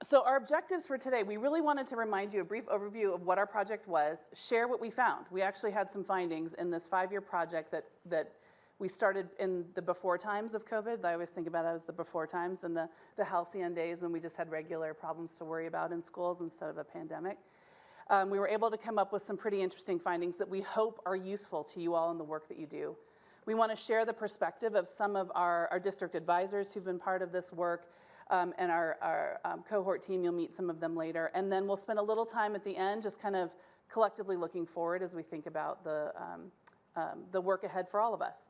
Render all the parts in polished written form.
So our objectives for today, we really wanted to remind you a brief overview of what our project was, share what we found. We actually had some findings in this 5-year project that we started in the before times of COVID. I always think about it as the before times and the halcyon days when we just had regular problems to worry about in schools instead of a pandemic. We were able to come up with some pretty interesting findings that we hope are useful to you all in the work that you do. We want to share the perspective of some of our district advisors who've been part of this work, and our cohort team. You'll meet some of them later. And then we'll spend a little time at the end just kind of collectively looking forward as we think about the work ahead for all of us.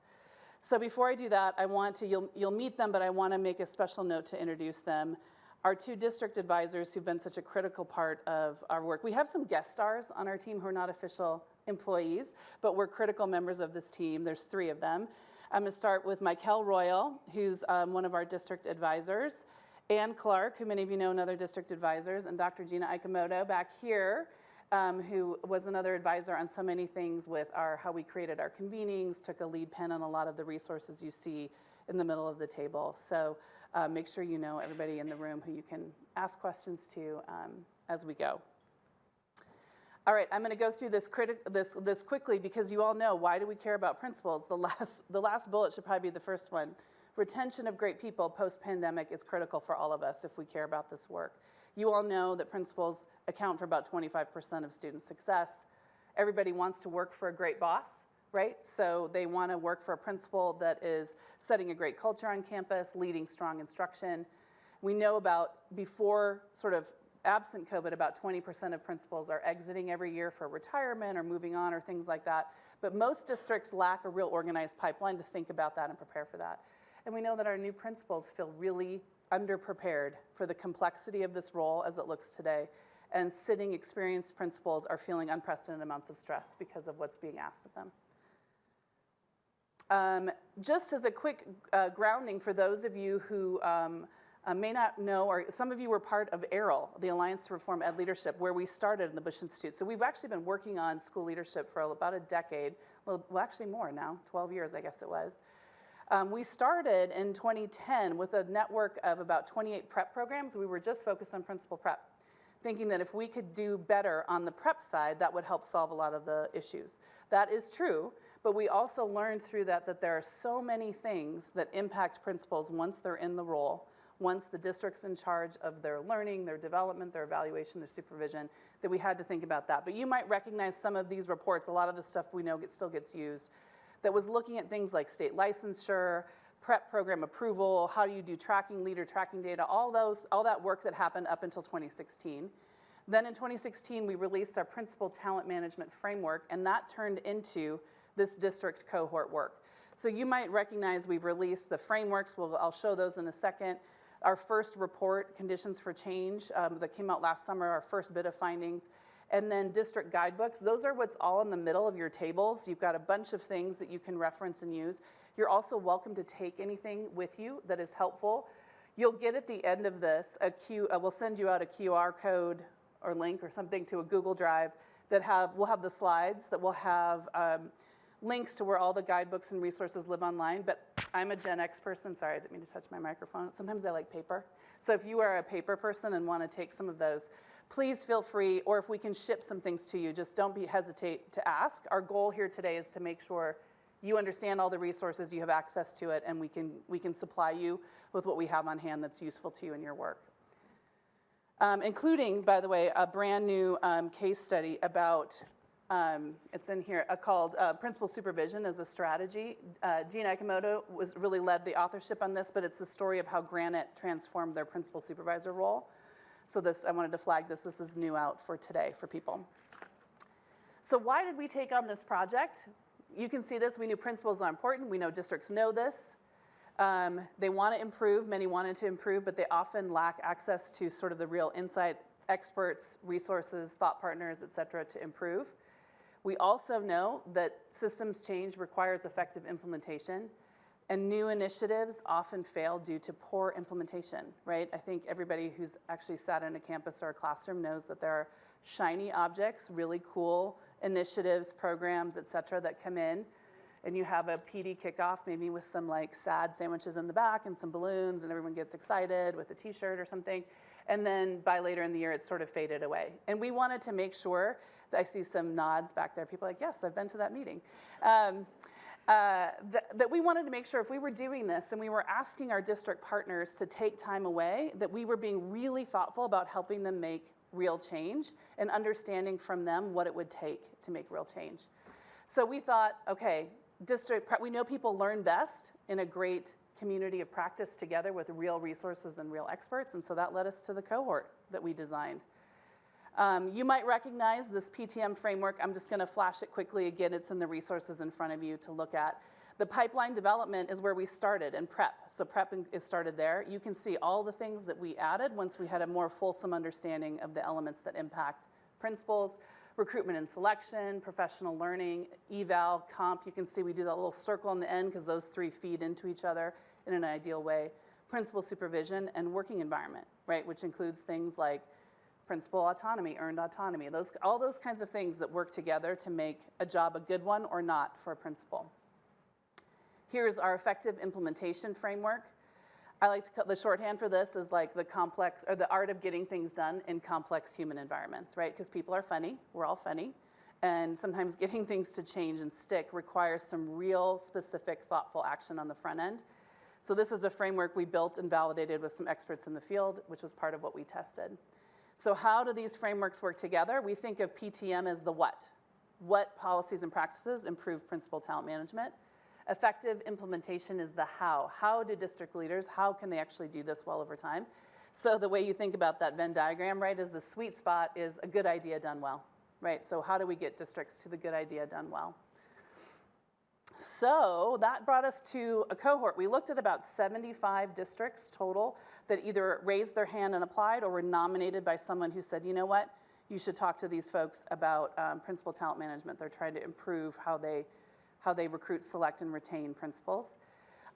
So before I do that, I want to, you'll meet them, but I want to make a special note to introduce them. Our 2 district advisors who've been such a critical part of our work. We have some guest stars on our team who are not official employees, but we're critical members of this team. There's 3 of them. I'm going to start with Michael Royal, who's one of our district advisors, Ann Clark, who many of you know, another district advisors, and Dr. Gina Ikemoto back here, who was another advisor on so many things with how we created our convenings, took a lead pen on a lot of the resources you see in the middle of the table. So make sure you know everybody in the room who you can ask questions to as we go. All right, I'm going to go through this quickly because you all know, why do we care about principals? The last bullet should probably be the first one. Retention of great people post-pandemic is critical for all of us if we care about this work. You all know that principals account for about 25% of student success. Everybody wants to work for a great boss, right? So they want to work for a principal that is setting a great culture on campus, leading strong instruction. We know about, before sort of absent COVID, about 20% of principals are exiting every year for retirement or moving on or things like that. But most districts lack a real organized pipeline to think about that and prepare for that. And we know that our new principals feel really underprepared for the complexity of this role as it looks today. And sitting experienced principals are feeling unprecedented amounts of stress because of what's being asked of them. Just as a quick grounding for those of you who may not know, or some of you were part of ARIL, the Alliance to Reform Ed Leadership, where we started in the Bush Institute. So we've actually been working on school leadership for about a decade, well actually more now, 12 years I guess it was. We started in 2010 with a network of about 28 prep programs. We were just focused on principal prep, thinking that if we could do better on the prep side, that would help solve a lot of the issues. That is true, but we also learned through that there are so many things that impact principals once they're in the role, once the district's in charge of their learning, their development, their evaluation, their supervision, that we had to think about that. But you might recognize some of these reports. A lot of the stuff we know still gets used, that was looking at things like state licensure, prep program approval, how do you do tracking, leader tracking data, all that work that happened up until 2016. Then in 2016, we released our principal talent management framework, and that turned into this district cohort work. So you might recognize we've released the frameworks. I'll show those in a second. Our first report, Conditions for Change, that came out last summer, our first bit of findings. And then district guidebooks. Those are what's all in the middle of your tables. You've got a bunch of things that you can reference and use. You're also welcome to take anything with you that is helpful. You'll get at the end of this, we'll send you out a QR code or link or something to a Google Drive that will have the slides, that will have links to where all the guidebooks and resources live online. But I'm a Gen X person. Sorry, I didn't mean to touch my microphone. Sometimes I like paper. So if you are a paper person and want to take some of those, please feel free, or if we can ship some things to you, just don't hesitate to ask. Our goal here today is to make sure you understand all the resources, you have access to it, and we can supply you with what we have on hand that's useful to you in your work. Including, by the way, a brand new case study about, it's in here, called Principal Supervision as a Strategy. Gina Ikemoto really led the authorship on this, but it's the story of how Granite transformed their principal supervisor role. So I wanted to flag this. This is new out for today for people. So why did we take on this project? You can see this. We knew principals are important. We know districts know this. They want to improve. Many wanted to improve, but they often lack access to sort of the real insight experts, resources, thought partners, et cetera, to improve. We also know that systems change requires effective implementation. And new initiatives often fail due to poor implementation, right? I think everybody who's actually sat in a campus or a classroom knows that there are shiny objects, really cool initiatives, programs, et cetera, that come in. And you have a PD kickoff, maybe with some like sad sandwiches in the back and some balloons, and everyone gets excited with a t-shirt or something. And then by later in the year, it sort of faded away. And we wanted to make sure, that I see some nods back there, people are like, yes, I've been to that meeting. That we wanted to make sure if we were doing this and we were asking our district partners to take time away, that we were being really thoughtful about helping them make real change and understanding from them what it would take to make real change. So we thought, okay, we know people learn best in a great community of practice together with real resources and real experts, and so that led us to the cohort that we designed. You might recognize this PTM framework. I'm just going to flash it quickly. Again, it's in the resources in front of you to look at. The pipeline development is where we started, and prep. So prep is started there. You can see all the things that we added once we had a more fulsome understanding of the elements that impact principals, recruitment and selection, professional learning, eval, comp. You can see we do that little circle on the end because those three feed into each other in an ideal way. Principal supervision and working environment, right, which includes things like principal autonomy, earned autonomy, all those kinds of things that work together to make a job a good one or not for a principal. Here's our effective implementation framework. I like to call the shorthand for this is like the complex, or the art of getting things done in complex human environments, right? Because people are funny, we're all funny, and sometimes getting things to change and stick requires some real specific, thoughtful action on the front end. So this is a framework we built and validated with some experts in the field, which was part of what we tested. So how do these frameworks work together? We think of PTM as the what. What policies and practices improve principal talent management? Effective implementation is the how. How do district leaders, how can they actually do this well over time? So the way you think about that Venn diagram, right, is the sweet spot is a good idea done well, right? So how do we get districts to the good idea done well? So that brought us to a cohort. We looked at about 75 districts total that either raised their hand and applied or were nominated by someone who said, you know what, you should talk to these folks about principal talent management. They're trying to improve how they recruit, select, and retain principals.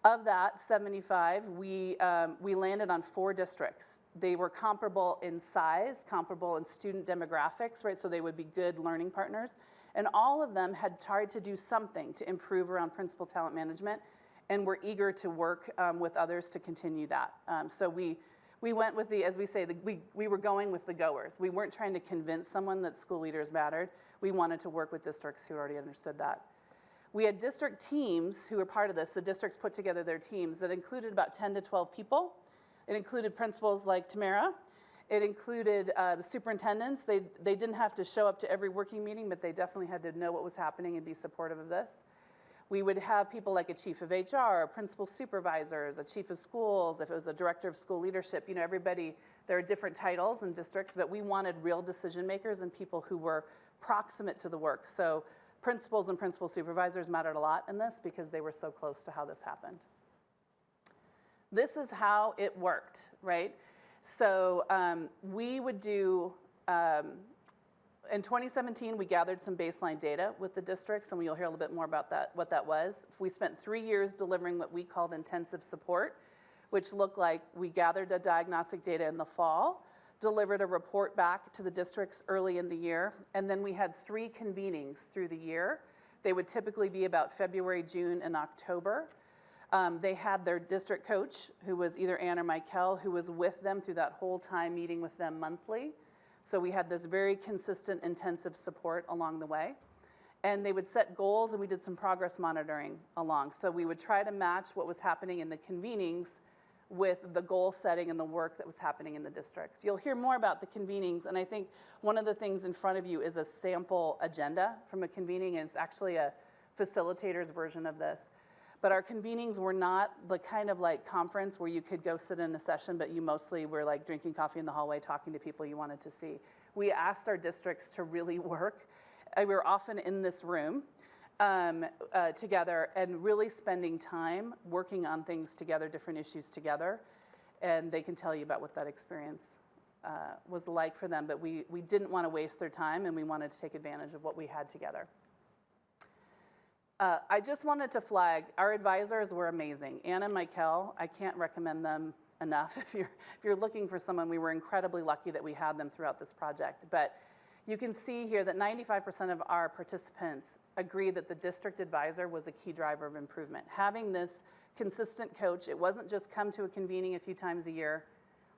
Of that 75, we landed on 4 districts. They were comparable in size, comparable in student demographics, right? So they would be good learning partners. And all of them had tried to do something to improve around principal talent management and were eager to work with others to continue that. So we went with the, as we say, we were going with the goers. We weren't trying to convince someone that school leaders mattered. We wanted to work with districts who already understood that. We had district teams who were part of this. The districts put together their teams that included about 10 to 12 people. It included principals like Tamara. It included superintendents. They didn't have to show up to every working meeting, but they definitely had to know what was happening and be supportive of this. We would have people like a chief of HR, principal supervisors, a chief of schools, if it was a director of school leadership, you know, everybody, there are different titles in districts, but we wanted real decision makers and people who were proximate to the work. So principals and principal supervisors mattered a lot in this because they were so close to how this happened. This is how it worked, right? So we would do, in 2017, we gathered some baseline data with the districts, and you'll hear a little bit more about that, what that was. We spent 3 years delivering what we called intensive support, which looked like we gathered the diagnostic data in the fall, delivered a report back to the districts early in the year, and then we had 3 convenings through the year. They would typically be about February, June, and October. They had their district coach, who was either Ann or Michael, who was with them through that whole time, meeting with them monthly. So we had this very consistent, intensive support along the way. And they would set goals, and we did some progress monitoring along. So we would try to match what was happening in the convenings with the goal setting and the work that was happening in the districts. You'll hear more about the convenings, and I think one of the things in front of you is a sample agenda from a convening, and it's actually a facilitator's version of this. But our convenings were not the kind of like conference where you could go sit in a session, but you mostly were like drinking coffee in the hallway, talking to people you wanted to see. We asked our districts to really work. We were often in this room together and really spending time working on things together, different issues together. And they can tell you about what that experience was like for them. But we didn't want to waste their time, and we wanted to take advantage of what we had together. I just wanted to flag, our advisors were amazing. Ann and Michael, I can't recommend them enough. If you're looking for someone, we were incredibly lucky that we had them throughout this project. But you can see here that 95% of our participants agree that the district advisor was a key driver of improvement. Having this consistent coach, it wasn't just come to a convening a few times a year.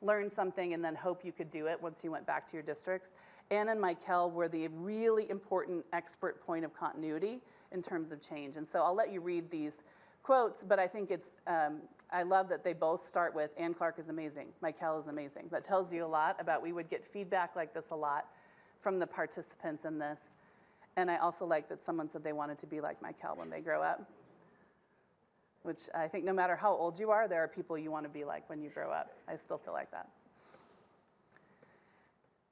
learn something and then hope you could do it once you went back to your districts. Anne and Michael were the really important expert point of continuity in terms of change. And so I'll let you read these quotes, but I think it's, I love that they both start with, Anne Clark is amazing, Michael is amazing. That tells you a lot about, we would get feedback like this a lot from the participants in this. And I also like that someone said they wanted to be like Michael when they grow up, which I think no matter how old you are, there are people you want to be like when you grow up. I still feel like that.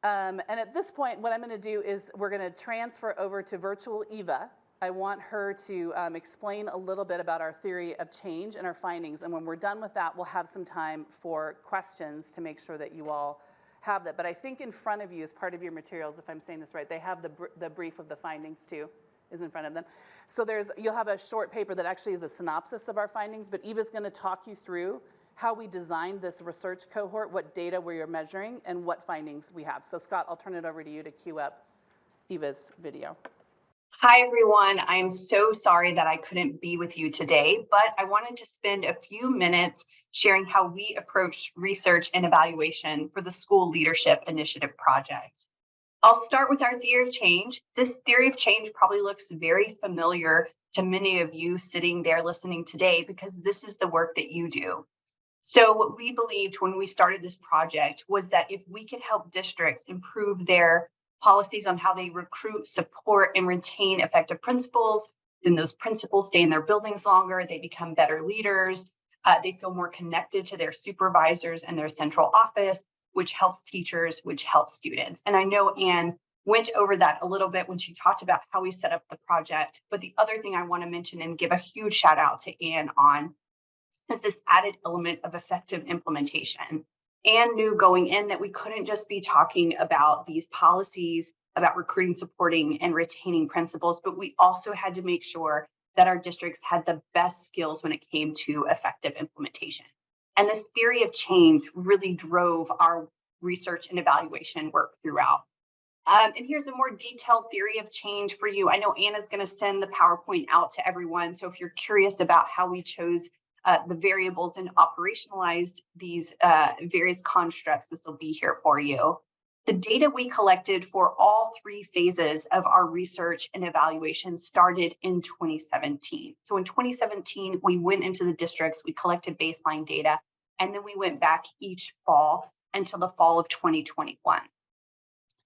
And at this point, what I'm going to do is we're going to transfer over to virtual Eva. I want her to explain a little bit about our theory of change and our findings. And when we're done with that, we'll have some time for questions to make sure that you all have that. But I think in front of you, as part of your materials, if I'm saying this right, they have the brief of the findings too, is in front of them. So you'll have a short paper that actually is a synopsis of our findings, but Eva's going to talk you through how we designed this research cohort, what data we are measuring, and what findings we have. So Scott, I'll turn it over to you to queue up Eva's video. Hi, everyone. I'm so sorry that I couldn't be with you today, but I wanted to spend a few minutes sharing how we approached research and evaluation for the School Leadership Initiative project. I'll start with our theory of change. This theory of change probably looks very familiar to many of you sitting there listening today because this is the work that you do. So what we believed when we started this project was that if we could help districts improve their policies on how they recruit, support, and retain effective principals, then those principals stay in their buildings longer, they become better leaders, they feel more connected to their supervisors and their central office, which helps teachers, which helps students. And I know Anne went over that a little bit when she talked about how we set up the project. But the other thing I want to mention and give a huge shout out to Anne on is this added element of effective implementation. Anne knew going in that we couldn't just be talking about these policies about recruiting, supporting, and retaining principals, but we also had to make sure that our districts had the best skills when it came to effective implementation. And this theory of change really drove our research and evaluation work throughout. And here's a more detailed theory of change for you. I know Anna's going to send the PowerPoint out to everyone. So if you're curious about how we chose the variables and operationalized these various constructs, this will be here for you. The data we collected for all three phases of our research and evaluation started in 2017. So in 2017, we went into the districts, we collected baseline data, and then we went back each fall until the fall of 2021.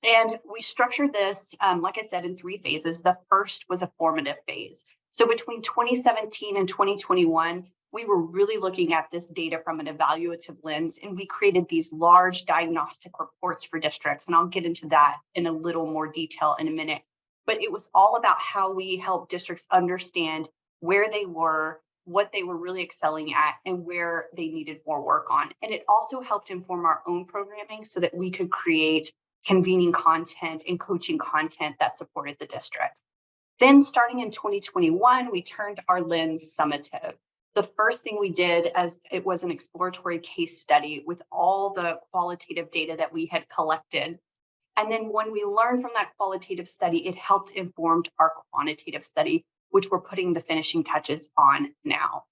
And we structured this, like I said, in three phases. The first was a formative phase. So between 2017 and 2021, we were really looking at this data from an evaluative lens, and we created these large diagnostic reports for districts. And I'll get into that in a little more detail in a minute. But it was all about how we helped districts understand where they were, what they were really excelling at, and where they needed more work on. And it also helped inform our own programming so that we could create convening content and coaching content that supported the districts. Then starting in 2021, we turned our lens summative. The first thing we did, as it was an exploratory case study with all the qualitative data that we had collected. And then when we learned from that qualitative study, it helped inform our quantitative study, which we're putting the finishing touches on now.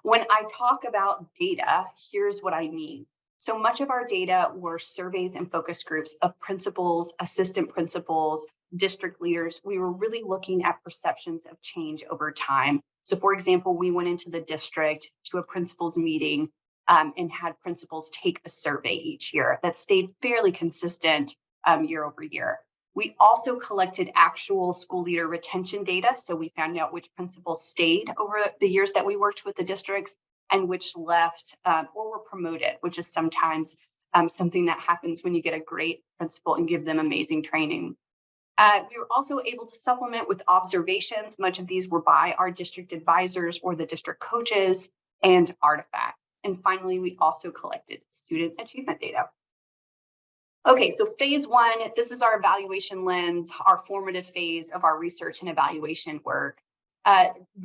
When I talk about data, here's what I mean. So much of our data were surveys and focus groups of principals, assistant principals, district leaders. We were really looking at perceptions of change over time. So for example, we went into the district to a principals meeting and had principals take a survey each year that stayed fairly consistent year over year. We also collected actual school leader retention data. So we found out which principals stayed over the years that we worked with the districts and which left or were promoted, which is sometimes something that happens when you get a great principal and give them amazing training. We were also able to supplement with observations. Much of these were by our district advisors or the district coaches and artifacts. And finally, we also collected student achievement data. Okay, so phase one, this is our evaluation lens, our formative phase of our research and evaluation work.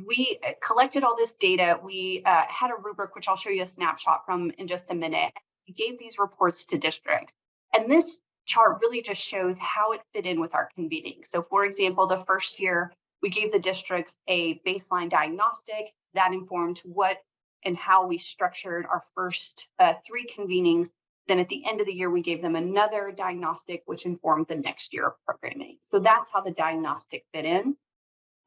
We collected all this data. We had a rubric, which I'll show you a snapshot from in just a minute. We gave these reports to districts. And this chart really just shows how it fit in with our convening. So for example, the first year, we gave the districts a baseline diagnostic that informed what and how we structured our first 3 convenings. Then at the end of the year, we gave them another diagnostic, which informed the next year of programming. So that's how the diagnostic fit in.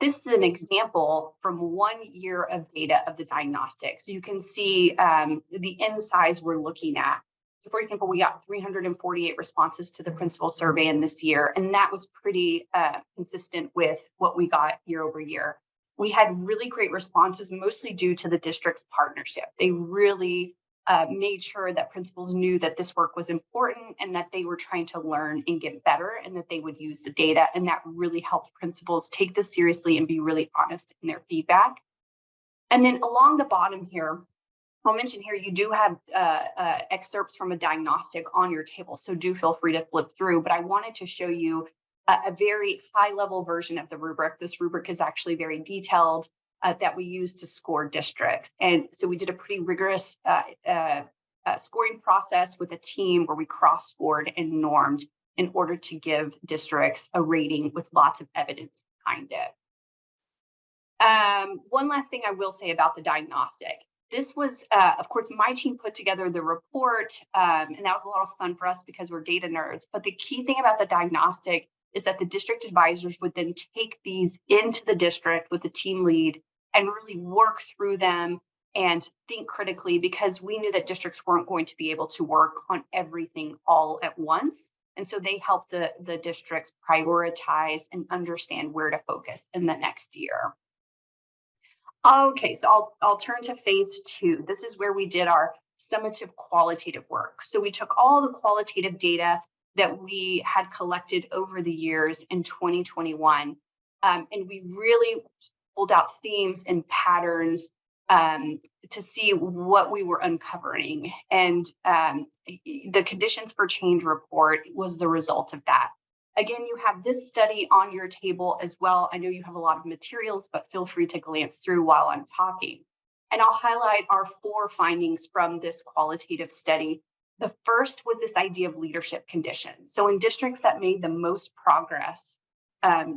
This is an example from 1 year of data of the diagnostic. So you can see the end size we're looking at. So for example, we got 348 responses to the principal survey in this year, and that was pretty consistent with what we got year over year. We had really great responses, mostly due to the district's partnership. They really made sure that principals knew that this work was important and that they were trying to learn and get better and that they would use the data. And that really helped principals take this seriously and be really honest in their feedback. And then along the bottom here, I'll mention here, you do have excerpts from a diagnostic on your table, so do feel free to flip through. But I wanted to show you a very high-level version of the rubric. This rubric is actually very detailed, that we use to score districts. And so we did a pretty rigorous scoring process with a team where we cross-scored and normed in order to give districts a rating with lots of evidence behind it. One last thing I will say about the diagnostic. This was, of course, my team put together the report, and that was a lot of fun for us because we're data nerds. But the key thing about the diagnostic is that the district advisors would then take these into the district with the team lead and really work through them and think critically, because we knew that districts weren't going to be able to work on everything all at once. And so they helped the districts prioritize and understand where to focus in the next year. Okay, so I'll turn to phase 2. This is where we did our summative qualitative work. So we took all the qualitative data that we had collected over the years in 2021, and we really pulled out themes and patterns to see what we were uncovering. And the conditions for change report was the result of that. Again, you have this study on your table as well. I know you have a lot of materials, but feel free to glance through while I'm talking. And I'll highlight our 4 findings from this qualitative study. The first was this idea of leadership conditions. So in districts that made the most progress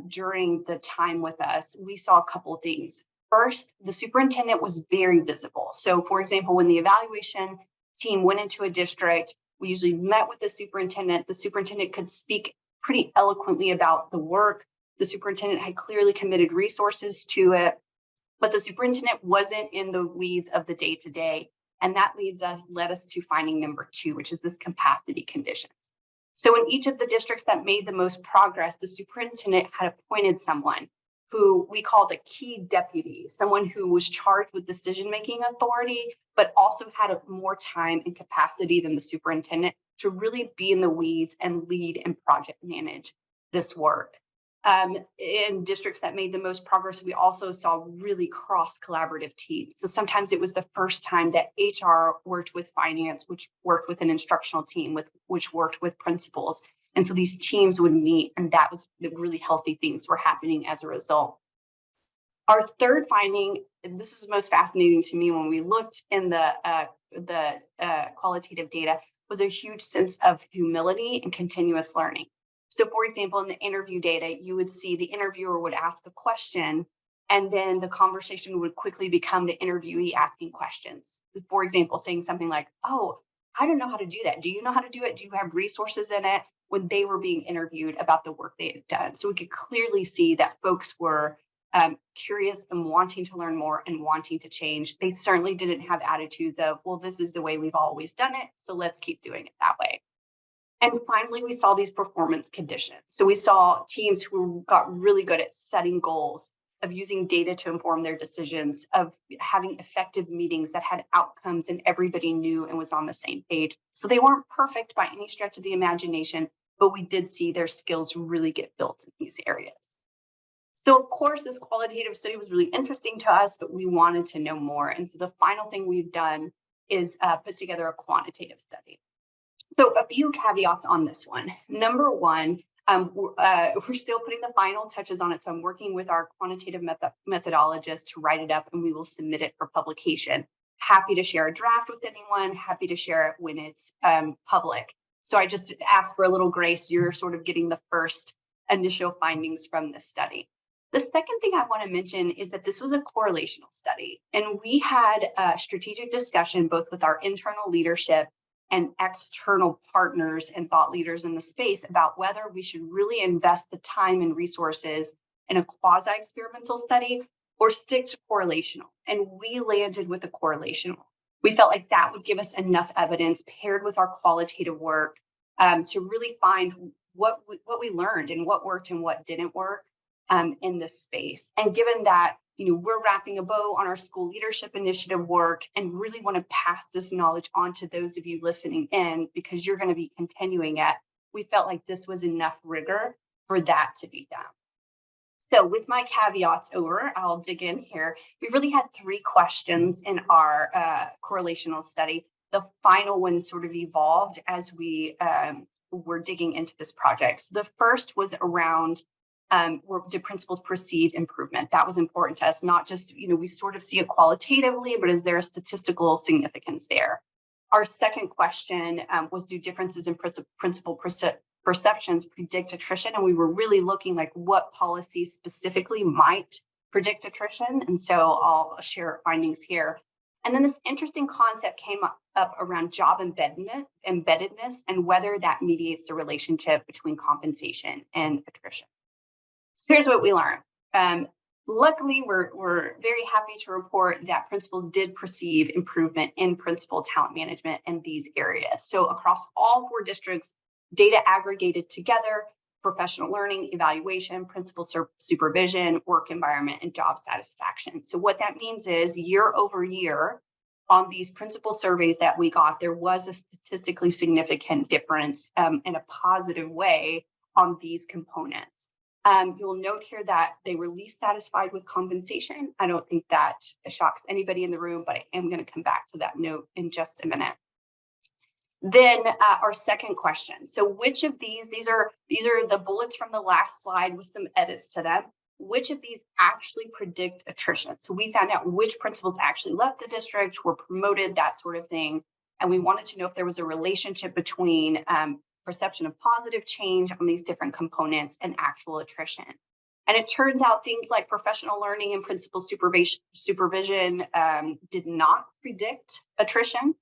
during the time with us, we saw a couple of things. First, the superintendent was very visible. So for example, when the evaluation team went into a district, we usually met with the superintendent. The superintendent could speak pretty eloquently about the work. The superintendent had clearly committed resources to it, but the superintendent wasn't in the weeds of the day-to-day. And that led us to finding number 2, which is this capacity conditions. So in each of the districts that made the most progress, the superintendent had appointed someone who we called a key deputy, someone who was charged with decision-making authority, but also had more time and capacity than the superintendent to really be in the weeds and lead and project manage this work. In districts that made the most progress, we also saw really cross-collaborative teams. So sometimes it was the first time that HR worked with finance, which worked with an instructional team, which worked with principals. And so these teams would meet, and that was the really healthy things were happening as a result. Our third finding, and this is most fascinating to me when we looked in the qualitative data, was a huge sense of humility and continuous learning. So for example, in the interview data, you would see the interviewer would ask a question, and then the conversation would quickly become the interviewee asking questions. For example, saying something like, oh, I don't know how to do that. Do you know how to do it? Do you have resources in it? When they were being interviewed about the work they had done. So we could clearly see that folks were curious and wanting to learn more and wanting to change. They certainly didn't have attitudes of, well, this is the way we've always done it, so let's keep doing it that way. And finally, we saw these performance conditions. So we saw teams who got really good at setting goals, of using data to inform their decisions, of having effective meetings that had outcomes and everybody knew and was on the same page. So they weren't perfect by any stretch of the imagination, but we did see their skills really get built in these areas. So of course, this qualitative study was really interesting to us, but we wanted to know more. And so the final thing we've done is put together a quantitative study. So a few caveats on this one. Number one, we're still putting the final touches on it. So I'm working with our quantitative methodologist to write it up, and we will submit it for publication. Happy to share a draft with anyone, happy to share it when it's public. So I just ask for a little grace. You're sort of getting the first initial findings from this study. The The second thing I want to mention is that this was a correlational study, and we had a strategic discussion both with our internal leadership and external partners and thought leaders in the space about whether we should really invest the time and resources in a quasi-experimental study or stick to correlational. And we landed with a correlational. We felt like that would give us enough evidence paired with our qualitative work to really find what we learned and what worked and what didn't work in this space. And given that, we're wrapping a bow on our school leadership initiative work and really want to pass this knowledge on to those of you listening in because you're going to be continuing it, we felt like this was enough rigor for that to be done. So with my caveats over, I'll dig in here. We really had 3 questions in our correlational study. The final one sort of evolved as we were digging into this project. So the first was around did principals perceive improvement? That was important to us, not just, we sort of see it qualitatively, but is there a statistical significance there? Our second question was, do differences in principal perceptions predict attrition? And we were really looking like what policies specifically might predict attrition. And so I'll share findings here. And then this interesting concept came up around job embeddedness and whether that mediates the relationship between compensation and attrition. So here's what we learned. Luckily, we're very happy to report that principals did perceive improvement in principal talent management in these areas. So across all 4 districts, data aggregated together, professional learning, evaluation, principal supervision, work environment, and job satisfaction. So what that means is year over year on these principal surveys that we got, there was a statistically significant difference in a positive way on these components. You'll note here that they were least satisfied with compensation. I don't think that shocks anybody in the room, but I am going to come back to that note in just a minute. Then our second question. So which of these are the bullets from the last slide with some edits to them. Which of these actually predict attrition? So we found out which principals actually left the district, were promoted, that sort of thing. And we wanted to know if there was a relationship between perception of positive change on these different components and actual attrition. And it turns out things like professional learning and principal supervision did not predict attrition.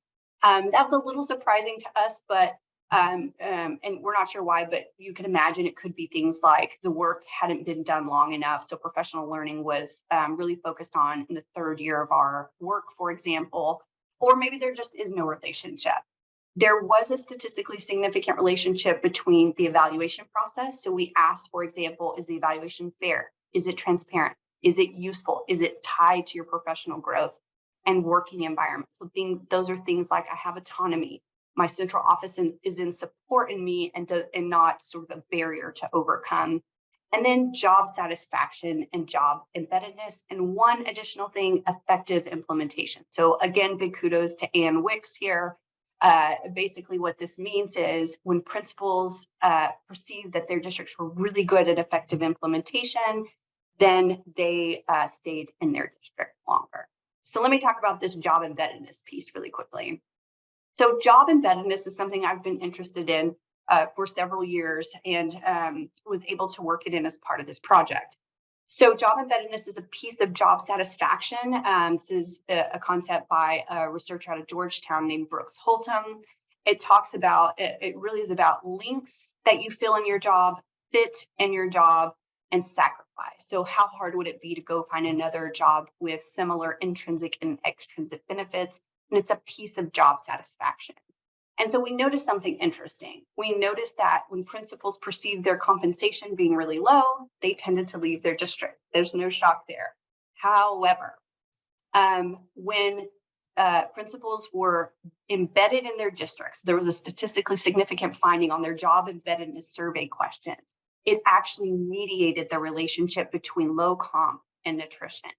That was a little surprising to us, but and we're not sure why, but you can imagine it could be things like the work hadn't been done long enough. So professional learning was really focused on in the 3rd year of our work, for example, or maybe there just is no relationship. There was a statistically significant relationship between the evaluation process. So we asked, for example, is the evaluation fair? Is it transparent? Is it useful? Is it tied to your professional growth and working environment? So those are things like I have autonomy. My central office is in support in me and not sort of a barrier to overcome. And then job satisfaction and job embeddedness. And one additional thing, effective implementation. So again, big kudos to Ann Wicks here. Basically what this means is when principals perceive that their districts were really good at effective implementation, then they stayed in their district longer. So let me talk about this job embeddedness piece really quickly. So job embeddedness is something I've been interested in for several years and was able to work it in as part of this project. So job embeddedness is a piece of job satisfaction. This is a concept by a researcher out of Georgetown named Brooks Holtom. It talks about, it really is about links that you feel in your job, fit in your job, and sacrifice. So how hard would it be to go find another job with similar intrinsic and extrinsic benefits? And it's a piece of job satisfaction. And so we noticed something interesting. We noticed that when principals perceived their compensation being really low, they tended to leave their district. There's no shock there. However, when principals were embedded in their districts, there was a statistically significant finding on their job embeddedness survey questions. It actually mediated the relationship between low comp and attrition.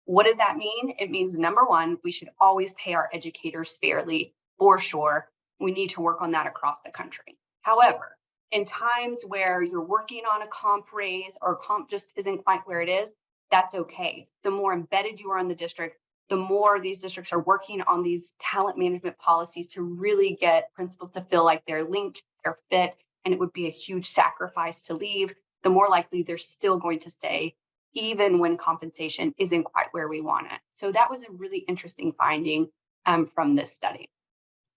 What does that mean? It means, number one, we should always pay our educators fairly, for sure. We need to work on that across the country. However, in times where you're working on a comp raise or comp just isn't quite where it is, that's okay. The more embedded you are in the district, the more these districts are working on these talent management policies to really get principals to feel like they're linked, they're fit, and it would be a huge sacrifice to leave. The more likely they're still going to stay even when compensation isn't quite where we want it. So that was a really interesting finding from this study.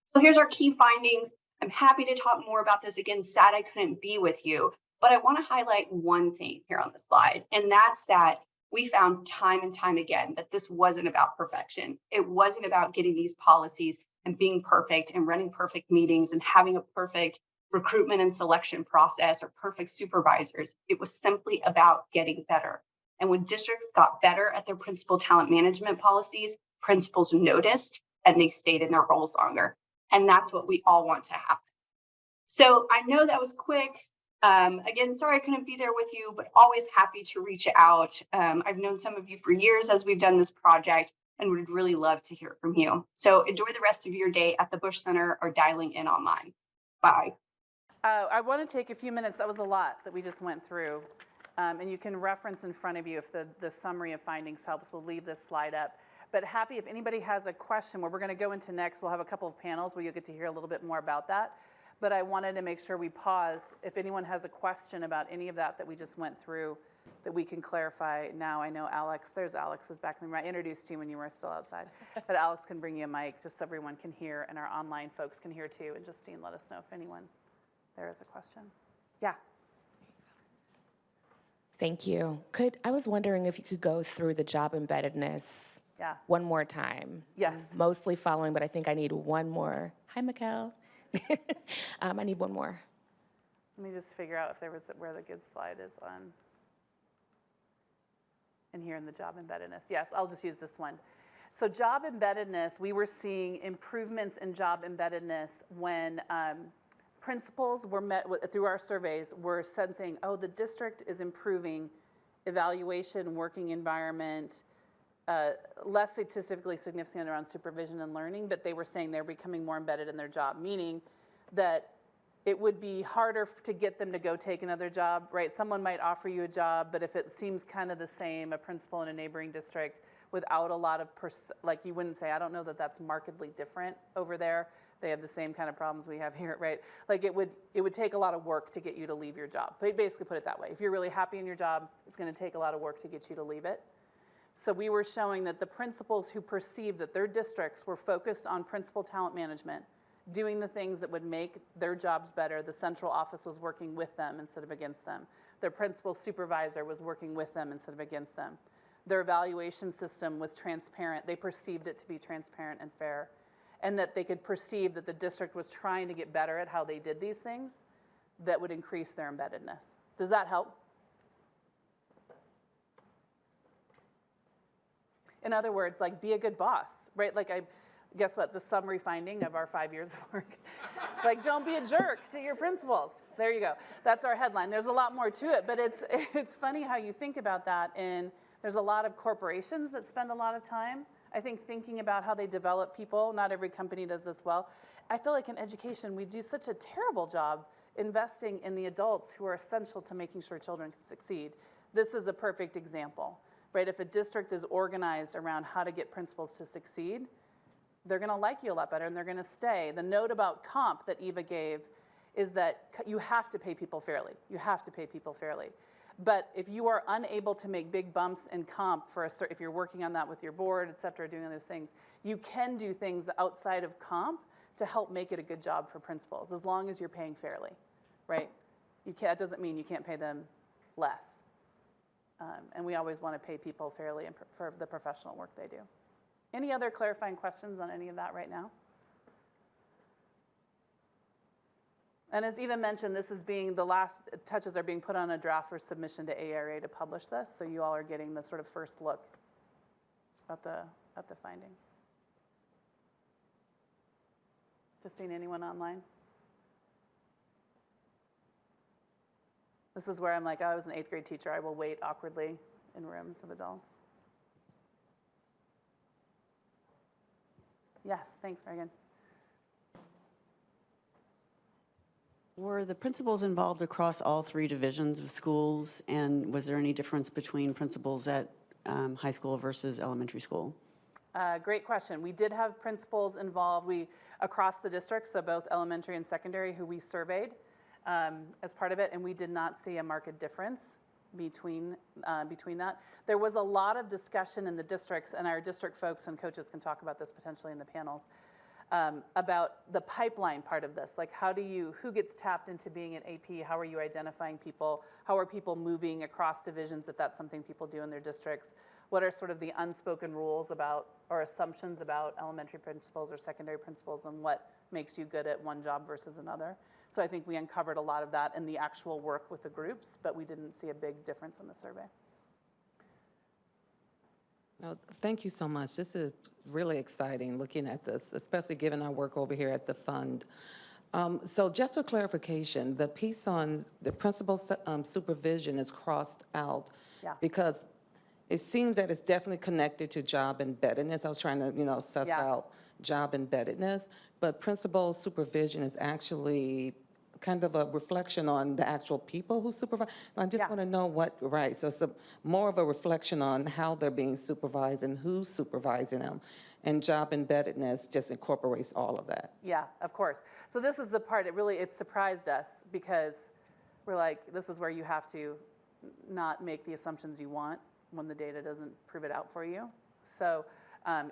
So here's our key findings. I'm happy to talk more about this. Again, sad I couldn't be with you, but I want to highlight one thing here on the slide, and that's that we found time and time again that this wasn't about perfection. It wasn't about getting these policies and being perfect and running perfect meetings and having a perfect recruitment and selection process or perfect supervisors. It was simply about getting better. And when districts got better at their principal talent management policies, principals noticed and they stayed in their roles longer. And that's what we all want to happen. So I know that was quick. Again, sorry I couldn't be there with you, but always happy to reach out. I've known some of you for years as we've done this project and would really love to hear from you. So enjoy the rest of your day at the Bush Center or dialing in online. Bye. I want to take a few minutes. That was a lot that we just went through. And you can reference in front of you if the summary of findings helps. We'll leave this slide up. But happy if anybody has a question, where we're going to go into next, we'll have a couple of panels where you'll get to hear a little bit more about that. But I wanted to make sure we paused. If anyone has a question about any of that we just went through, that we can clarify now. I know Alex, there's Alex's back in the room. I introduced you when you were still outside. But Alex can bring you a mic just so everyone can hear, and our online folks can hear too. And Justine, let us know if anyone there is a question. Yeah. Thank you. I was wondering if you could go through the job embeddedness one more time. Yes. Mostly following, but I think I need one more. Hi, Mikkel. I need one more. Let me just figure out if there was where the good slide is on. And here in the job embeddedness. Yes, I'll just use this one. So job embeddedness, we were seeing improvements in job embeddedness when principals were met through our surveys were sensing, oh, the district is improving evaluation, working environment, less statistically significant around supervision and learning, but they were saying they're becoming more embedded in their job, meaning that it would be harder to get them to go take another job, right? Someone might offer you a job, but if it seems kind of the same, a principal in a neighboring district without a lot of, like you wouldn't say, I don't know that that's markedly different over there. They have the same kind of problems we have here, right? Like it would take a lot of work to get you to leave your job. They basically put it that way. If you're really happy in your job, it's going to take a lot of work to get you to leave it. So we were showing that the principals who perceived that their districts were focused on principal talent management, doing the things that would make their jobs better, the central office was working with them instead of against them. Their principal supervisor was working with them instead of against them. Their evaluation system was transparent. They perceived it to be transparent and fair. And that they could perceive that the district was trying to get better at how they did these things that would increase their embeddedness. Does that help? In other words, like be a good boss, right? Like guess what, the summary finding of our 5 years of work. Like don't be a jerk to your principals. There you go. That's our headline. There's a lot more to it, but it's funny how you think about that. And there's a lot of corporations that spend a lot of time, I think, thinking about how they develop people. Not every company does this well. I feel like in education, we do such a terrible job investing in the adults who are essential to making sure children can succeed. This is a perfect example, right? If a district is organized around how to get principals to succeed, they're gonna like you a lot better and they're gonna stay. The note about comp that Eva gave is that you have to pay people fairly. You have to pay people fairly. But if you are unable to make big bumps in comp if you're working on that with your board, et cetera, doing those things, you can do things outside of comp to help make it a good job for principals, as long as you're paying fairly, right? That doesn't mean you can't pay them less. And we always want to pay people fairly and for the professional work they do. Any other clarifying questions on any of that right now? And as Eva mentioned, this is the last touches are being put on a draft for submission to ARA to publish this, so you all are getting the sort of first look at the findings. Justine, anyone online? This is where I'm like, I was an 8th grade teacher. I will wait awkwardly in rooms of adults. Yes, thanks, Megan. Were the principals involved across all 3 divisions of schools, and was there any difference between principals at high school versus elementary school? Great question. We did have principals involved across the district, so both elementary and secondary, who we surveyed as part of it, and we did not see a marked difference between that. There was a lot of discussion in the districts, and our district folks and coaches can talk about this potentially in the panels, about the pipeline part of this. Like who gets tapped into being an AP? How are you identifying people? How are people moving across divisions if that's something people do in their districts? What are sort of the unspoken rules about or assumptions about elementary principals or secondary principals, and what makes you good at one job versus another? So I think we uncovered a lot of that in the actual work with the groups, but we didn't see a big difference in the survey. No, thank you so much. This is really exciting looking at this, especially given our work over here at the fund. So just for clarification, the piece on the principal supervision is crossed out because it seems that it's definitely connected to job embeddedness. I was trying to, suss out job embeddedness, but principal supervision is actually kind of a reflection on the actual people who supervise. I just want to know right, so it's more of a reflection on how they're being supervised and who's supervising them. And job embeddedness just incorporates all of that. Yeah, of course. So this is the part, it surprised us because we're like, this is where you have to not make the assumptions you want when the data doesn't prove it out for you. So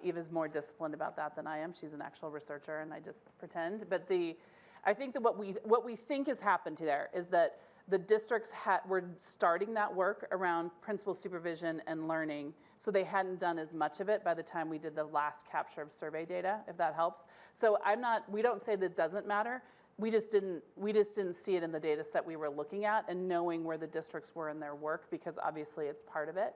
Eva's more disciplined about that than I am. She's an actual researcher and I just pretend. But I think that what we think has happened there is that the districts were starting that work around principal supervision and learning, so they hadn't done as much of it by the time we did the last capture of survey data, if that helps. So we don't say that it doesn't matter. We just didn't see it in the data set we were looking at and knowing where the districts were in their work, because obviously it's part of it.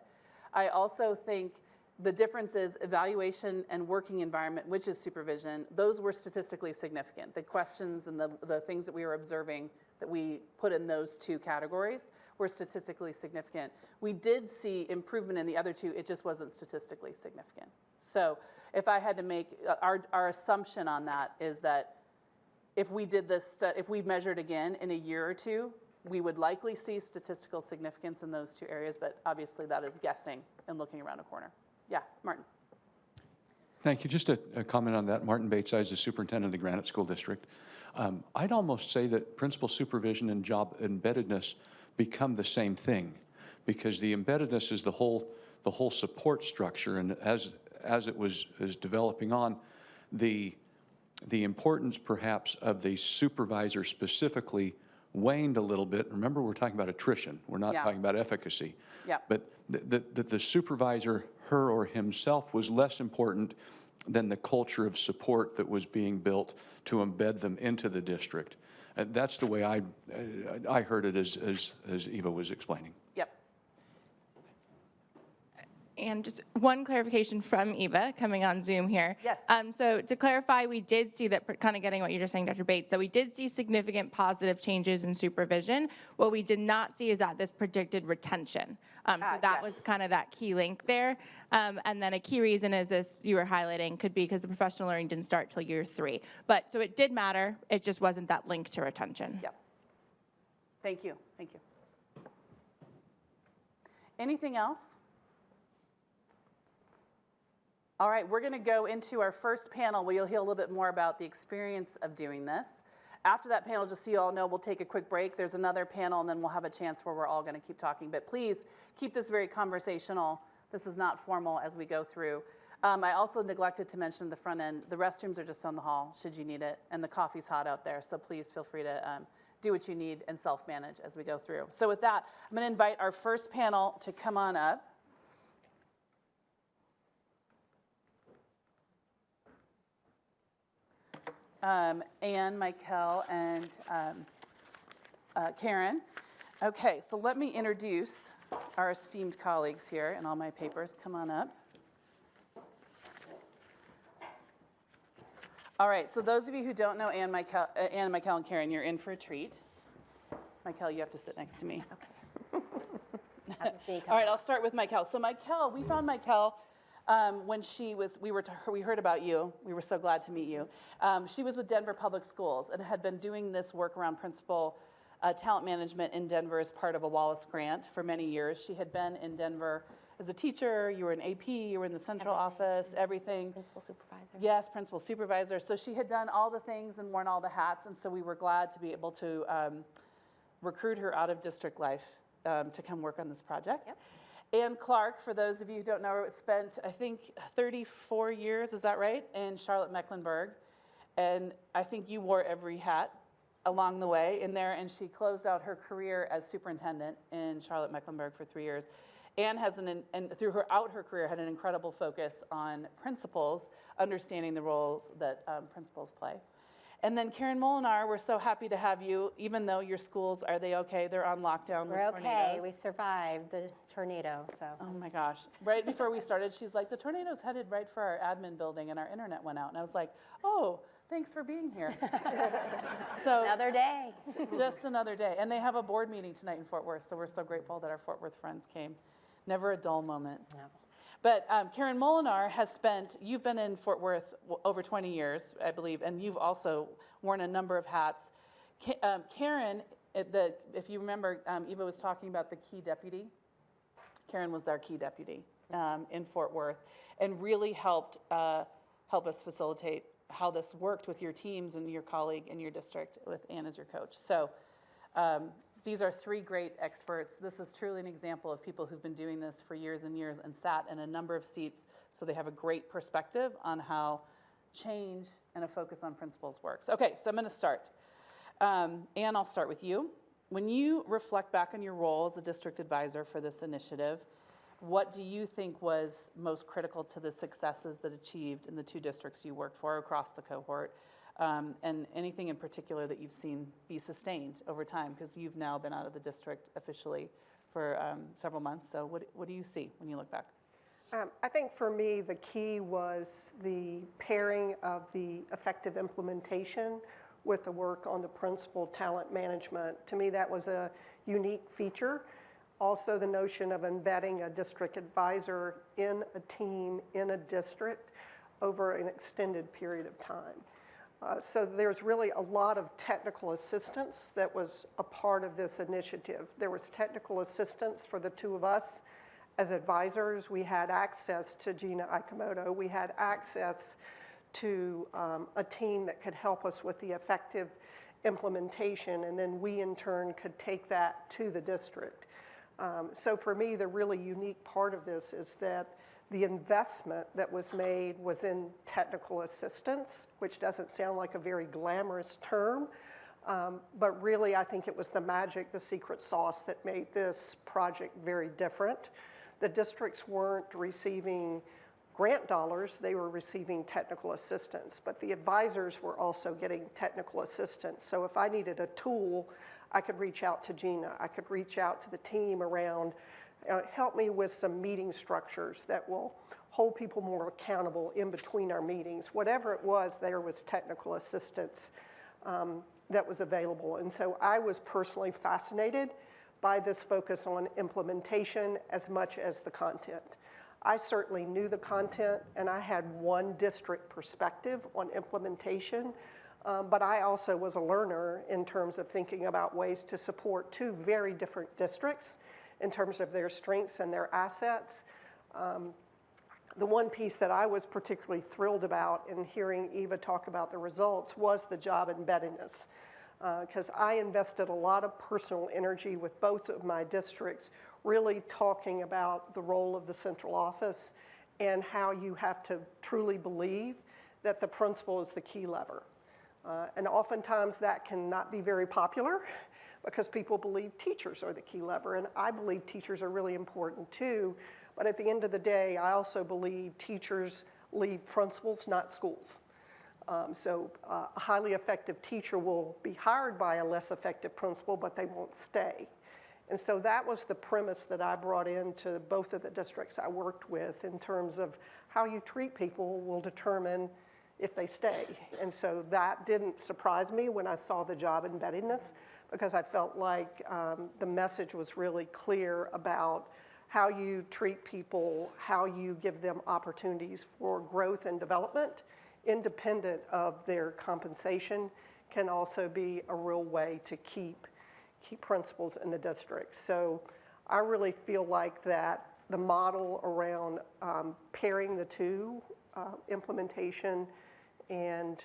I also think the difference is evaluation and working environment, which is supervision. Those were statistically significant. The questions and the things that we were observing that we put in those two categories were statistically significant. We did see improvement in the other two, it just wasn't statistically significant. So if I had to make, our assumption on that is that if we did this, if we measured again in a year or two, we would likely see statistical significance in those two areas, but obviously that is guessing and looking around a corner. Yeah, Martin. Thank you. Just a comment on that. Martin Bates, I was the superintendent of the Granite School District. I'd almost say that principal supervision and job embeddedness become the same thing, because the embeddedness is the whole support structure, and as it was developing on, the importance perhaps of the supervisor specifically waned a little bit. Remember, we're talking about attrition. We're not talking about efficacy. Yeah. But the supervisor, her or himself, was less important than the culture of support that was being built to embed them into the district. That's the way I heard it as Eva was explaining. Yep. And just one clarification from Eva coming on Zoom here. Yes. So to clarify, we did see that, kind of getting what you're just saying, Dr. Bates, that we did see significant positive changes in supervision. What we did not see is that this predicted retention. So that was kind of that key link there. And then a key reason is this you were highlighting could be because the professional learning didn't start till year 3. But so it did matter, it just wasn't that link to retention. Yep. Thank you. Thank you. Anything else? All right, we're going to go into our first panel where you'll hear a little bit more about the experience of doing this. After that panel, just so you all know, we'll take a quick break. There's another panel, and then we'll have a chance where we're all going to keep talking. But please keep this very conversational. This is not formal as we go through. I also neglected to mention at the front end, the restrooms are just on the hall, should you need it, and the coffee's hot out there, so please feel free to do what you need and self-manage as we go through. So with that, I'm going to invite our first panel to come on up. Anne, Michael, and Karen. Okay, so let me introduce our esteemed colleagues here, and all my papers. Come on up. All right, so those of you who don't know Anne, Michael, and Karen, you're in for a treat. Michael, you have to sit next to me. Okay. All right, I'll start with Michael. So Michael, we found Michael when we heard about you. We were so glad to meet you. She was with Denver Public Schools and had been doing this work around principal talent management in Denver as part of a Wallace grant for many years. She had been in Denver as a teacher. You were in AP, you were in the central office, everything. Principal supervisor. Yes, principal supervisor. So she had done all the things and worn all the hats, and so we were glad to be able to recruit her out of district life to come work on this project. Ann Clark, for those of you who don't know her, spent, I think, 34 years, is that right, in Charlotte-Mecklenburg. And I think you wore every hat along the way in there, and she closed out her career as superintendent in Charlotte-Mecklenburg for 3 years. Ann has, and throughout her career, had an incredible focus on principals, understanding the roles that principals play. And then Karen Molinar, we're so happy to have you, even though your schools, are they okay? They're on lockdown with tornadoes. We're okay. We survived the tornado, so. Oh my gosh. Right before we started, she's like, the tornado's headed right for our admin building and our internet went out. And I was like, oh, thanks for being here. So Another day. just another day. And they have a board meeting tonight in Fort Worth, so we're so grateful that our Fort Worth friends came. Never a dull moment. No. But Karen Molinar has spent, you've been in Fort Worth over 20 years, I believe, and you've also worn a number of hats. Karen, if you remember, Eva was talking about the key deputy. Karen was our key deputy in Fort Worth and really helped us facilitate how this worked with your teams and your colleague in your district with Ann as your coach. So these are 3 great experts. This is truly an example of people who've been doing this for years and years and sat in a number of seats, so they have a great perspective on how change and a focus on principles works. Okay, so I'm going to start. Ann, I'll start with you. When you reflect back on your role as a district advisor for this initiative, what do you think was most critical to the successes that achieved in the 2 districts you worked for across the cohort? And anything in particular that you've seen be sustained over time, because you've now been out of the district officially for several months. So what do you see when you look back? I think for me, the key was the pairing of the effective implementation with the work on the principal talent management. To me, that was a unique feature. Also, the notion of embedding a district advisor in a team, in a district, over an extended period of time. So there's really a lot of technical assistance that was a part of this initiative. There was technical assistance for the 2 of us as advisors. We had access to Gina Ikemoto. We had access to a team that could help us with the effective implementation, and then we in turn could take that to the district. So for me, the really unique part of this is that the investment that was made was in technical assistance, which doesn't sound like a very glamorous term, but really I think it was the magic, the secret sauce that made this project very different. The districts weren't receiving grant dollars, they were receiving technical assistance, but the advisors were also getting technical assistance. So if I needed a tool, I could reach out to Gina, I could reach out to the team around help me with some meeting structures that will hold people more accountable in between our meetings. Whatever it was, there was technical assistance that was available. And so I was personally fascinated by this focus on implementation as much as the content. I certainly knew the content, and I had one district perspective on implementation, but I also was a learner in terms of thinking about ways to support 2 very different districts in terms of their strengths and their assets. The one piece that I was particularly thrilled about in hearing Eva talk about the results was the job embeddedness, because I invested a lot of personal energy with both of my districts, really talking about the role of the central office and how you have to truly believe that the principal is the key lever. And oftentimes that can not be very popular, because people believe teachers are the key lever, and I believe teachers are really important too, but at the end of the day, I also believe teachers lead principals, not schools. So a highly effective teacher will be hired by a less effective principal, but they won't stay. And so that was the premise that I brought into both of the districts I worked with, in terms of how you treat people will determine if they stay. And so that didn't surprise me when I saw the job embeddedness, because I felt like the message was really clear about how you treat people, how you give them opportunities for growth and development, independent of their compensation, can also be a real way to keep principals in the district. So I really feel like that the model around pairing the 2, implementation and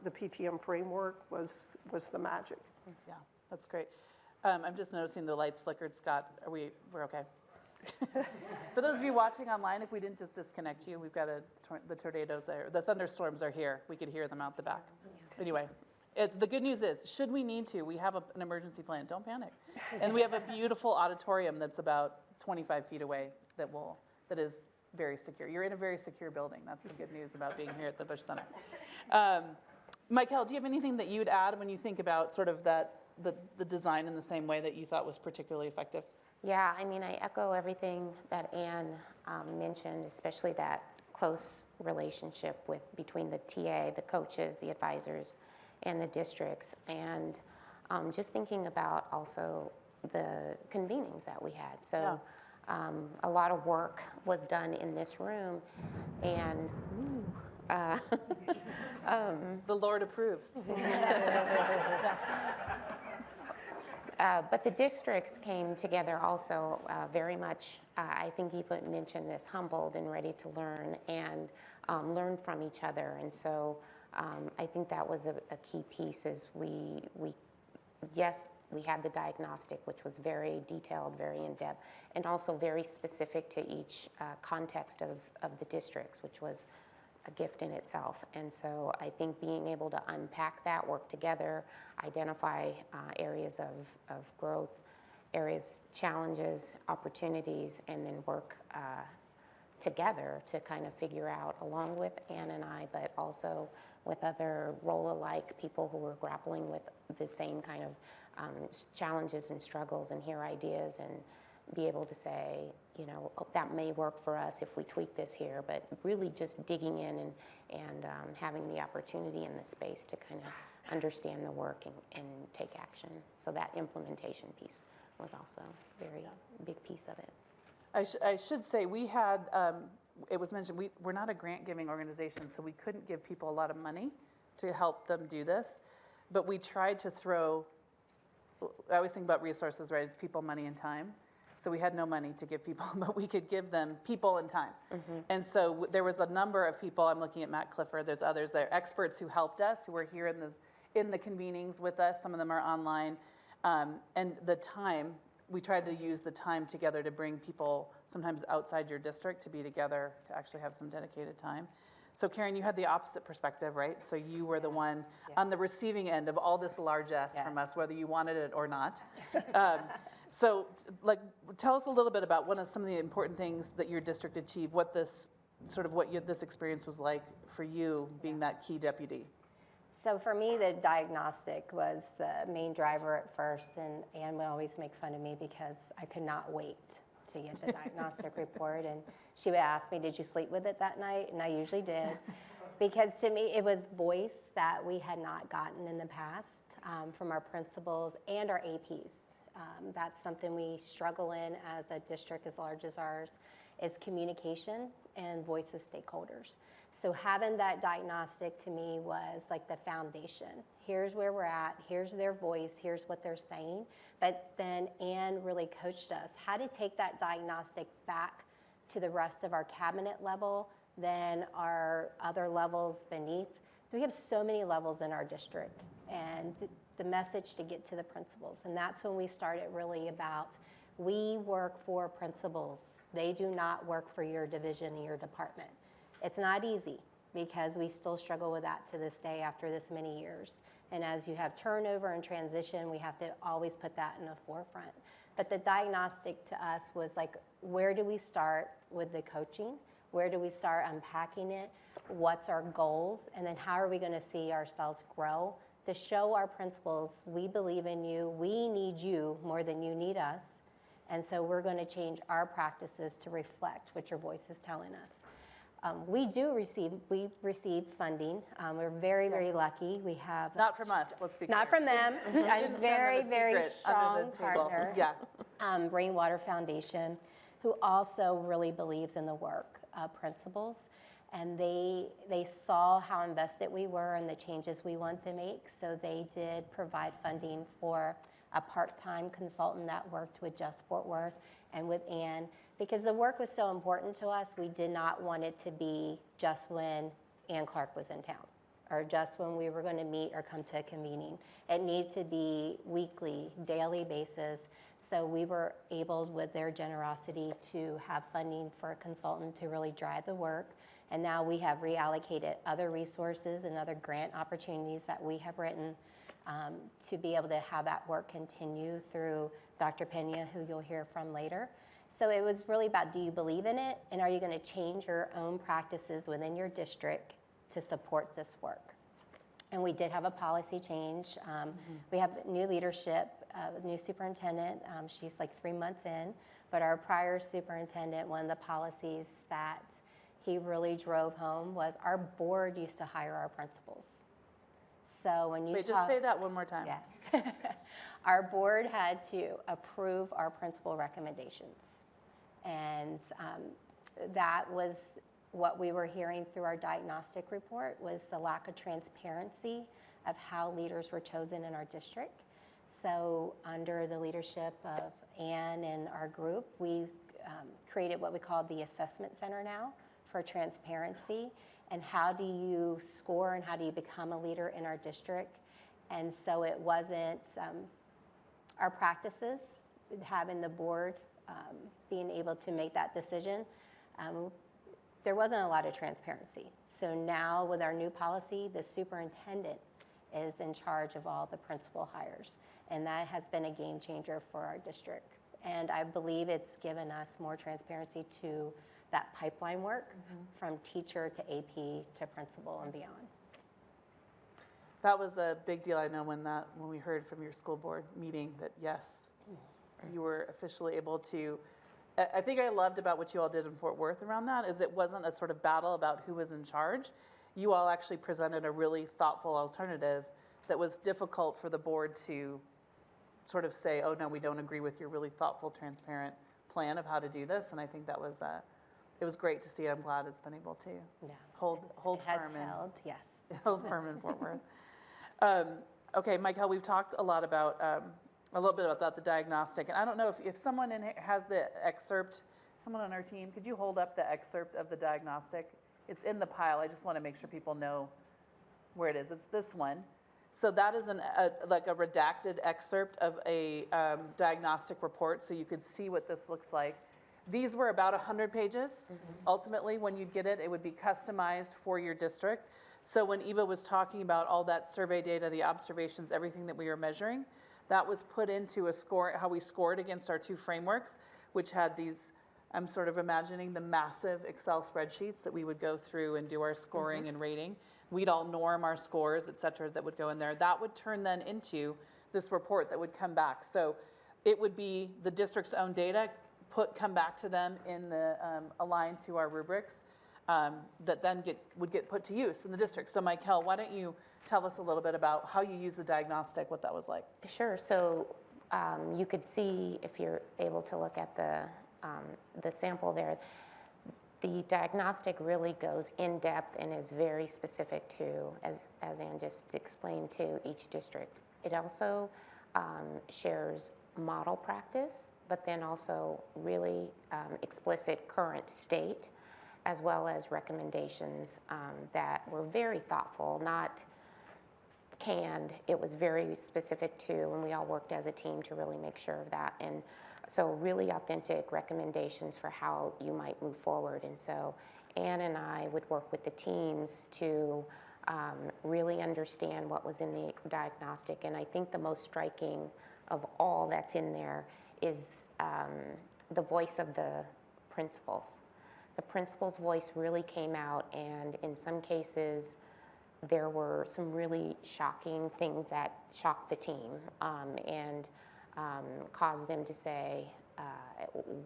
the PTM framework was the magic. Yeah, that's great. I'm just noticing the lights flickered. Scott, we're okay? For those of you watching online, if we didn't just disconnect you, we've got the tornadoes there, the thunderstorms are here. We could hear them out the back. Anyway, the good news is, should we need to, we have an emergency plan. Don't panic. And we have a beautiful auditorium that's about 25 feet away that is very secure. You're in a very secure building. That's the good news about being here at the Bush Center. Michael, do you have anything that you'd add when you think about sort of the design in the same way that you thought was particularly effective? Yeah, I mean, I echo everything that Anne mentioned, especially that close relationship between the TA, the coaches, the advisors, and the districts. And just thinking about also the convenings that we had. So a lot of work was done in this room, and the Lord approves. But the districts came together also very much, I think he mentioned this, humbled and ready to learn and learn from each other. And so I think that was a key piece is yes, we had the diagnostic, which was very detailed, very in-depth, and also very specific to each context of the districts, which was a gift in itself. And so I think being able to unpack that, work together, identify areas of growth, areas, challenges, opportunities, and then work together to kind of figure out, along with Ann and I, but also with other role-alike people who were grappling with the same kind of challenges and struggles, and hear ideas and be able to say, you know, oh, that may work for us if we tweak this here, but really just digging in and having the opportunity and the space to kind of understand the work and take action. So that implementation piece was also a very big piece of it. I should say we had, it was mentioned, we're not a grant-giving organization, so we couldn't give people a lot of money to help them do this, but we tried to throw, I always think about resources, right? It's people, money, and time. So we had no money to give people, but we could give them people and time. Mm-hmm. And so there was a number of people, I'm looking at Matt Clifford, there's others there, experts who helped us, who were here in the convenings with us. Some of them are online. And the time, we tried to use the time together to bring people, sometimes outside your district, to be together, to actually have some dedicated time. So Karen, you had the opposite perspective, right? So you were the one on the receiving end of all this largesse from us, whether you wanted it or not. So, tell us a little bit about some of the important things that your district achieved, what this experience was like for you, being that key deputy. So for me, the diagnostic was the main driver at first, and Anne would always make fun of me because I could not wait to get the diagnostic report, and she would ask me, did you sleep with it that night? And I usually did, because to me, it was voice that we had not gotten in the past from our principals and our APs. That's something we struggle in as a district as large as ours, is communication and voice of stakeholders. So having that diagnostic to me was like the foundation. Here's where we're at, here's their voice, here's what they're saying. But then Anne really coached us how to take that diagnostic back to the rest of our cabinet level, then our other levels beneath. We have so many levels in our district, and the message to get to the principals. And that's when we started really about, we work for principals. They do not work for your division and your department. It's not easy, because we still struggle with that to this day after this many years. And as you have turnover and transition, we have to always put that in the forefront. But the diagnostic to us was like, where do we start with the coaching? Where do we start unpacking it? What's our goals? And then how are we gonna see ourselves grow to show our principals, we believe in you, we need you more than you need us. And so we're gonna change our practices to reflect what your voice is telling us. We receive funding. We're very, very lucky. We have. Not from us, let's be clear. Not from them. A very, very strong partner. Yeah. Rainwater Foundation, who also really believes in the work of principals. And they saw how invested we were in the changes we want to make. So they did provide funding for a part-time consultant that worked with Just Fort Worth and with Ann. Because the work was so important to us, we did not want it to be just when Ann Clark was in town. or just when we were going to meet or come to a convening. It needed to be weekly, daily basis. So we were able, with their generosity, to have funding for a consultant to really drive the work. And now we have reallocated other resources and other grant opportunities that we have written to be able to have that work continue through Dr. Pena, who you'll hear from later. So it was really about, do you believe in it? And are you going to change your own practices within your district to support this work? And we did have a policy change. We have new leadership, new superintendent. She's like 3 months in. But our prior superintendent, one of the policies that he really drove home was our board used to hire our principals. So when you Wait, just say that one more time. Yes. Our board had to approve our principal recommendations. And that was what we were hearing through our diagnostic report, was the lack of transparency of how leaders were chosen in our district. So under the leadership of Ann and our group, we created what we call the assessment center now for transparency. And how do you score and how do you become a leader in our district? And so it wasn't our practices, having the board being able to make that decision. There wasn't a lot of transparency. So now with our new policy, the superintendent is in charge of all the principal hires. And that has been a game changer for our district. And I believe it's given us more transparency to that pipeline work from teacher to AP to principal and beyond. That was a big deal, I know, when we heard from your school board meeting that, yes, you were officially able to. I think I loved about what you all did in Fort Worth around that is it wasn't a sort of battle about who was in charge. You all actually presented a really thoughtful alternative that was difficult for the board to sort of say, oh, no, we don't agree with your really thoughtful, transparent plan of how to do this. And I think that was, it was great to see. I'm glad it's been able to hold it has firm held, yes. hold firm in Fort Worth. Okay, Michael, we've talked a lot about, a little bit about the diagnostic. And I don't know if someone in here has the excerpt, someone on our team, could you hold up the excerpt of the diagnostic? It's in the pile. I just want to make sure people know where it is. It's this one. So that is like a redacted excerpt of a diagnostic report, so you could see what this looks like. These were about 100 pages. Ultimately, when you get it, it would be customized for your district. So when Eva was talking about all that survey data, the observations, everything that we were measuring, that was put into a score, how we scored against our 2 frameworks, which had these, I'm sort of imagining the massive Excel spreadsheets that we would go through and do our scoring and rating. We'd all norm our scores, et cetera, that would go in there. That would turn then into this report that would come back. So it would be the district's own data, come back to them in the, aligned to our rubrics, that then would get put to use in the district. So Michael, why don't you tell us a little bit about how you use the diagnostic, what that was like? Sure. So you could see, if you're able to look at the sample there, the diagnostic really goes in depth and is very specific to, as Ann just explained, to each district. It also shares model practice, but then also really explicit current state, as well as recommendations that were very thoughtful, not canned. It was very specific to, and we all worked as a team to really make sure of that. And so really authentic recommendations for how you might move forward. And so Ann and I would work with the teams to really understand what was in the diagnostic. And I think the most striking of all that's in there is the voice of the principals. The principal's voice really came out, and in some cases, there were some really shocking things that shocked the team and caused them to say,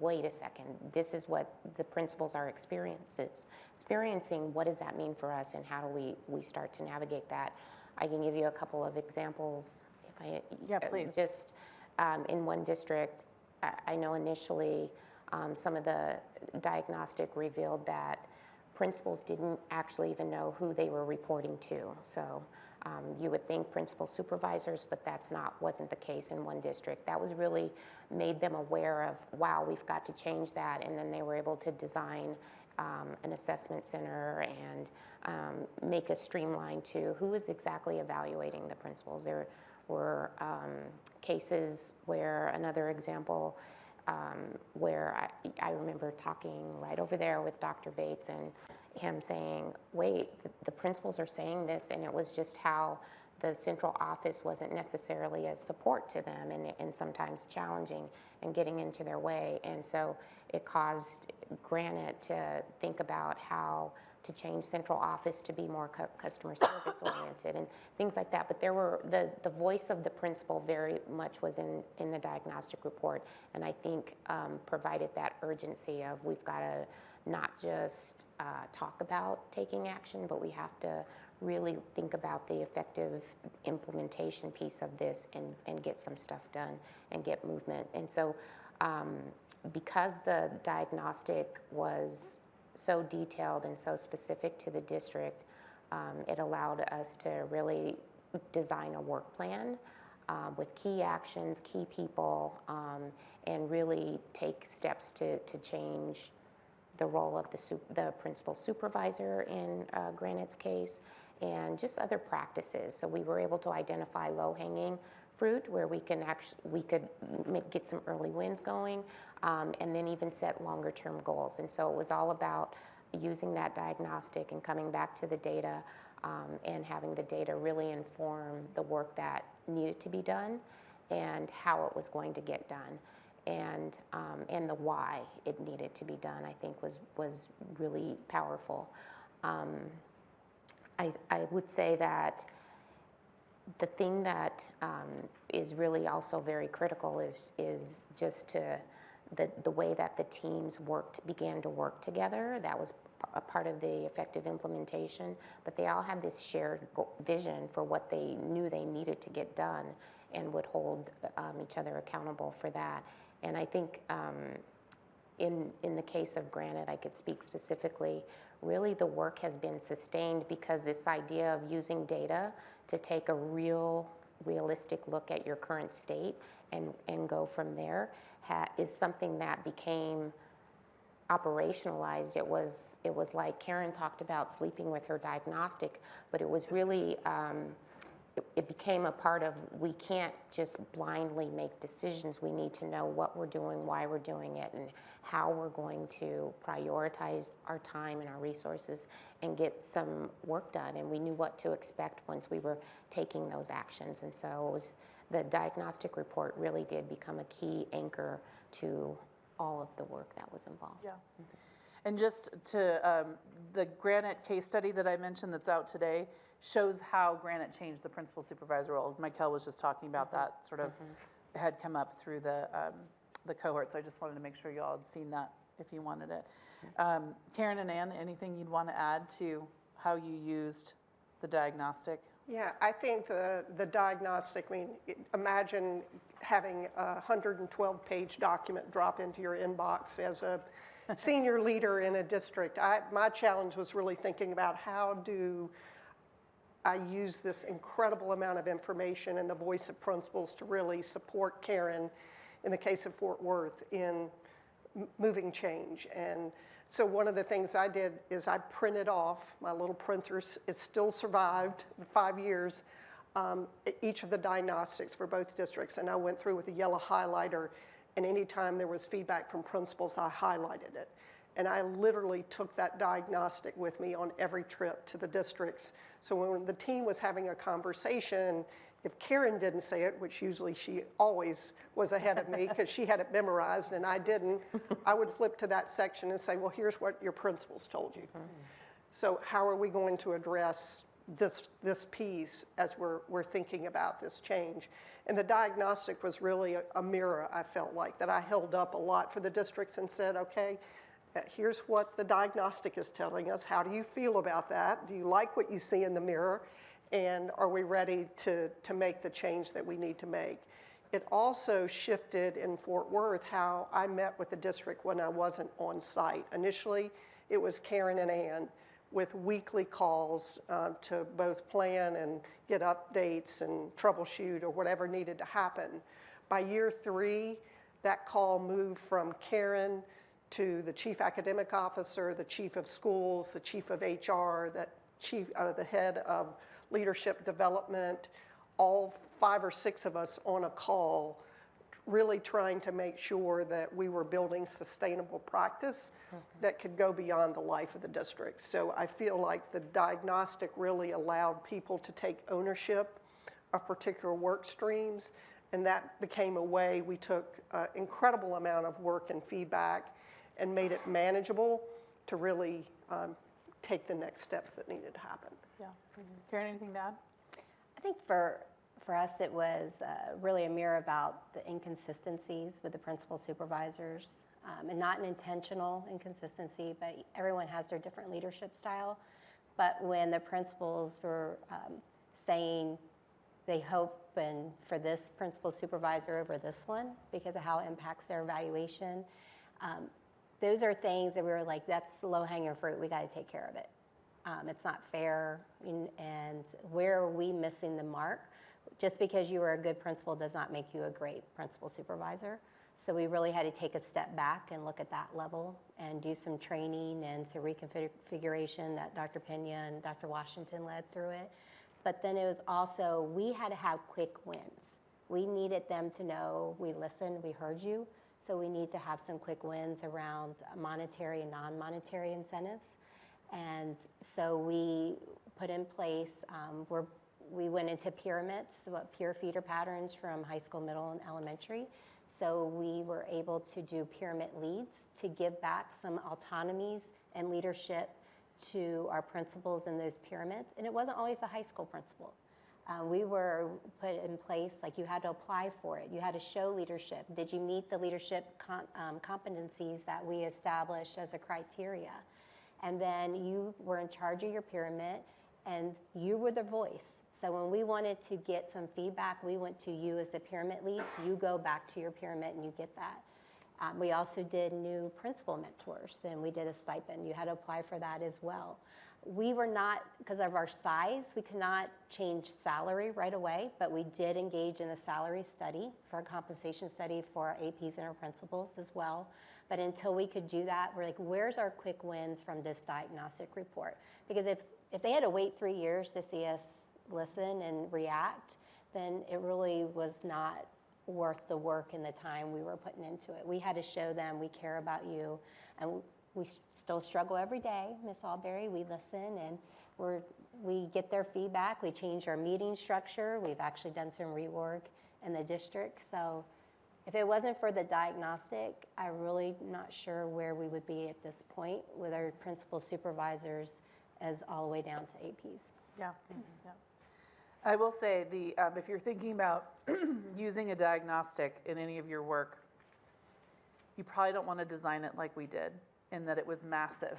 wait a second, this is what the principals are experiencing. What does that mean for us, and how do we start to navigate that? I can give you a couple of examples. Please. Just in one district, I know initially some of the diagnostic revealed that principals didn't actually even know who they were reporting to. So you would think principal supervisors, but wasn't the case in one district. That was really made them aware of, wow, we've got to change that. And then they were able to design an assessment center and make a streamline to who is exactly evaluating the principals. There were cases where, another example, where I remember talking right over there with Dr. Bates and him saying, wait, the principals are saying this, and it was just how the central office wasn't necessarily a support to them, and sometimes challenging and getting into their way. And so it caused Granite to think about how to change central office to be more customer service oriented and things like that. But there were, the voice of the principal very much was in the diagnostic report, and I think provided that urgency of we've got to not just talk about taking action, but we have to really think about the effective implementation piece of this and get some stuff done and get movement. And so because the diagnostic was so detailed and so specific to the district, it allowed us to really design a work plan with key actions, key people, and really take steps to change the role of the principal supervisor in Granite's case, and just other practices. So we were able to identify low-hanging fruit where we could get some early wins going, and then even set longer-term goals. And so it was all about using that diagnostic and coming back to the data, and having the data really inform the work that needed to be done and how it was going to get done. And the why it needed to be done, I think, was really powerful. I would say that the thing that is really also very critical is just the way that the teams began to work together. That was a part of the effective implementation, but they all had this shared vision for what they knew they needed to get done and would hold each other accountable for that. And I think in the case of Granite, I could speak specifically, really the work has been sustained because this idea of using data to take a realistic look at your current state and go from there is something that became operationalized. It was like Karen talked about sleeping with her diagnostic, but it was really, it became a part of, we can't just blindly make decisions. We need to know what we're doing, why we're doing it, and how we're going to prioritize our time and our resources and get some work done. And we knew what to expect once we were taking those actions. And so the diagnostic report really did become a key anchor to all of the work that was involved. Yeah. And just to, the Granite case study that I mentioned that's out today shows how Granite changed the principal supervisor role. Michael was just talking about that, sort of had come up through the cohort, so I just wanted to make sure you all had seen that if you wanted it. Karen and Ann, anything you'd want to add to how you used the diagnostic? Yeah, I think the diagnostic, I mean, imagine having a 112-page document drop into your inbox as a senior leader in a district. My challenge was really thinking about how do I use this incredible amount of information and the voice of principals to really support Karen, in the case of Fort Worth, in moving change. And so one of the things I did is I printed off, my little printer, it still survived the 5 years, each of the diagnostics for both districts, and I went through with a yellow highlighter, and anytime there was feedback from principals, I highlighted it. And I literally took that diagnostic with me on every trip to the districts. So when the team was having a conversation, if Karen didn't say it, which usually she always was ahead of me because she had it memorized and I didn't, I would flip to that section and say, well, here's what your principals told you. So how are we going to address this piece as we're thinking about this change? And the diagnostic was really a mirror, I felt like, that I held up a lot for the districts and said, okay, here's what the diagnostic is telling us. How do you feel about that? Do you like what you see in the mirror? And are we ready to make the change that we need to make? It also shifted in Fort Worth how I met with the district when I wasn't on site. Initially, it was Karen and Ann with weekly calls to both plan and get updates and troubleshoot or whatever needed to happen. By year 3, that call moved from Karen to the chief academic officer, the chief of schools, the chief of HR, the head of leadership development, all 5 or 6 of us on a call, really trying to make sure that we were building sustainable practice that could go beyond the life of the district. So I feel like the diagnostic really allowed people to take ownership of particular work streams, and that became a way we took an incredible amount of work and feedback and made it manageable to really take the next steps that needed to happen. Yeah. Karen, anything to add? I think for us, it was really a mirror about the inconsistencies with the principal supervisors, and not an intentional inconsistency, but everyone has their different leadership style. But when the principals were saying they hope for this principal supervisor over this one because of how it impacts their evaluation, those are things that we were like, that's low-hanging fruit, we got to take care of it. It's not fair, and where are we missing the mark? Just because you were a good principal does not make you a great principal supervisor. So we really had to take a step back and look at that level and do some training and some reconfiguration that Dr. Pena and Dr. Washington led through it. But then it was also, we had to have quick wins. We needed them to know we listened, we heard you. So we need to have some quick wins around monetary and non-monetary incentives. And so we put in place, we went into pyramids, peer feeder patterns from high school, middle, and elementary. So we were able to do pyramid leads to give back some autonomies and leadership to our principals in those pyramids. And it wasn't always the high school principal. We were put in place, like you had to apply for it. You had to show leadership. Did you meet the leadership competencies that we established as a criteria? And then you were in charge of your pyramid, and you were the voice. So when we wanted to get some feedback, we went to you as the pyramid lead. You go back to your pyramid and you get that. We also did new principal mentors, and we did a stipend. You had to apply for that as well. We were not, because of our size, we could not change salary right away, but we did engage in a salary study for a compensation study for our APs and our principals as well. But until we could do that, we're like, where's our quick wins from this diagnostic report? Because if they had to wait 3 years to see us listen and react, then it really was not worth the work and the time we were putting into it. We had to show them we care about you, and we still struggle every day, Ms. Alberry. We listen and we get their feedback. We change our meeting structure. We've actually done some rework in the district. So if it wasn't for the diagnostic, I'm really not sure where we would be at this point with our principal supervisors as all the way down to APs. Yeah. Yeah. I will say, if you're thinking about using a diagnostic in any of your work, you probably don't want to design it like we did, in that it was massive.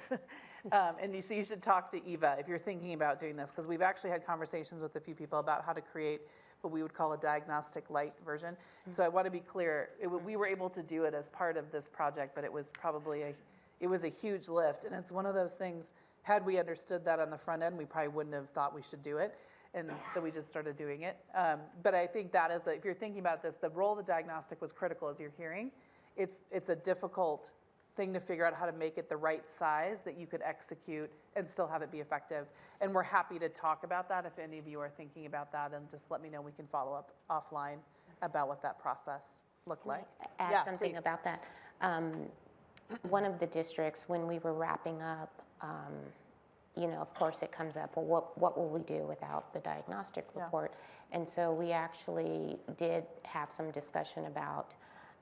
So you should talk to Eva if you're thinking about doing this, because we've actually had conversations with a few people about how to create what we would call a diagnostic light version. Mm-hmm. So I want to be clear, we were able to do it as part of this project, but it was probably a huge lift. And it's one of those things, had we understood that on the front end, we probably wouldn't have thought we should do it. And so we just started doing it. But I think that is, if you're thinking about this, the role of the diagnostic was critical, as you're hearing. It's a difficult thing to figure out how to make it the right size that you could execute and still have it be effective. And we're happy to talk about that if any of you are thinking about that, and just let me know. We can follow up offline about what that process looked like. Add something about that. One of the districts, when we were wrapping up, of course it comes up, well, what will we do without the diagnostic report? And so we actually did have some discussion about,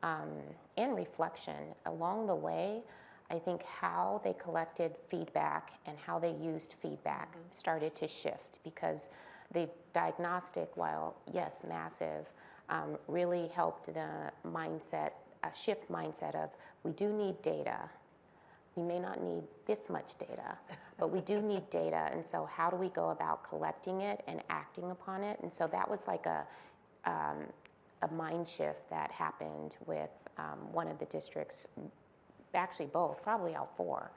and reflection along the way. I think how they collected feedback and how they used feedback started to shift, because the diagnostic, while yes, massive, really helped the mindset, shift mindset of, we do need data. We may not need this much data, but we do need data. And so how do we go about collecting it and acting upon it? And so that was like a mind shift that happened with one of the districts, actually both, probably all 4,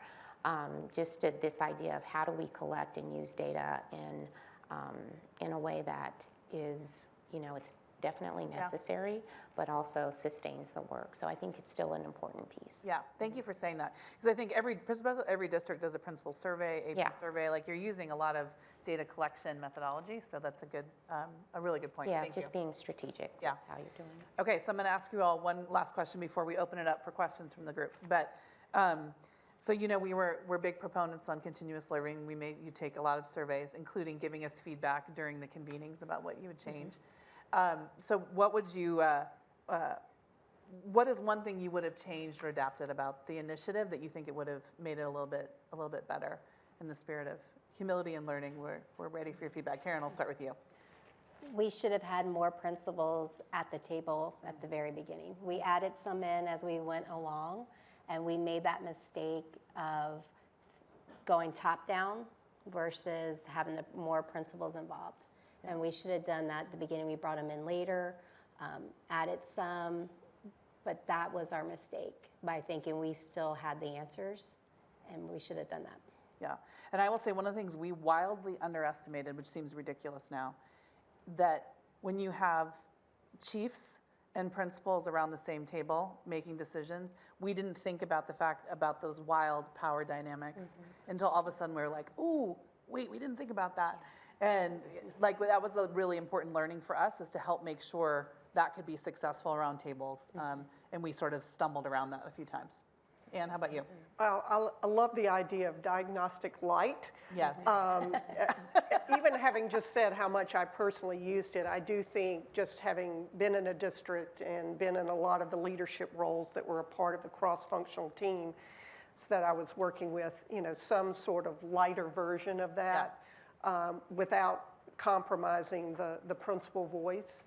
just to this idea of how do we collect and use data in a way that is, it's definitely necessary, but also sustains the work. So I think it's still an important piece. Yeah, thank you for saying that. Because I think every district does a principal survey, AP survey, like you're using a lot of data collection methodology, so that's a really good point. Yeah, Thank just you. being strategic with how you're doing it. Okay, so I'm going to ask you all one last question before we open it up for questions from the group. But so we're big proponents on continuous learning. We made you take a lot of surveys, including giving us feedback during the convenings about what you would change. So what would you? What is one thing you would have changed or adapted about the initiative that you think it would have made it a little bit better in the spirit of humility and learning? We're ready for your feedback. Karen, I'll start with you. We should have had more principals at the table at the very beginning. We added some in as we went along, and we made that mistake of going top down versus having more principals involved. And we should have done that at the beginning. We brought them in later, added some, but that was our mistake by thinking we still had the answers, and we should have done that. Yeah, and I will say one of the things we wildly underestimated, which seems ridiculous now, that when you have chiefs and principals around the same table making decisions, we didn't think about the fact about those wild power dynamics until all of a sudden we were like, ooh, wait, we didn't think about that. And like that was a really important learning for us, is to help make sure that could be successful around tables. And we sort of stumbled around that a few times. Ann, how about you? Well, I love the idea of diagnostic light. Yes. Even having just said how much I personally used it, I do think just having been in a district and been in a lot of the leadership roles that were a part of the cross-functional team that I was working with, some sort of lighter version of that without compromising the principal voice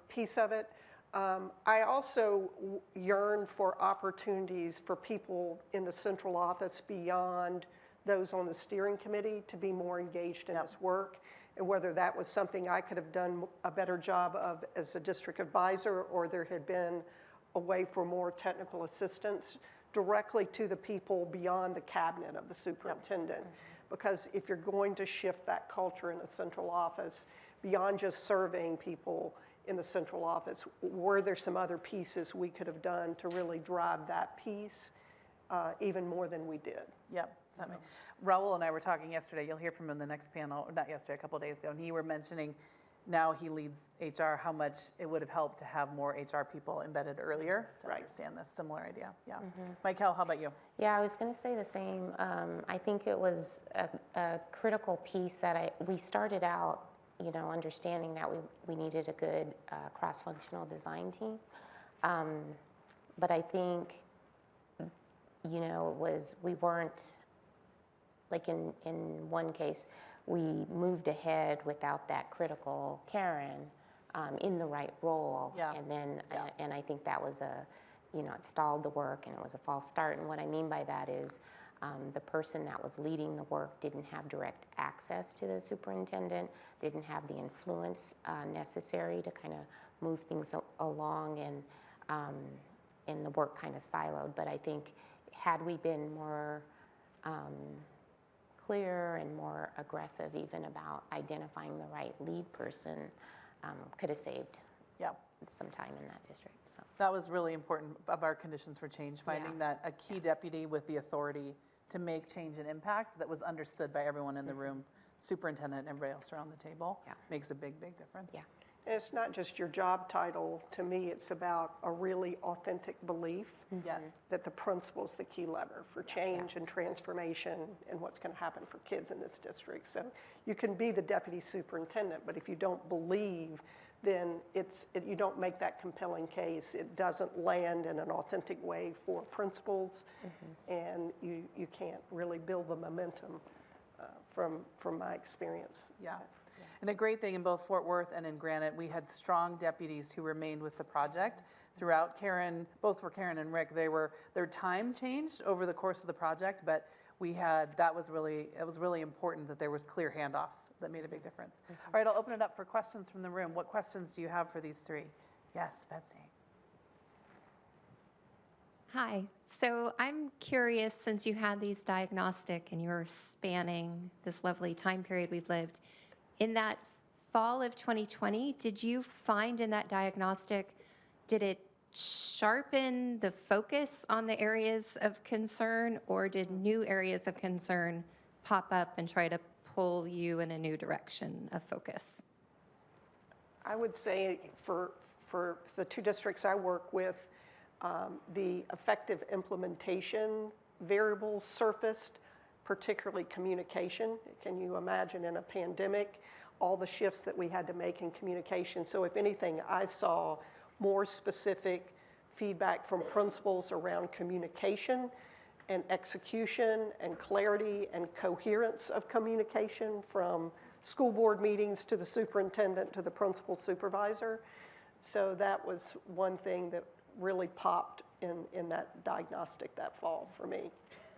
piece of it. I also yearn for opportunities for people in the central office beyond those on the steering committee to be more engaged in this work, and whether that was something I could have done a better job of as a district advisor, or there had been a way for more technical assistance directly to the people beyond the cabinet of the superintendent. Because if you're going to shift that culture in the central office, beyond just surveying people in the central office, were there some other pieces we could have done to really drive that piece even more than we did? Yep. Raul and I were talking yesterday. You'll hear from him in the next panel, or not yesterday, a couple of days ago, and he were mentioning now he leads HR, how much it would have helped to have more HR people embedded earlier to understand this similar idea. Yeah. Michael, how about you? Yeah, I was going to say the same. I think it was a critical piece that we started out, understanding that we needed a good cross-functional design team. But I think, we weren't, like in one case, we moved ahead without that critical Karen in the right role. And then, and I think that was it stalled the work, and it was a false start. And what I mean by that is the person that was leading the work didn't have direct access to the superintendent, didn't have the influence necessary to kind of move things along, and the work kind of siloed. But I think had we been more clear and more aggressive even about identifying the right lead person, could have saved some time in that district. So that was really important of our conditions for change, finding that a key deputy with the authority to make change and impact that was understood by everyone in the room, superintendent and everybody else around the table, makes a big, big difference. Yeah. And it's not just your job title. To me, it's about a really authentic belief that the principal's the key lever for change and transformation and what's going to happen for kids in this district. So you can be the deputy superintendent, but if you don't believe, then you don't make that compelling case. It doesn't land in an authentic way for principals, and you can't really build the momentum from my experience. Yeah. And the great thing in both Fort Worth and in Granite, we had strong deputies who remained with the project throughout. Both for Karen and Rick, their time changed over the course of the project, but it was really important that there was clear handoffs that made a big difference. All right, I'll open it up for questions from the room. What questions do you have for these three? Yes, Betsy. Hi. So I'm curious, since you had these diagnostic and you were spanning this lovely time period we've lived, in that fall of 2020, did you find in that diagnostic, did it sharpen the focus on the areas of concern, or did new areas of concern pop up and try to pull you in a new direction of focus? I would say for the two districts I work with, the effective implementation variables surfaced, particularly communication. Can you imagine in a pandemic, all the shifts that we had to make in communication? So if anything, I saw more specific feedback from principals around communication and execution and clarity and coherence of communication, from school board meetings to the superintendent to the principal supervisor. So that was one thing that really popped in that diagnostic that fall for me.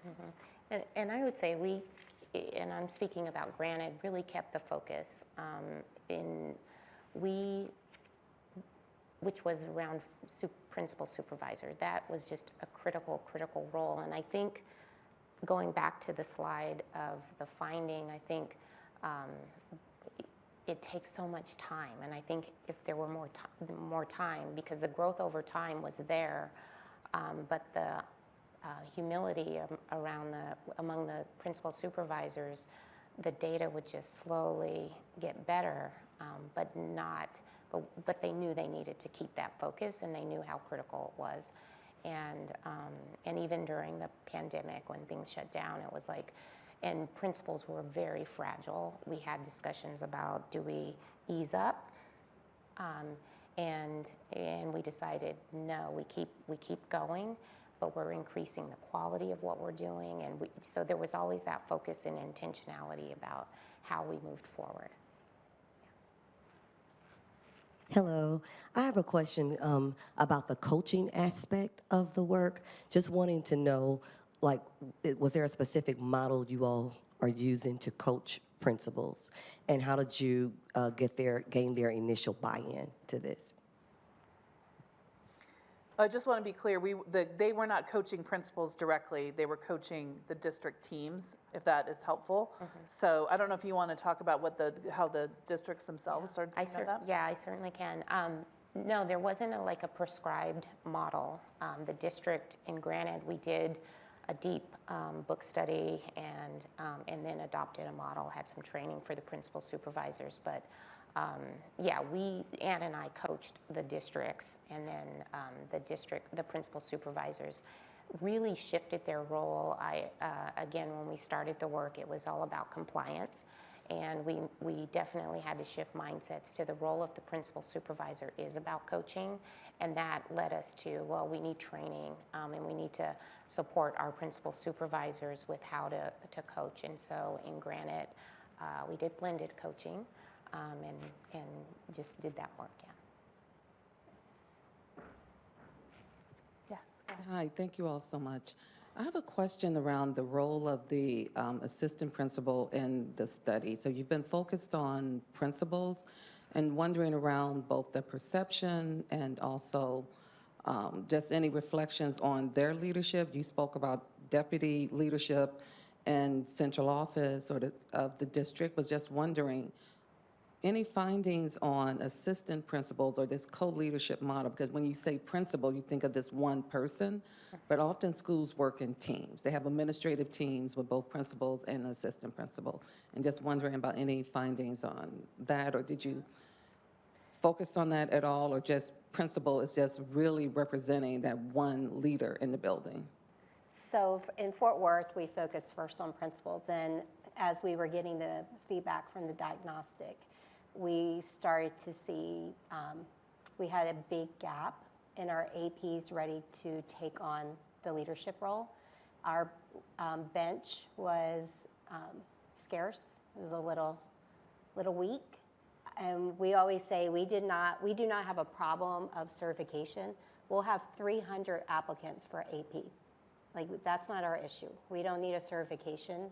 Mm-hmm. And I would say we, and I'm speaking about Granite, really kept the focus which was around principal supervisor. That was just a critical role. And I think going back to the slide of the finding, I think it takes so much time. And I think if there were more time, because the growth over time was there, but the humility among the principal supervisors, the data would just slowly get better, but they knew they needed to keep that focus, and they knew how critical it was. And even during the pandemic, when things shut down, it was like, and principals were very fragile. We had discussions about, do we ease up? And we decided, no, we keep going, but we're increasing the quality of what we're doing. And so there was always that focus and intentionality about how we moved forward. Hello, I have a question about the coaching aspect of the work. Just wanting to know, like, was there a specific model you all are using to coach principals? And how did you gain their initial buy-in to this? I just want to be clear, they were not coaching principals directly, they were coaching the district teams, if that is helpful. Mm-hmm. So I don't know if you want to talk about how the districts themselves started thinking about that? Yeah, I certainly can. No, there wasn't a prescribed model. The district in Granite, we did a deep book study and then adopted a model, had some training for the principal supervisors, but Ann and I coached the districts, and then the principal supervisors really shifted their role. Again, when we started the work, it was all about compliance, and we definitely had to shift mindsets to the role of the principal supervisor is about coaching, and that led us to, well, we need training, and we need to support our principal supervisors with how to coach. And so in Granite, we did blended coaching. And just did that work, Yes, go ahead. Hi, thank you all so much. I have a question around the role of the assistant principal in the study. So you've been focused on principals and wondering around both the perception and also just any reflections on their leadership. You spoke about deputy leadership and central office of the district. Was just wondering, any findings on assistant principals or this co-leadership model? Because when you say principal, you think of this one person, but often schools work in teams. They have administrative teams with both principals and assistant principal. And just wondering about any findings on that, or did you focus on that at all, or just principal is just really representing that one leader in the building? So in Fort Worth, we focused first on principals, and as we were getting the feedback from the diagnostic, we started to see we had a big gap in our APs ready to take on the leadership role. Our bench was scarce. It was a little weak. And we always say we do not have a problem of certification. We'll have 300 applicants for AP. Like, that's not our issue. We don't need a certification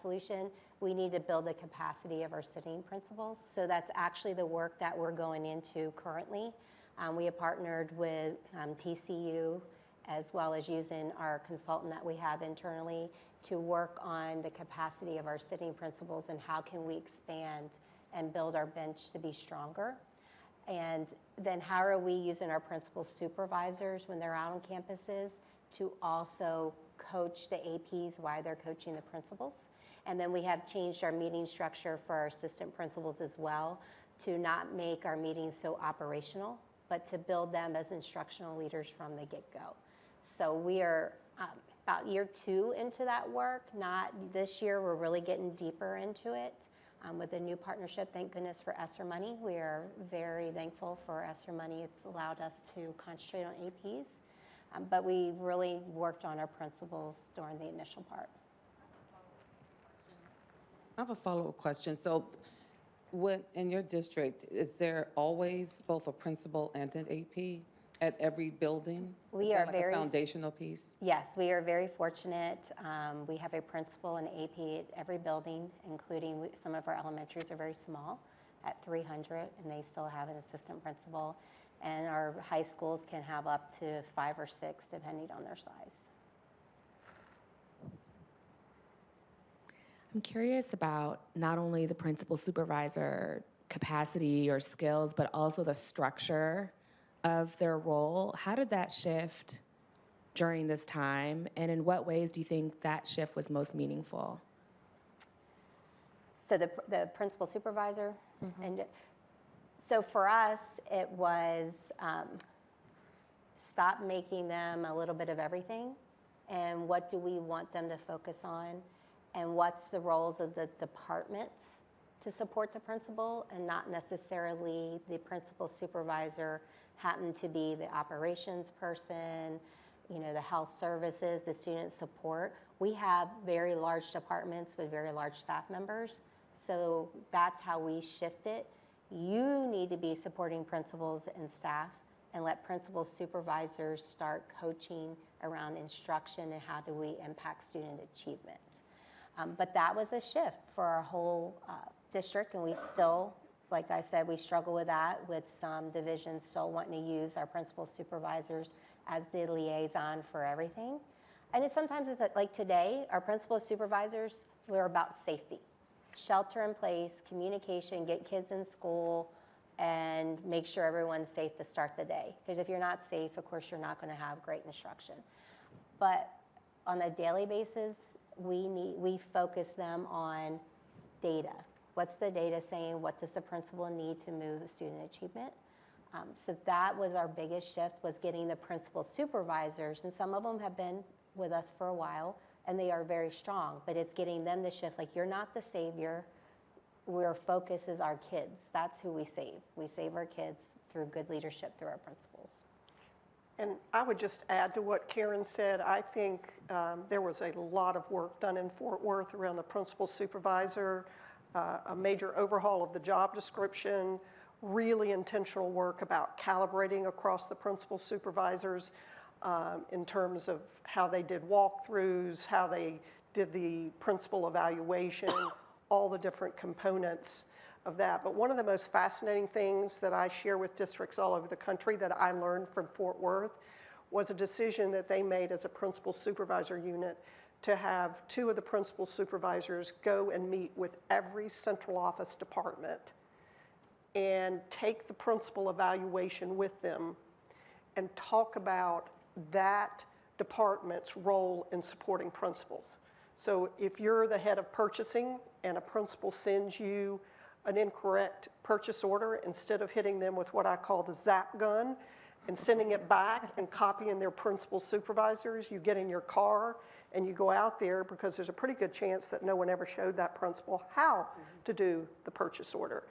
solution. We need to build the capacity of our sitting principals. So that's actually the work that we're going into currently. We have partnered with TCU, as well as using our consultant that we have internally to work on the capacity of our sitting principals and how can we expand and build our bench to be stronger. And then how are we using our principal supervisors when they're out on campuses to also coach the APs while they're coaching the principals? And then we have changed our meeting structure for our assistant principals as well to not make our meetings so operational, but to build them as instructional leaders from the get-go. So we are about year 2 into that work. Not this year, we're really getting deeper into it with a new partnership. Thank goodness for ESSER money. We are very thankful for ESSER money. It's allowed us to concentrate on APs. But we really worked on our principals during the initial part. I have a follow-up question. So in your district, is there always both a principal and an AP at every building? We is are that very a foundational piece? Yes, we are very fortunate. We have a principal and AP at every building, including some of our elementaries are very small at 300, and they still have an assistant principal. And our high schools can have up to 5 or 6, depending on their size. I'm curious about not only the principal supervisor capacity or skills, but also the structure of their role. How did that shift during this time? And in what ways do you think that shift was most meaningful? So the principal supervisor, and so for us, it was stop making them a little bit of everything, and what do we want them to focus on, and what's the roles of the departments to support the principal, and not necessarily the principal supervisor happen to be the operations person, you know, the health services, the student support. We have very large departments with very large staff members, so that's how we shift it. You need to be supporting principals and staff and let principal supervisors start coaching around instruction and how do we impact student achievement. But that was a shift for our whole district, and we still, like I said, we struggle with that, with some divisions still wanting to use our principal supervisors as the liaison for everything. And sometimes it's like today, our principal supervisors, we're about safety. Shelter in place, communication, get kids in school, and make sure everyone's safe to start the day. Because if you're not safe, of course, you're not going to have great instruction. But on a daily basis, we focus them on data. What's the data saying? What does the principal need to move student achievement? So that was our biggest shift, was getting the principal supervisors, and some of them have been with us for a while, and they are very strong, but it's getting them to shift, like, you're not the savior. Our focus is our kids. That's who we save. We save our kids through good leadership through our principals. And I would just add to what Karen said. I think there was a lot of work done in Fort Worth around the principal supervisor, a major overhaul of the job description, really intentional work about calibrating across the principal supervisors in terms of how they did walkthroughs, how they did the principal evaluation, all the different components of that. But one of the most fascinating things that I share with districts all over the country that I learned from Fort Worth was a decision that they made as a principal supervisor unit to have 2 of the principal supervisors go and meet with every central office department and take the principal evaluation with them and talk about that department's role in supporting principals. So if you're the head of purchasing and a principal sends you an incorrect purchase order, instead of hitting them with what I call the zap gun and sending it back and copying their principal supervisors, you get in your car and you go out there, because there's a pretty good chance that no one ever showed that principal how to do the purchase order.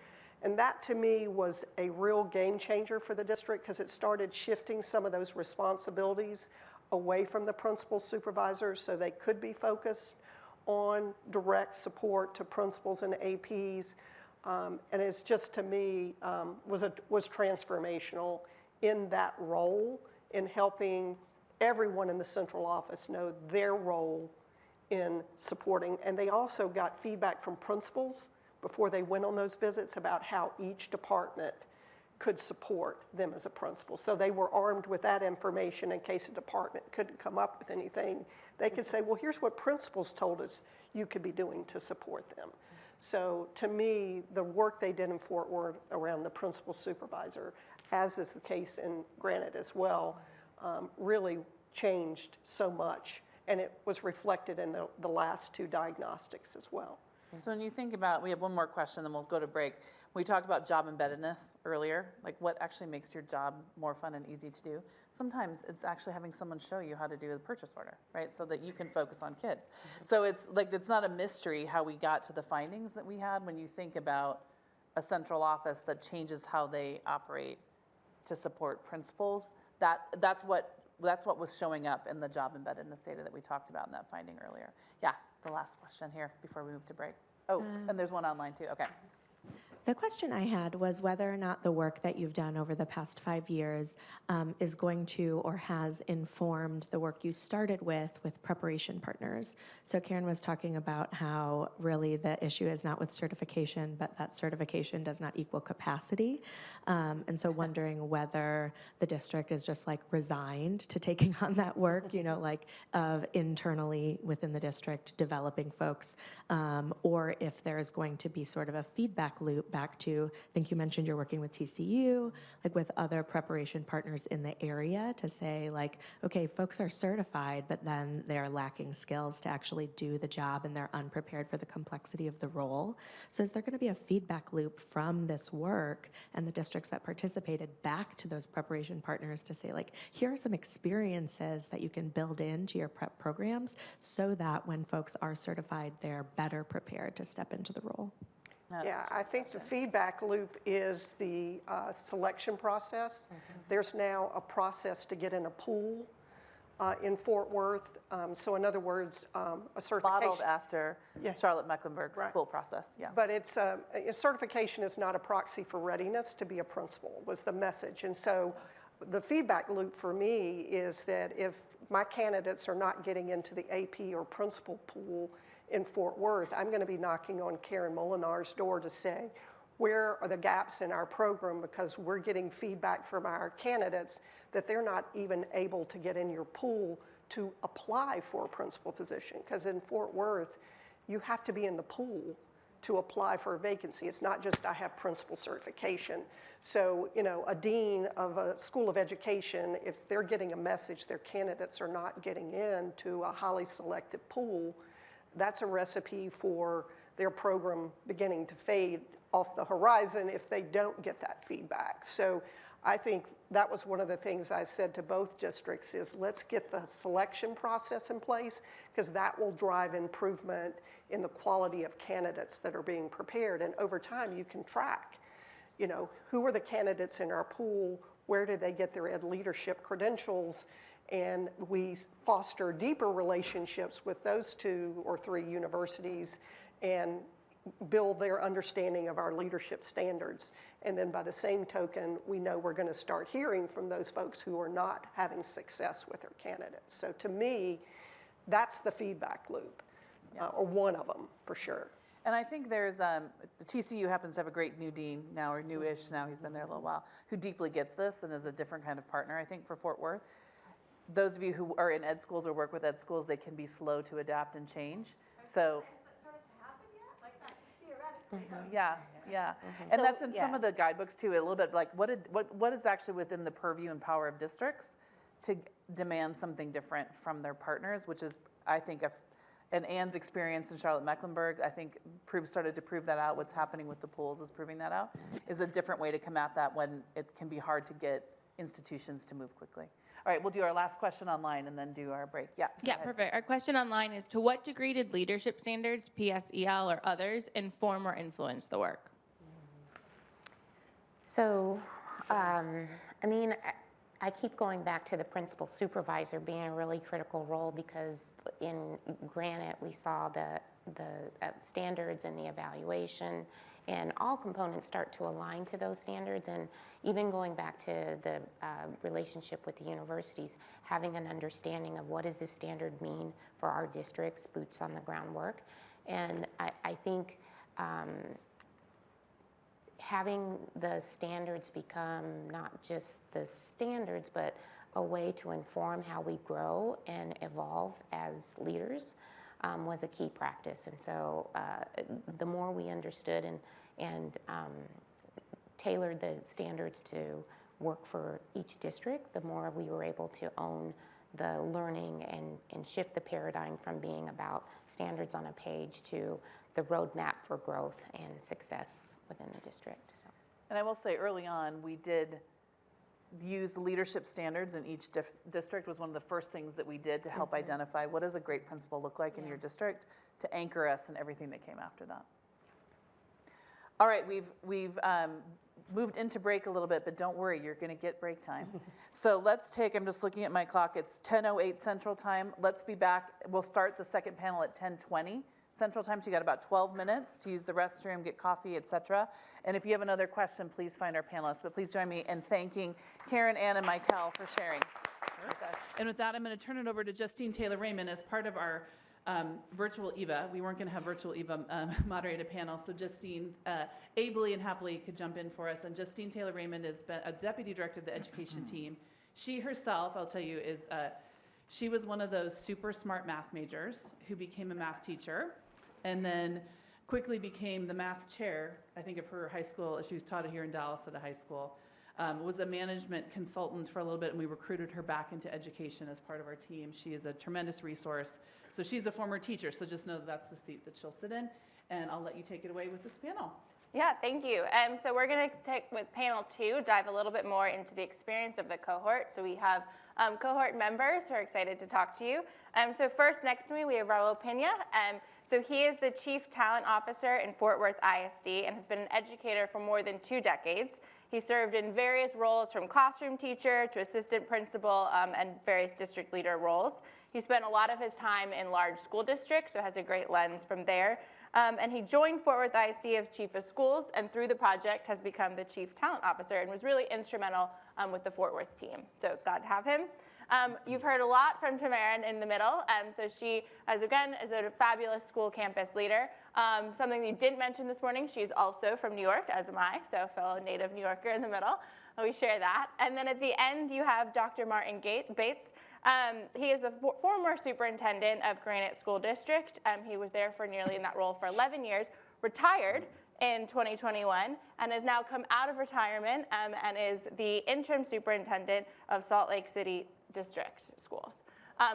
And that, to me, was a real game changer for the district, because it started shifting some of those responsibilities away from the principal supervisors so they could be focused on direct support to principals and APs. And it's just, to me, was transformational in that role in helping everyone in the central office know their role in supporting. And they also got feedback from principals before they went on those visits about how each department could support them as a principal. So they were armed with that information in case a department couldn't come up with anything. They could say, well, here's what principals told us you could be doing to support them. So to me, the work they did in Fort Worth around the principal supervisor, as is the case in Granite as well, really changed so much. And it was reflected in the last two diagnostics as well. So when you think about, we have one more question, then we'll go to break. We talked about job embeddedness earlier, like what actually makes your job more fun and easy to do. Sometimes it's actually having someone show you how to do the purchase order, right? So that you can focus on kids. So it's like, it's not a mystery how we got to the findings that we had when you think about a central office that changes how they operate to support principals. That's what was showing up in the job embeddedness data that we talked about in that finding earlier. Yeah, the last question here before we move to break. Oh, and there's one online too, okay. The question I had was whether or not the work that you've done over the past 5 years is going to or has informed the work you started with preparation partners. So Karen was talking about how really the issue is not with certification, but that certification does not equal capacity. And so wondering whether the district is just like resigned to taking on that work, you know, like of internally within the district developing folks, or if there is going to be sort of a feedback loop back to, I think you mentioned you're working with TCU, like with other preparation partners in the area to say like, okay, folks are certified, but then they're lacking skills to actually do the job and they're unprepared for the complexity of the role. So is there going to be a feedback loop from this work and the districts that participated back to those preparation partners to say like, here are some experiences that you can build into your prep programs so that when folks are certified, they're better prepared to step into the role? Yeah, I think the feedback loop is the selection process. There's now a process to get in a pool in Fort Worth. So in other words, a certification. Modeled after Charlotte Mecklenburg's pool process, yeah. But it's a certification is not a proxy for readiness to be a principal, was the message. And so the feedback loop for me is that if my candidates are not getting into the AP or principal pool in Fort Worth, I'm going to be knocking on Karen Molinar's door to say, where are the gaps in our program, because we're getting feedback from our candidates that they're not even able to get in your pool to apply for a principal position. Because in Fort Worth, you have to be in the pool to apply for a vacancy. It's not just I have principal certification. So, you know, a dean of a school of education, if they're getting a message their candidates are not getting into a highly selective pool, that's a recipe for their program beginning to fade off the horizon if they don't get that feedback. So I think that was one of the things I said to both districts is let's get the selection process in place, because that will drive improvement in the quality of candidates that are being prepared. And over time, you can track, you know, who are the candidates in our pool, where did they get their ed leadership credentials, and we foster deeper relationships with those 2 or 3 universities and build their understanding of our leadership standards. And then by the same token, we know we're going to start hearing from those folks who are not having success with their candidates. So to me, that's the feedback loop, or one of them for sure. And I think there's, TCU happens to have a great new dean now, or newish now, he's been there a little while, who deeply gets this and is a different kind of partner, I think, for Fort Worth. Those of you who are in ed schools or work with ed schools, they can be slow to adapt and change. So, yeah. And that's in some of the guidebooks too, a little bit like what is actually within the purview and power of districts to demand something different from their partners, which is, I think, and Anne's experience in Charlotte Mecklenburg, I think started to prove that out. What's happening with the pools is proving that out, is a different way to come at that when it can be hard to get institutions to move quickly. All right, we'll do our last question online and then do our break. Yeah, perfect. Our question online is, to what degree did leadership standards, PSEL or others, inform or influence the work? So, I mean, I keep going back to the principal supervisor being a really critical role, because in Granite, we saw the standards and the evaluation, and all components start to align to those standards. And even going back to the relationship with the universities, having an understanding of what does this standard mean for our districts, boots on the ground work. And I think having the standards become not just the standards, but a way to inform how we grow and evolve as leaders was a key practice. And so the more we understood and tailored the standards to work for each district, the more we were able to own the learning and shift the paradigm from being about standards on a page to the roadmap for growth and success within the district. So. And I will say early on, we did use leadership standards in each district was one of the first things that we did to help identify what does a great principal look like in your district to anchor us in everything that came after that. All right, we've moved into break a little bit, but don't worry, you're going to get break time. So let's take, I'm just looking at my clock, it's 10:08 Central Time. Let's be back. We'll start the second panel at 10:20 Central Time, so you got about 12 minutes to use the restroom, get coffee, etc. And if you have another question, please find our panelists. But please join me in thanking Karen, Ann, and Michael for sharing with us. And with that, I'm going to turn it over to Justine Taylor-Raymond as part of our virtual EVA. We weren't going to have virtual EVA moderate a panel, so Justine ably and happily could jump in for us. And Justine Taylor-Raymond is a deputy director of the education team. She herself, I'll tell you, is she was one of those super smart math majors who became a math teacher and then quickly became the math chair, I think, of her high school. She was taught it here in Dallas at a high school. Was a management consultant for a little bit, and we recruited her back into education as part of our team. She is a tremendous resource. So she's a former teacher, so just know that that's the seat that she'll sit in, and I'll let you take it away with this panel. Yeah, thank you. So we're going to take, with panel 2, dive a little bit more into the experience of the cohort. So we have cohort members who are excited to talk to you. So first, next to me, we have Raul Pena. So he is the Chief Talent Officer in Fort Worth ISD and has been an educator for more than 2 decades. He served in various roles from classroom teacher to assistant principal and various district leader roles. He spent a lot of his time in large school districts, so has a great lens from there. And he joined Fort Worth ISD as Chief of Schools, and through the project has become the Chief Talent Officer and was really instrumental with the Fort Worth team. So glad to have him. You've heard a lot from Tamarin in the middle. So she, again, is a fabulous school campus leader. Something you didn't mention this morning, she's also from New York, as am I, so fellow native New Yorker in the middle. We share that. And then at the end, you have Dr. Martin Bates. He is the former superintendent of Granite School District. He was there for nearly in that role for 11 years, retired in 2021, and has now come out of retirement and is the interim superintendent of Salt Lake City District Schools.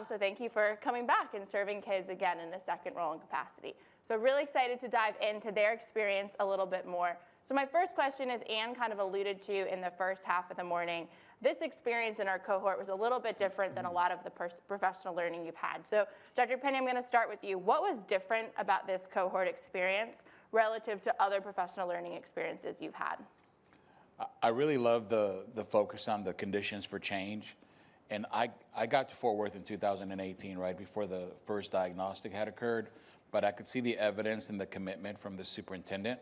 So thank you for coming back and serving kids again in a second role and capacity. So really excited to dive into their experience a little bit more. So my first question, as Anne kind of alluded to in the first half of the morning, this experience in our cohort was a little bit different than a lot of the professional learning you've had. So Dr. Penny, I'm going to start with you. What was different about this cohort experience relative to other professional learning experiences you've had? I really love the focus on the conditions for change. And I got to Fort Worth in 2018, right before the first diagnostic had occurred. But I could see the evidence and the commitment from the superintendent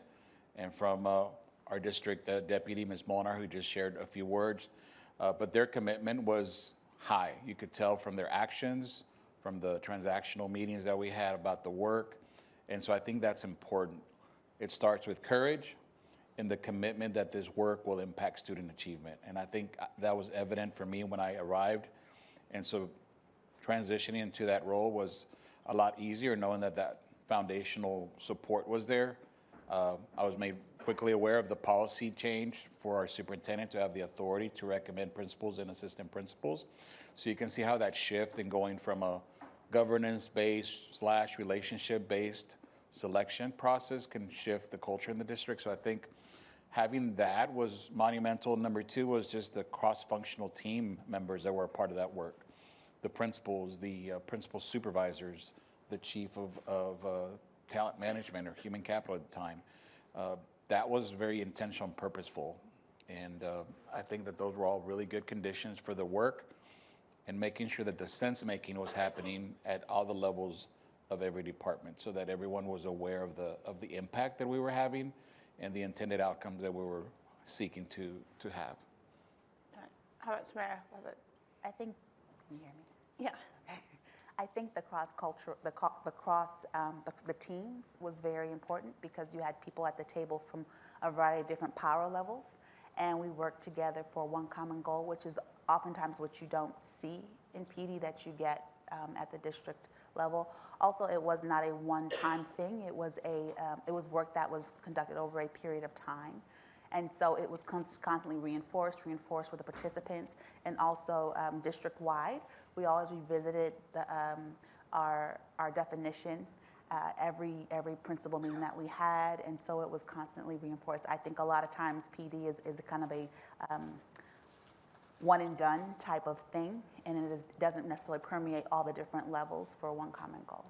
and from our district deputy, Ms. Molnar, who just shared a few words. But their commitment was high. You could tell from their actions, from the transactional meetings that we had about the work. And so I think that's important. It starts with courage and the commitment that this work will impact student achievement. And I think that was evident for me when I arrived. And so transitioning into that role was a lot easier, knowing that that foundational support was there. I was made quickly aware of the policy change for our superintendent to have the authority to recommend principals and assistant principals. So you can see how that shift in going from a governance-based / relationship-based selection process can shift the culture in the district. So I think having that was monumental. Number 2 was just the cross-functional team members that were a part of that work. The principals, the principal supervisors, the chief of talent management or human capital at the time. That was very intentional and purposeful. And I think that those were all really good conditions for the work and making sure that the sense making was happening at all the levels of every department so that everyone was aware of the impact that we were having and the intended outcomes that we were seeking to have. How about Tamara? I think, can you hear me? Yeah. I think the cross-culture, the teams was very important because you had people at the table from a variety of different power levels, and we worked together for one common goal, which is oftentimes what you don't see in PD that you get at the district level. Also, it was not a one-time thing. It was work that was conducted over a period of time. And so it was constantly reinforced with the participants, and also district-wide. We always revisited our definition every principal meeting that we had, and so it was constantly reinforced. I think a lot of times PD is kind of a one and done type of thing, and it doesn't necessarily permeate all the different levels for one common goal.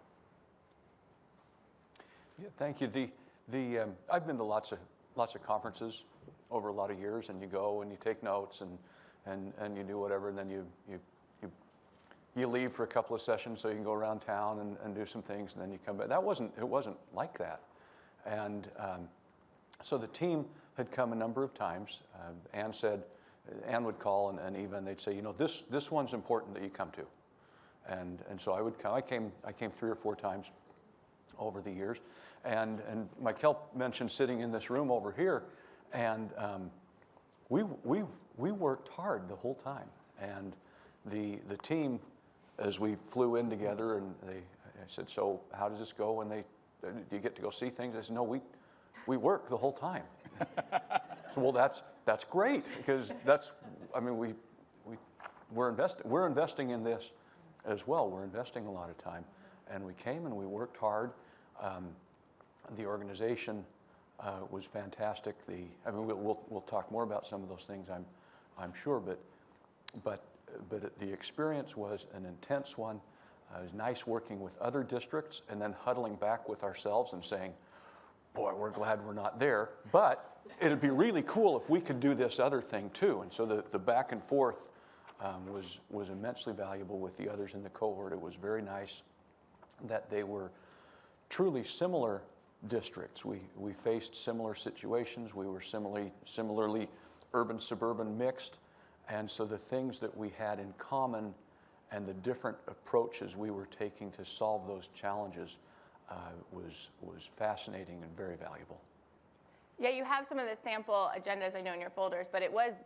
Yeah, thank you. I've been to lots of conferences over a lot of years, and you go and you take notes and you do whatever, and then you leave for a couple of sessions so you can go around town and do some things, and then you come back. It wasn't like that. And so the team had come a number of times. Ann would call, and Eva, and they'd say, you know, this one's important that you come to. And so I would come. I came 3 or 4 times over the years. And Michael mentioned sitting in this room over here, and we worked hard the whole time. And the team, as we flew in together, and I said, so how does this go? And do you get to go see things? I said, no, we work the whole time. So, well, that's great, because we're investing in this as well. We're investing a lot of time, and we came and we worked hard. The organization was fantastic. We'll talk more about some of those things, I'm sure, but the experience was an intense one. It was nice working with other districts and then huddling back with ourselves and saying, boy, we're glad we're not there, but it'd be really cool if we could do this other thing too. And so the back and forth was immensely valuable with the others in the cohort. It was very nice that they were truly similar districts. We faced similar situations. We were similarly urban-suburban mixed. And so the things that we had in common and the different approaches we were taking to solve those challenges was fascinating and very valuable. Yeah, you have some of the sample agendas, I know, in your folders, but it was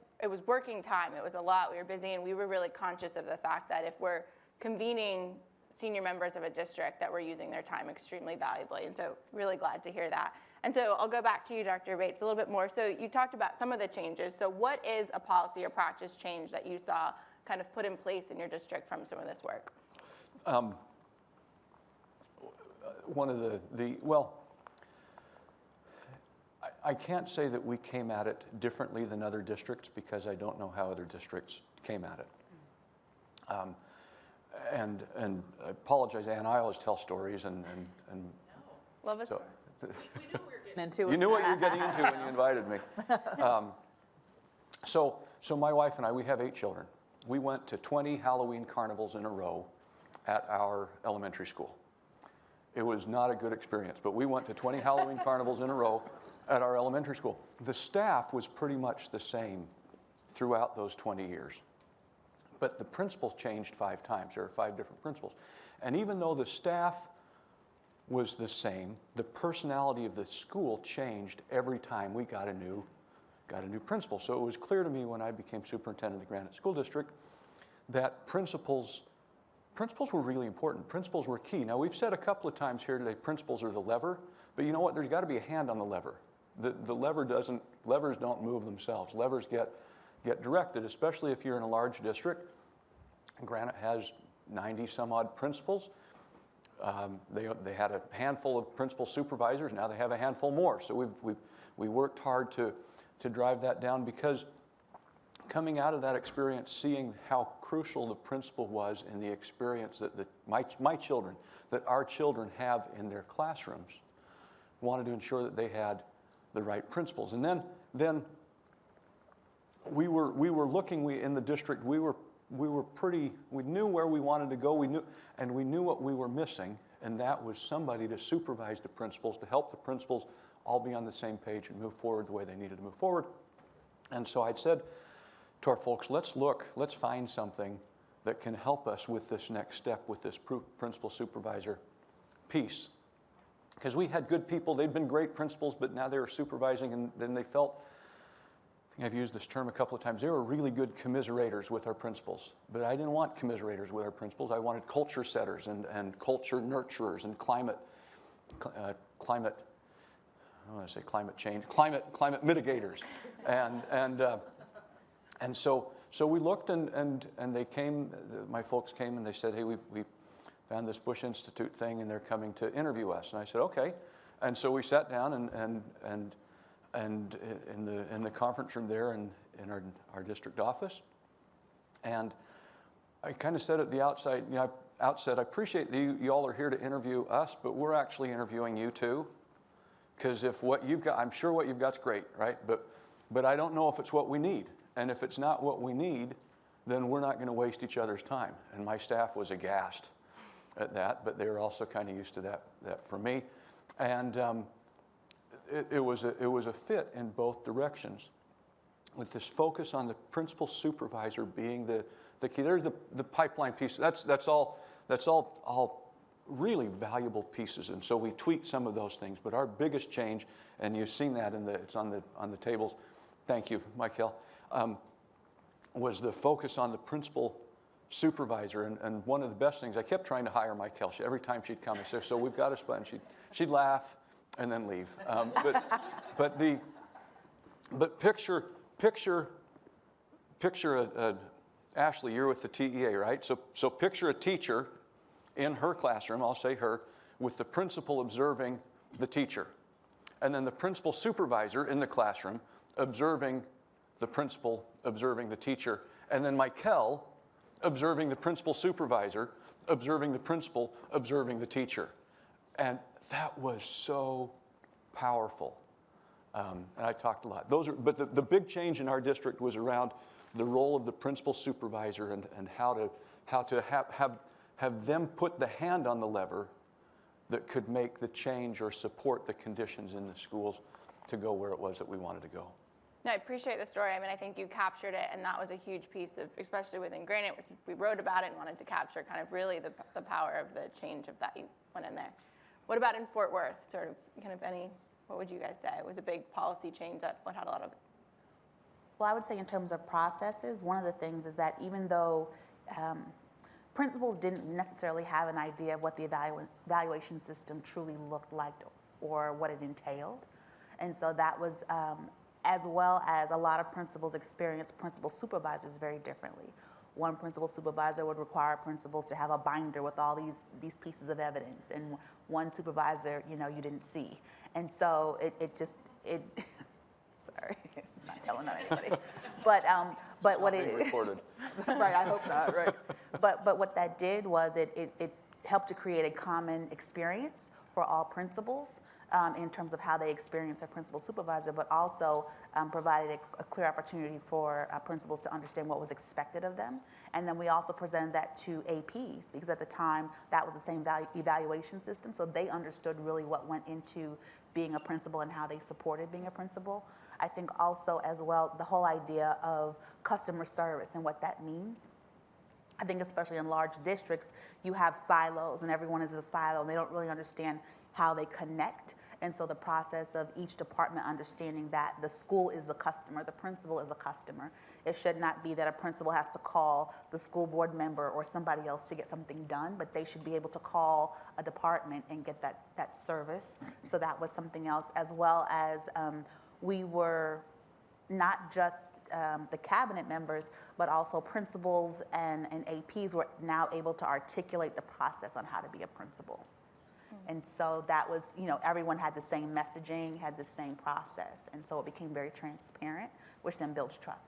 working time. It was a lot. We were busy, and we were really conscious of the fact that if we're convening senior members of a district, that we're using their time extremely valuably. And so really glad to hear that. And so I'll go back to you, Dr. Bates, a little bit more. So you talked about some of the changes. So what is a policy or practice change that you saw kind of put in place in your district from some of this work? One of I can't say that we came at it differently than other districts, because I don't know how other districts came at it. And I apologize, Ann, I always tell stories and Love a story. We knew we were getting into. You knew what you were getting into when you invited me. So my wife and I, we have 8 children. We went to 20 Halloween carnivals in a row at our elementary school. It was not a good experience, but we went to 20 Halloween carnivals in a row at our elementary school. The staff was pretty much the same throughout those 20 years. But the principals changed 5 times. There are 5 different principals. And even though the staff was the same, the personality of the school changed every time we got a new principal. So it was clear to me when I became superintendent of the Granite School District that principals were really important. Principals were key. Now, we've said a couple of times here today, principals are the lever, but you know what? There's got to be a hand on the lever. Levers don't move themselves. Levers get directed, especially if you're in a large district. Granite has 90 some odd principals. They had a handful of principal supervisors. Now they have a handful more. So we worked hard to drive that down, because coming out of that experience, seeing how crucial the principal was in the experience that my children, that our children have in their classrooms, wanted to ensure that they had the right principals. And then we were looking, in the district, we knew where we wanted to go, we knew what we were missing, and that was somebody to supervise the principals, to help the principals all be on the same page and move forward the way they needed to move forward. And so I'd said to our folks, let's find something that can help us with this next step, with this principal supervisor piece. Because we had good people, they'd been great principals, but now they were supervising, and then they felt I've used this term a couple of times, they were really good commiserators with our principals. But I didn't want commiserators with our principals. I wanted culture setters and culture nurturers and climate, I don't want to say climate change, climate mitigators. And so we looked and they came, my folks came and they said, hey, we found this Bush Institute thing and they're coming to interview us. And I said, okay. And so we sat down and in the conference room there in our district office. And I kind of said at the outset, I appreciate that you all are here to interview us, but we're actually interviewing you too. Because if what you've got, I'm sure what you've got's great, right? But I don't know if it's what we need. And if it's not what we need, then we're not going to waste each other's time. And my staff was aghast at that, but they were also kind of used to that from me. And it was a fit in both directions, with this focus on the principal supervisor being the key. There's the pipeline piece. That's all really valuable pieces, and so we tweaked some of those things. But our biggest change, and you've seen that it's on the tables. Thank you, Michael. Was the focus on the principal supervisor, and one of the best things, I kept trying to hire Michael. Every time she'd come and say, so we've got a spot, and she'd laugh and then leave. But picture Ashley, you're with the TEA, right? So picture a teacher in her classroom, I'll say her, with the principal observing the teacher. And then the principal supervisor in the classroom observing the principal, observing the teacher. And then Michael observing the principal supervisor, observing the principal, observing the teacher. And that was so powerful. And I talked a lot. But the big change in our district was around the role of the principal supervisor and how to have them put the hand on the lever that could make the change or support the conditions in the schools to go where it was that we wanted to go. No, I appreciate the story. I mean, I think you captured it, and that was a huge piece of, especially within Granite, which we wrote about it and wanted to capture kind of really the power of the change of that you went in there. What about in Fort Worth? Sort of kind of what would you guys say? It was a big policy change that had a lot of. Well, I would say in terms of processes, one of the things is that even though principals didn't necessarily have an idea of what the evaluation system truly looked like or what it entailed, and so that was, as well as a lot of principals experience principal supervisors very differently. One principal supervisor would require principals to have a binder with all these pieces of evidence, and one supervisor, you didn't see. And so it sorry, I'm not telling on anybody. But what it recorded. Right, I hope not, right. But what that did was it helped to create a common experience for all principals in terms of how they experience their principal supervisor, but also provided a clear opportunity for principals to understand what was expected of them. And then we also presented that to APs, because at the time that was the same evaluation system, so they understood really what went into being a principal and how they supported being a principal. I think also as well, the whole idea of customer service and what that means. I think especially in large districts, you have silos and everyone is a silo and they don't really understand how they connect. And so the process of each department understanding that the school is the customer, the principal is a customer. It should not be that a principal has to call the school board member or somebody else to get something done, but they should be able to call a department and get that service. So that was something else, as well as we were not just the cabinet members, but also principals and APs were now able to articulate the process on how to be a principal. And so that was, everyone had the same messaging, had the same process. And so it became very transparent, which then builds trust.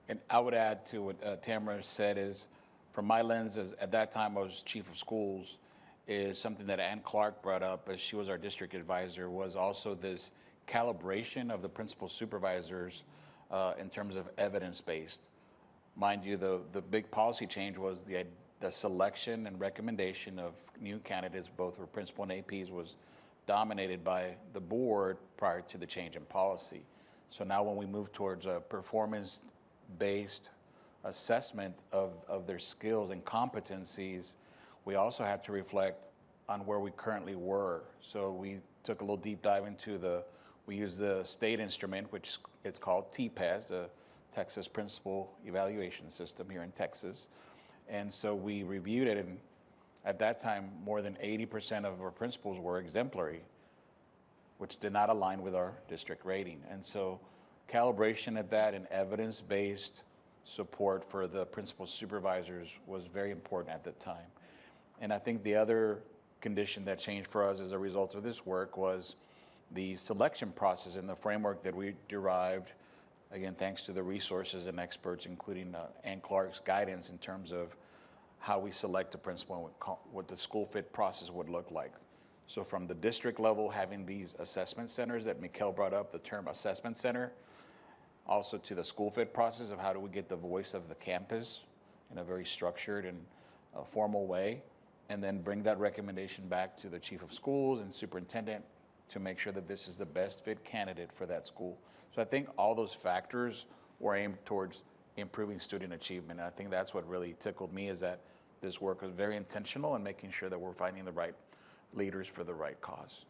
And I would add to what Tamara said is, from my lens, at that time I was chief of schools, is something that Ann Clark brought up as she was our district advisor, was also this calibration of the principal supervisors in terms of evidence-based. Mind you, the big policy change was the selection and recommendation of new candidates, both for principal and APs, was dominated by the board prior to the change in policy. So now when we move towards a performance-based assessment of their skills and competencies, we also had to reflect on where we currently were. So we took a little deep dive into We use the state instrument, which it's called TPAS, the Texas Principal Evaluation System here in Texas. And so we reviewed it, and at that time, more than 80% of our principals were exemplary, which did not align with our district rating. And so calibration at that and evidence-based support for the principal supervisors was very important at the time. And I think the other condition that changed for us as a result of this work was the selection process and the framework that we derived, again, thanks to the resources and experts, including Ann Clark's guidance in terms of how we select a principal and what the school fit process would look like. So from the district level, having these assessment centers that Mikkel brought up, the term assessment center, also to the school fit process of how do we get the voice of the campus in a very structured and formal way, and then bring that recommendation back to the chief of schools and superintendent to make sure that this is the best fit candidate for that school. So I think all those factors were aimed towards improving student achievement. And I think that's what really tickled me, is that this work was very intentional in making sure that we're finding the right leaders for the right cause.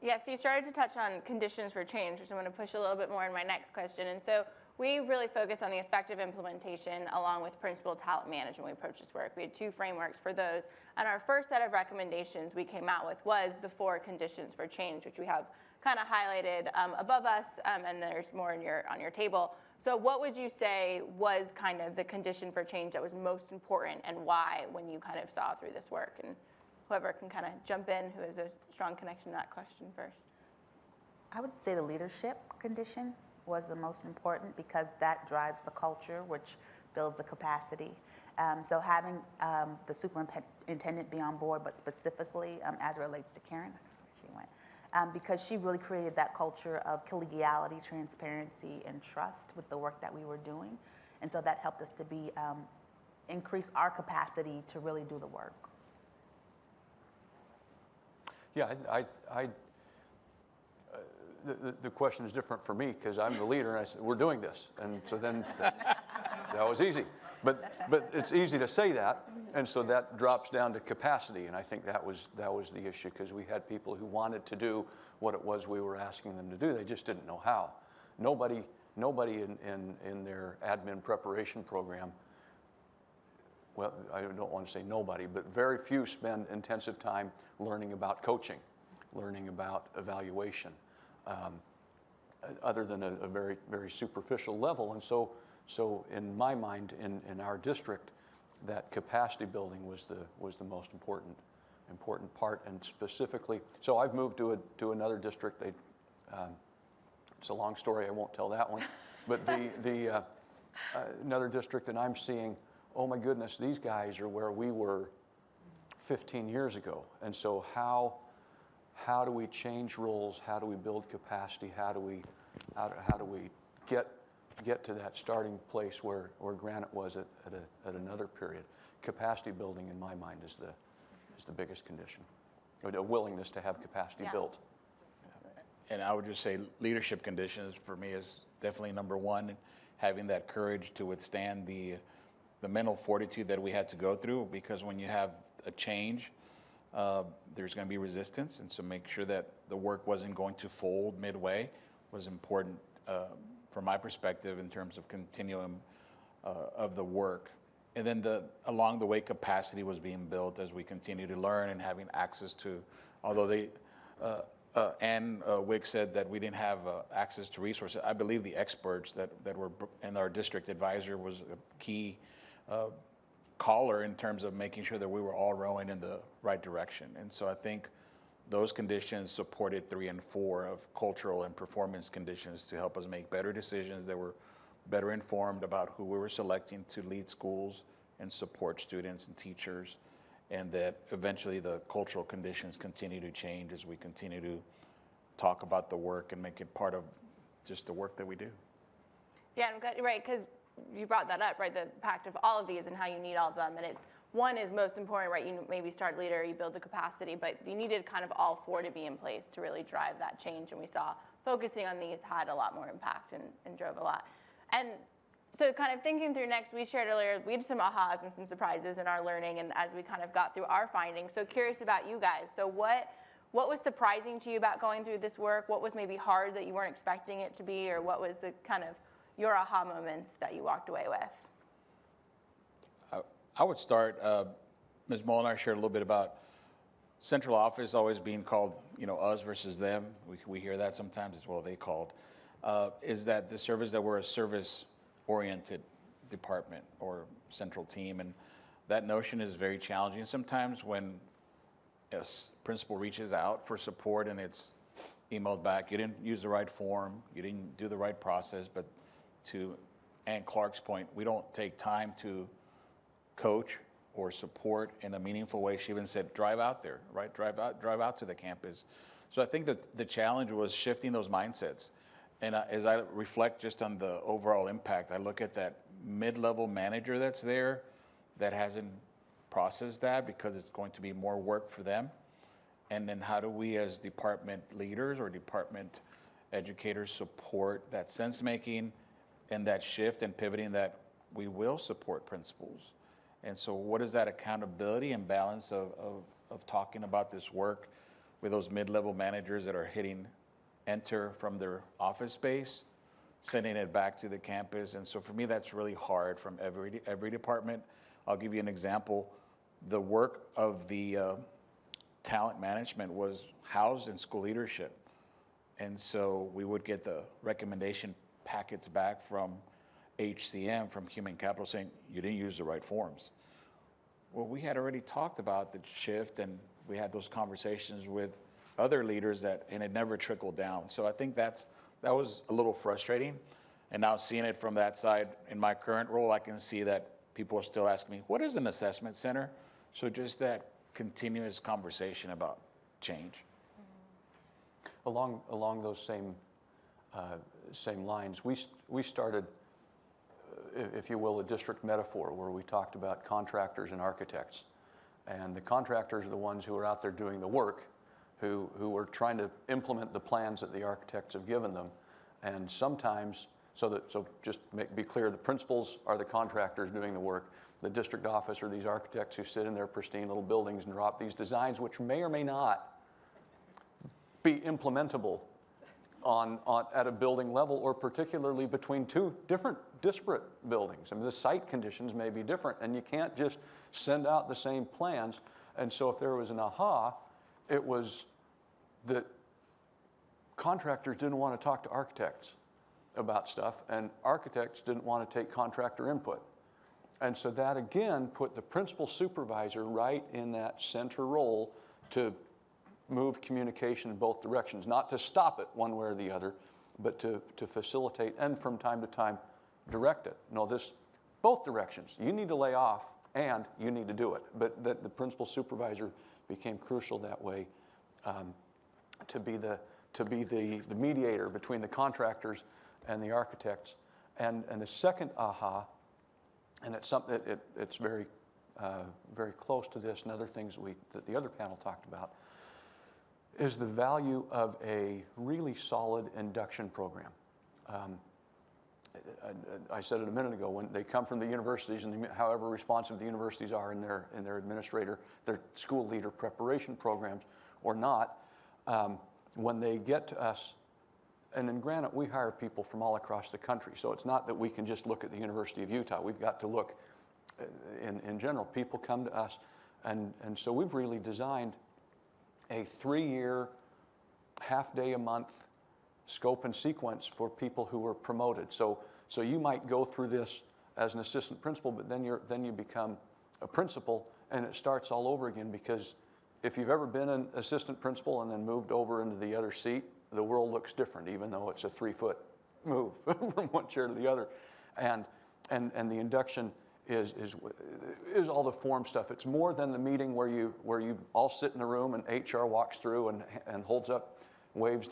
Yes, you started to touch on conditions for change, which I'm going to push a little bit more in my next question. And so we really focus on the effective implementation along with principal talent management when we approach this work. We had 2 frameworks for those. And our first set of recommendations we came out with was the 4 conditions for change, which we have kind of highlighted above us, and there's more on your table. So what would you say was kind of the condition for change that was most important, and why, when you kind of saw through this work? And whoever can kind of jump in, who has a strong connection to that question first. I would say the leadership condition was the most important, because that drives the culture, which builds the capacity. So having the superintendent be on board, but specifically as it relates to Karen, she went, because she really created that culture of collegiality, transparency, and trust with the work that we were doing. And so that helped us to be, increase our capacity to really do the work. Yeah, the question is different for me, because I'm the leader, and I said, we're doing this. And so then that was easy. But it's easy to say that, and so that drops down to capacity, and I think that was the issue, because we had people who wanted to do what it was we were asking them to do. They just didn't know how. Nobody in their admin preparation program, well, I don't want to say nobody, but very few spend intensive time learning about coaching, learning about evaluation, other than a very, very superficial level. And so in my mind, in our district, that capacity building was the most important part. And specifically, so I've moved to another district. It's a long story, I won't tell that one. But another district, and I'm seeing, oh my goodness, these guys are where we were 15 years ago. And so how do we change roles? How do we build capacity? How do we get to that starting place where Granite was at another period? Capacity building, in my mind, is the biggest condition, or the willingness to have capacity built. And I would just say leadership conditions for me is definitely number one, having that courage to withstand the mental fortitude that we had to go through, because when you have a change, there's going to be resistance, and so make sure that the work wasn't going to fold midway was important from my perspective in terms of continuum of the work. And then along the way, capacity was being built as we continue to learn and having access to, although Ann Wick said that we didn't have access to resources. I believe the experts that were, and our district advisor was a key caller in terms of making sure that we were all rowing in the right direction. And so I think those conditions supported 3 and 4 of cultural and performance conditions to help us make better decisions that were better informed about who we were selecting to lead schools and support students and teachers, and that eventually the cultural conditions continue to change as we continue to talk about the work and make it part of just the work that we do. Yeah, I'm glad, right, because you brought that up, right, the impact of all of these and how you need all of them. And it's, one is most important, right, you maybe start leader, you build the capacity, but you needed kind of all 4 to be in place to really drive that change. And we saw focusing on these had a lot more impact and drove a lot. And so kind of thinking through next, we shared earlier, we had some ahas and some surprises in our learning and as we kind of got through our findings. So curious about you guys. So what what was surprising to you about going through this work? What was maybe hard that you weren't expecting it to be? Or what was the kind of your aha moments that you walked away with? I would start, Ms. Molinar shared a little bit about central office always being called, us versus them. We hear that sometimes as well, they called. Is that the service that we're a service-oriented department or central team, and that notion is very challenging sometimes when a principal reaches out for support and it's emailed back, you didn't use the right form, you didn't do the right process, but to Ann Clark's point, we don't take time to coach or support in a meaningful way. She even said, drive out there, right? Drive out to the campus. So I think that the challenge was shifting those mindsets. And as I reflect just on the overall impact, I look at that mid-level manager that's there that hasn't processed that because it's going to be more work for them. And then how do we as department leaders or department educators support that sense making and that shift and pivoting that we will support principals? And so what is that accountability and balance of talking about this work with those mid-level managers that are hitting enter from their office space, sending it back to the campus? And so for me, that's really hard from every department. I'll give you an example. The work of the talent management was housed in school leadership. And so we would get the recommendation packets back from HCM, from Human Capital, saying, you didn't use the right forms. Well, we had already talked about the shift, and we had those conversations with other leaders and it never trickled down. So I think that was a little frustrating. And now seeing it from that side, in my current role, I can see that people are still asking me, what is an assessment center? So just that continuous conversation about change. Along those same lines, we started, if you will, a district metaphor where we talked about contractors and architects. And the contractors are the ones who are out there doing the work, who are trying to implement the plans that the architects have given them. And sometimes, so just be clear, the principals are the contractors doing the work. The district office are these architects who sit in their pristine little buildings and drop these designs, which may or may not be implementable at a building level, or particularly between two different disparate buildings. I mean, the site conditions may be different, and you can't just send out the same plans. And so if there was an aha, it was that contractors didn't want to talk to architects about stuff, and architects didn't want to take contractor input. And so that, again, put the principal supervisor right in that center role to move communication in both directions, not to stop it one way or the other, but to facilitate and from time to time direct it. No, both directions. You need to lay off and you need to do it. But the principal supervisor became crucial that way, to be the mediator between the contractors and the architects. And the second aha, and it's something it's very close to this and other things that the other panel talked about, is the value of a really solid induction program. I said it a minute ago, when they come from the universities, and however responsive the universities are in their administrator, their school leader preparation programs or not, when they get to us, and in Granite, we hire people from all across the country, so it's not that we can just look at the University of Utah. We've got to look in general. People come to us, and so we've really designed a 3-year, half-day a month scope and sequence for people who are promoted. So you might go through this as an assistant principal, but then you become a principal, and it starts all over again, because if you've ever been an assistant principal and then moved over into the other seat, the world looks different, even though it's a 3-foot move from one chair to the other. And the induction is all the form stuff. It's more than the meeting where you all sit in the room and HR walks through and holds up, waves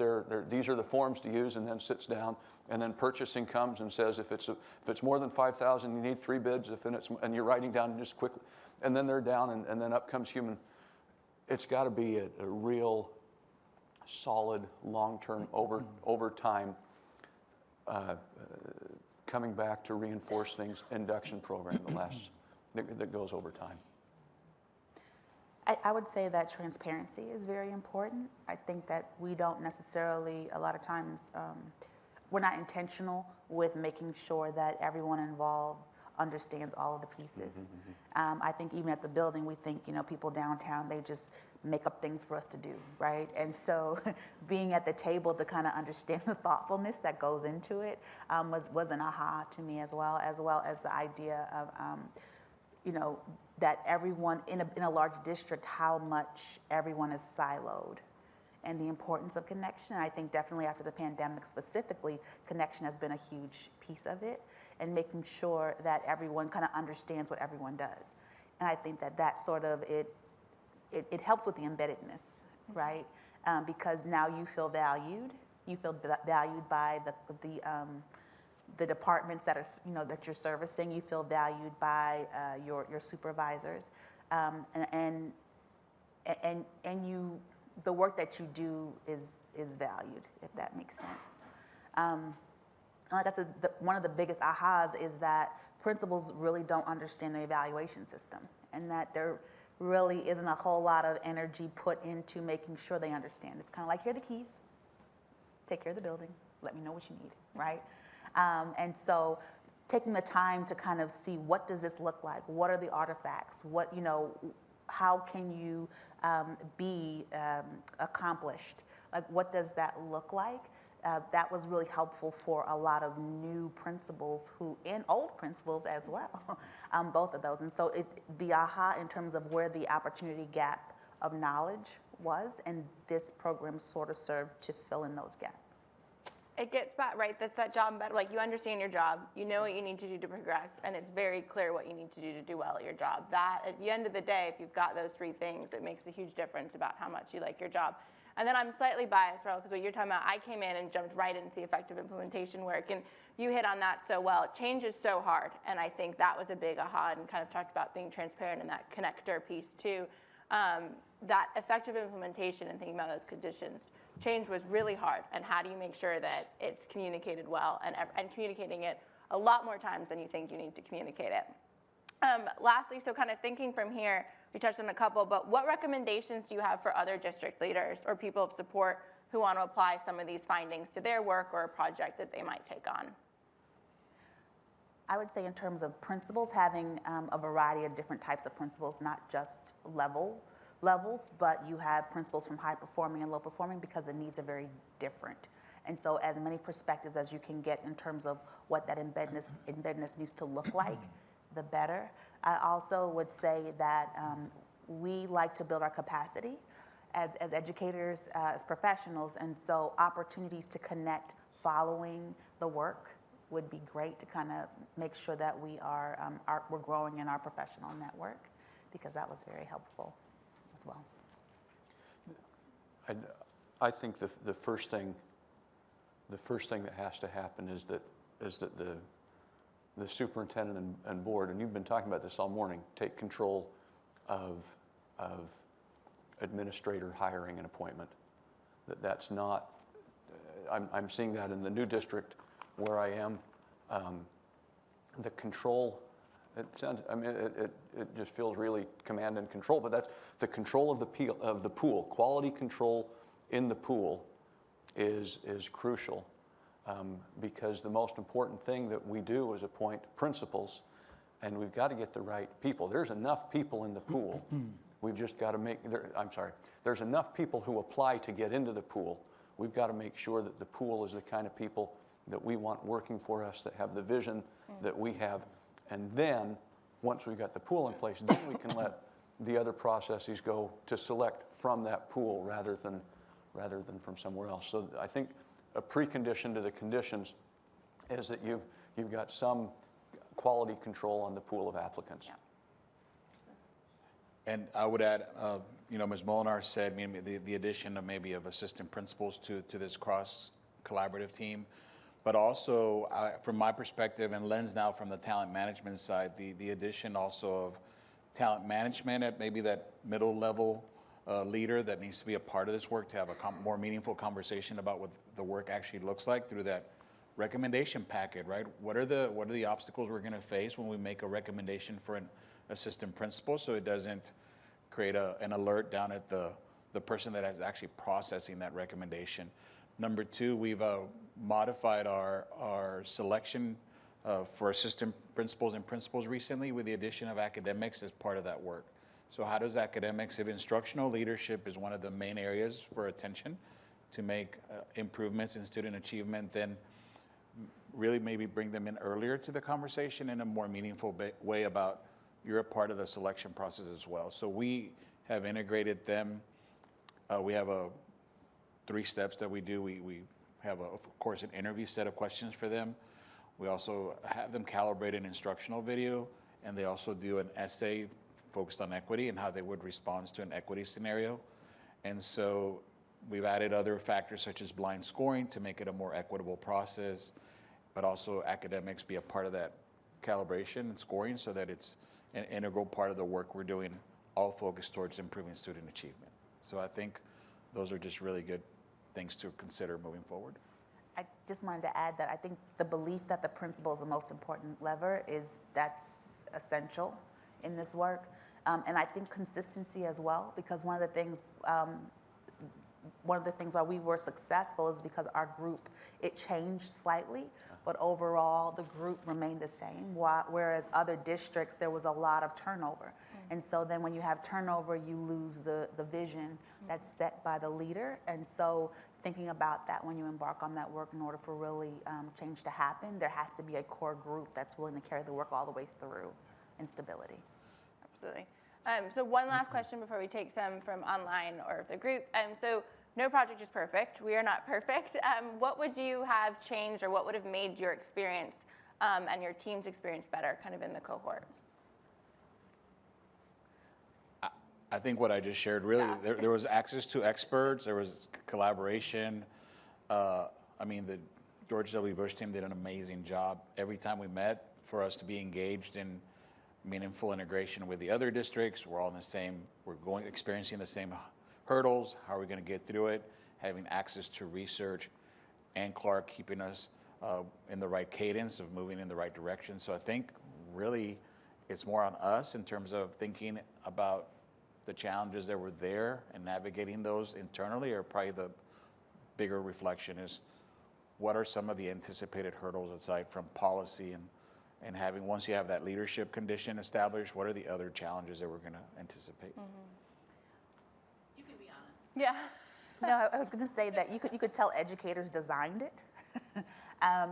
these are the forms to use, and then sits down, and then purchasing comes and says, if it's more than 5,000, you need 3 bids, and you're writing down just quickly, and then they're down, and then up comes human. It's got to be a real solid, long-term, over time, coming back to reinforce things induction program that goes over time. I would say that transparency is very important. I think that we don't necessarily, a lot of times, we're not intentional with making sure that everyone involved understands all of the pieces. I think even at the building, we think, people downtown, they just make up things for us to do, right? And so being at the table to kind of understand the thoughtfulness that goes into it was an aha to me as well as the idea of, that everyone in a large district, how much everyone is siloed and the importance of connection. I think definitely after the pandemic specifically, connection has been a huge piece of it, and making sure that everyone kind of understands what everyone does. And I think that sort of, it helps with the embeddedness, right? Because now you feel valued. You feel valued by the departments that are, that you're servicing. You feel valued by your supervisors, and you, the work that you do is valued, if that makes sense. Like I said, one of the biggest ahas is that principals really don't understand the evaluation system, and that there really isn't a whole lot of energy put into making sure they understand. It's kind of like, here are the keys, take care of the building, let me know what you need, right? And so taking the time to kind of see, what does this look like? What are the artifacts? What, how can you be accomplished? Like, what does that look like? That was really helpful for a lot of new principals and old principals as well, both of those. And so the aha in terms of where the opportunity gap of knowledge was, and this program sort of served to fill in those gaps. It gets back, right, that's that job better. Like, you understand your job, you know what you need to do to progress, and it's very clear what you need to do to do well at your job. That, at the end of the day, if you've got those three things, it makes a huge difference about how much you like your job. And then I'm slightly biased, Raul, because what you're talking about, I came in and jumped right into the effective implementation work, and you hit on that so well. Change is so hard, and I think that was a big aha, and kind of talked about being transparent and that connector piece too. That effective implementation and thinking about those conditions, change was really hard, and how do you make sure that it's communicated well, and communicating it a lot more times than you think you need to communicate it. Lastly, so kind of thinking from here, we touched on a couple, but what recommendations do you have for other district leaders or people of support who want to apply some of these findings to their work or a project that they might take on? I would say in terms of principals, having a variety of different types of principals, not just levels, but you have principals from high performing and low performing, because the needs are very different. And so as many perspectives as you can get in terms of what that embeddedness needs to look like, the better. I also would say that we like to build our capacity as educators, as professionals, and so opportunities to connect following the work would be great to kind of make sure that we're growing in our professional network, because that was very helpful as well. I think the first thing that has to happen is that the superintendent and board, and you've been talking about this all morning, take control of administrator hiring and appointment. That's not, I'm seeing that in the new district where I am. The control, it sounds, I mean, it just feels really command and control, but that's the control of the pool. Quality control in the pool is crucial. Because the most important thing that we do is appoint principals, and we've got to get the right people. There's enough people in the pool. We've just got to there's enough people who apply to get into the pool. We've got to make sure that the pool is the kind of people that we want working for us, that have the vision that we have. And then, once we've got the pool in place, then we can let the other processes go to select from that pool rather than from somewhere else. So I think a precondition to the conditions is that you've got some quality control on the pool of applicants. Yeah. And I would add, Ms. Molinar said maybe the addition of assistant principals to this cross collaborative team, but also from my perspective and lens now from the talent management side, the addition also of talent management at maybe that middle level leader that needs to be a part of this work, to have a more meaningful conversation about what the work actually looks like through that recommendation packet, right? What are the obstacles we're going to face when we make a recommendation for an assistant principal, so it doesn't create an alert down at the person that is actually processing that recommendation. Number two, we've modified our selection for assistant principals and principals recently with the addition of academics as part of that work. So how does academics, if instructional leadership is one of the main areas for attention to make improvements in student achievement, then really maybe bring them in earlier to the conversation in a more meaningful way about you're a part of the selection process as well. So we have integrated them. We have 3 steps that we do. We have, of course, an interview set of questions for them. We also have them calibrate an instructional video, and they also do an essay focused on equity and how they would respond to an equity scenario. And so we've added other factors such as blind scoring to make it a more equitable process, but also academics be a part of that calibration and scoring so that it's an integral part of the work we're doing, all focused towards improving student achievement. So I think those are just really good things to consider moving forward. I just wanted to add that I think the belief that the principal is the most important lever that's essential in this work. And I think consistency as well, because one of the things why we were successful is because our group, it changed slightly, but overall the group remained the same, whereas other districts, there was a lot of turnover. And so then when you have turnover, you lose the vision that's set by the leader. And so thinking about that when you embark on that work, in order for really change to happen, there has to be a core group that's willing to carry the work all the way through in stability. Absolutely. So one last question before we take some from online or the group. So no project is perfect. We are not perfect. What would you have changed, or what would have made your experience and your team's experience better kind of in the cohort? I think what I just shared, really, there was access to experts, there was collaboration. I mean, the George W. Bush team did an amazing job every time we met for us to be engaged in meaningful integration with the other districts. We're all in the same, experiencing the same hurdles. How are we going to get through it? Having access to research, and Clark keeping us in the right cadence of moving in the right direction. So I think really it's more on us in terms of thinking about the challenges that were there and navigating those internally, or probably the bigger reflection is what are some of the anticipated hurdles aside from policy and having, once you have that leadership condition established, what are the other challenges that we're going to anticipate? You can be honest. Yeah. No, I was going to say that you could tell educators designed it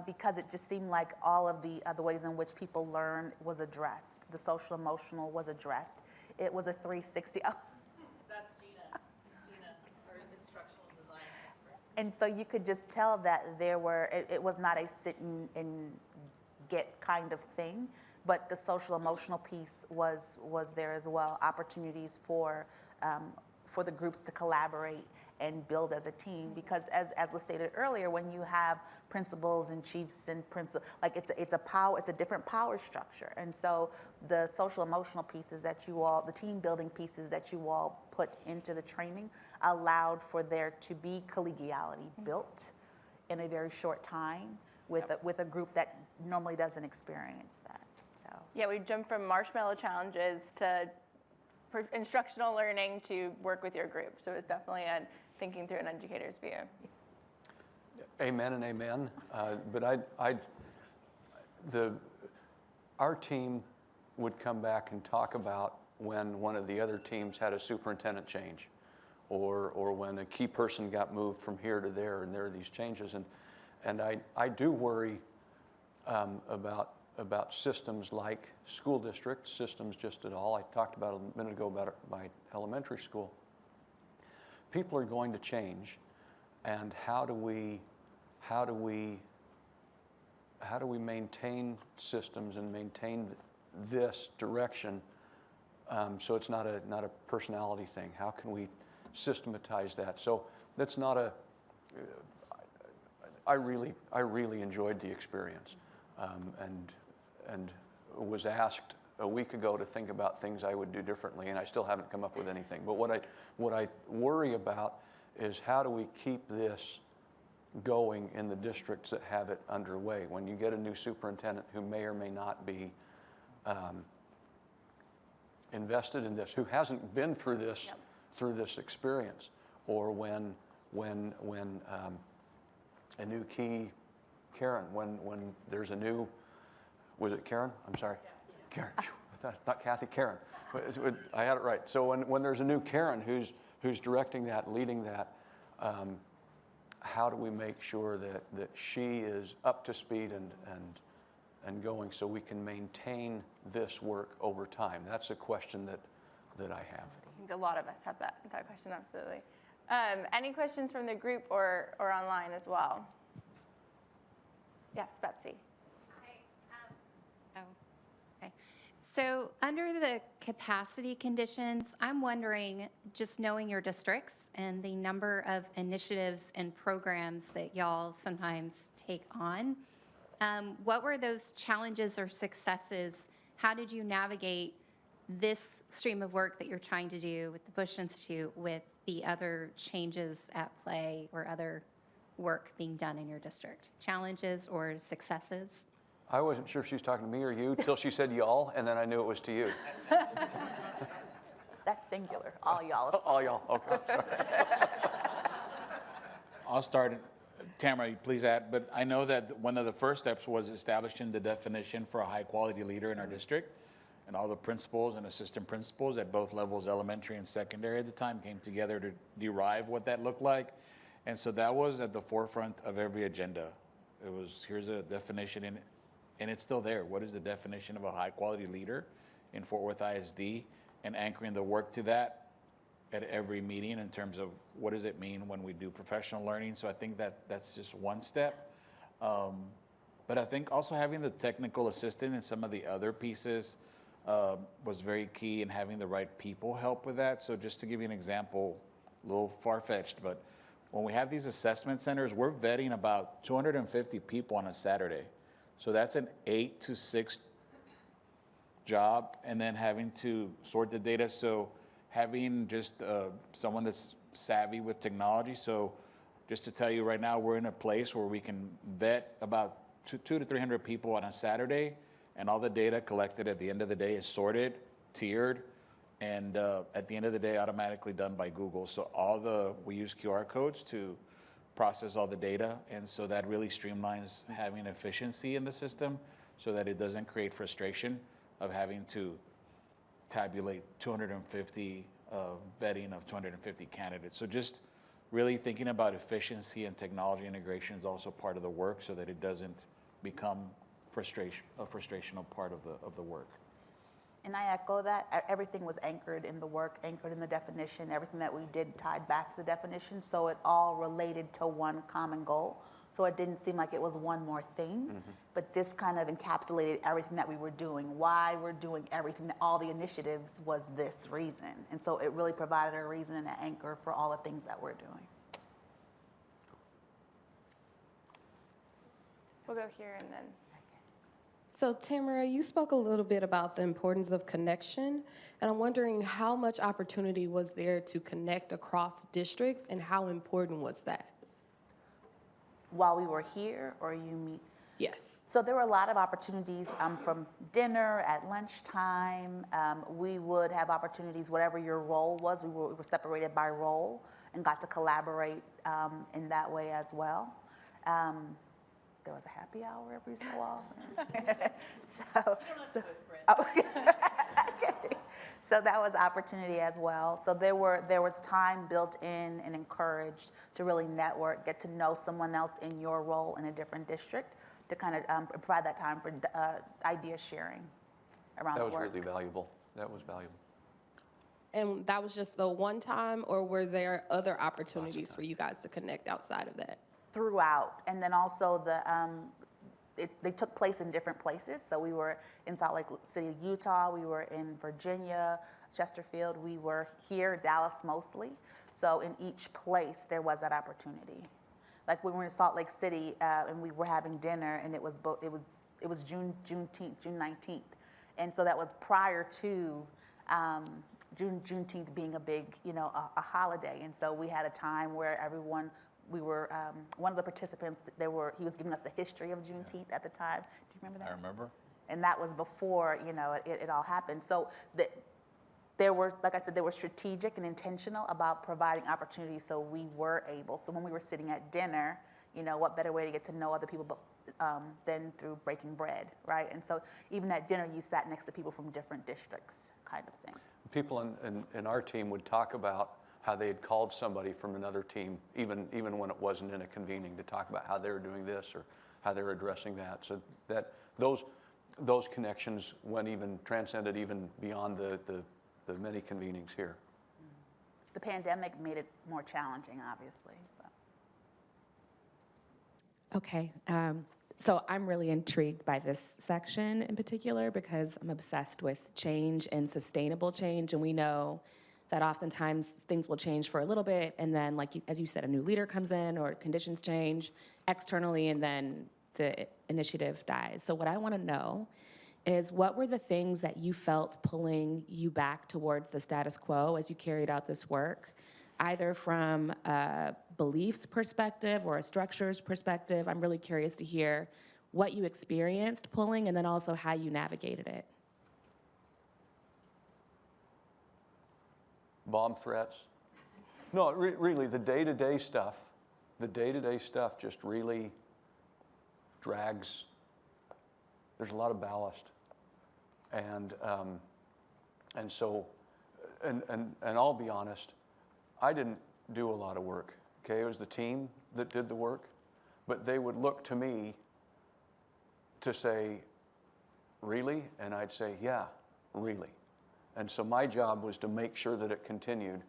because it just seemed like all of the ways in which people learn was addressed. The social emotional was addressed. It was a 360. Oh. That's Gina, our instructional design expert. And so you could just tell that it was not a sit and get kind of thing, but the social emotional piece was there as well. Opportunities for the groups to collaborate and build as a team, because as was stated earlier, when you have principals and chiefs and like it's a different power structure. And so the social emotional pieces that the team building pieces that you all put into the training allowed for there to be collegiality built in a very short time with a group that normally doesn't experience that. So yeah, we jumped from marshmallow challenges to instructional learning to work with your group. So it's definitely thinking through an educator's view. Amen and amen. But our team would come back and talk about when one of the other teams had a superintendent change, or when a key person got moved from here to there, and there are these changes. And I do worry about systems like school district systems just at all. I talked about a minute ago about my elementary school. People are going to change, and how do we maintain systems and maintain this direction so it's not a personality thing? How can we systematize that? So that's not a. I really enjoyed the experience, and was asked a week ago to think about things I would do differently, and I still haven't come up with anything. But what I worry about is how do we keep this going in the districts that have it underway? When you get a new superintendent who may or may not be invested in this, who hasn't been through this, through this experience, or when a new key, Karen, when there's a new, was it Karen? I'm sorry. Karen, I thought, not Kathy, Karen. I had it right. So when there's a new Karen who's directing that, leading that, how do we make sure that she is up to speed and going so we can maintain this work over time? That's a question that I have. I think a lot of us have that question, absolutely. Any questions from the group or online as well? Yes, Betsy. So under the capacity conditions, I'm wondering, just knowing your districts and the number of initiatives and programs that y'all sometimes take on, what were those challenges or successes? How did you navigate this stream of work that you're trying to do with the Bush Institute with the other changes at play or other work being done in your district? Challenges or successes? I wasn't sure if she was talking to me or you till she said y'all, and then I knew it was to you. That's singular, all y'all. All y'all, okay. I'll start. Tamara, please add. But I know that one of the first steps was establishing the definition for a high-quality leader in our district. And all the principals and assistant principals at both levels, elementary and secondary at the time, came together to derive what that looked like. And so that was at the forefront of every agenda. It was, here's a definition, and it's still there. What is the definition of a high-quality leader in Fort Worth ISD? And anchoring the work to that at every meeting in terms of what does it mean when we do professional learning. So I think that's just one step. But I think also having the technical assistant and some of the other pieces was very key in having the right people help with that. So just to give you an example, a little far-fetched, but when we have these assessment centers, we're vetting about 250 people on a Saturday. So that's an 8 to 6 job, and then having to sort the data. So having just someone that's savvy with technology. So just to tell you right now, we're in a place where we can vet about 200 to 300 people on a Saturday, and all the data collected at the end of the day is sorted, tiered, and at the end of the day, automatically done by Google. So we use QR codes to process all the data, and so that really streamlines having efficiency in the system so that it doesn't create frustration of having to tabulate 250 vetting of 250 candidates. So just really thinking about efficiency and technology integration is also part of the work so that it doesn't become a frustrational part of the work. And I echo that. Everything was anchored in the work, anchored in the definition. Everything that we did tied back to the definition, so it all related to one common goal. So it didn't seem like it was one more thing, but this kind of encapsulated everything that we were doing. Why we're doing everything, all the initiatives was this reason. And so it really provided a reason and an anchor for all the things that we're doing. We'll go here and then. So Tamara, you spoke a little bit about the importance of connection, and I'm wondering how much opportunity was there to connect across districts, and how important was that? While we were here, or you mean? Yes. So there were a lot of opportunities from dinner, at lunchtime. We would have opportunities, whatever your role was, we were separated by role and got to collaborate in that way as well. There was a happy hour every so often. So that was opportunity as well. So there was time built in and encouraged to really network, get to know someone else in your role in a different district, to kind of provide that time for idea sharing around the work. That was really valuable. That was valuable. And that was just the one time, or were there other opportunities for you guys to connect outside of that? Throughout, and then also they took place in different places. So we were in Salt Lake City, Utah. We were in Virginia, Chesterfield. We were here, Dallas mostly. So in each place there was that opportunity. Like we were in Salt Lake City and we were having dinner, and it was Juneteenth, June 19th, and so that was prior to Juneteenth being a big, a holiday. And so we had a time where everyone. We were, one of the participants, he was giving us the history of Juneteenth at the time. Do you remember that? I remember. And that was before, it all happened. So there were, like I said, they were strategic and intentional about providing opportunities so we were able. So when we were sitting at dinner, you know, what better way to get to know other people but, than through breaking bread, right? And so even at dinner, you sat next to people from different districts, kind of thing. People in our team would talk about how they had called somebody from another team, even when it wasn't in a convening, to talk about how they were doing this or how they were addressing that. So that those connections transcended even beyond the many convenings here. The pandemic made it more challenging, obviously. But. Okay. So I'm really intrigued by this section in particular because I'm obsessed with change and sustainable change. And we know that oftentimes things will change for a little bit. And then, as you said, a new leader comes in or conditions change externally, and then the initiative dies. So what I want to know is, what were the things that you felt pulling you back towards the status quo as you carried out this work, either from a beliefs perspective or a structures perspective? I'm really curious to hear what you experienced pulling, and then also how you navigated it. Bomb threats? No, really, the day-to-day stuff just really drags. There's a lot of ballast. And so I'll be honest, I didn't do a lot of work, okay? It was the team that did the work, but they would look to me to say, really? And I'd say, yeah, really. And so my job was to make sure that it continued,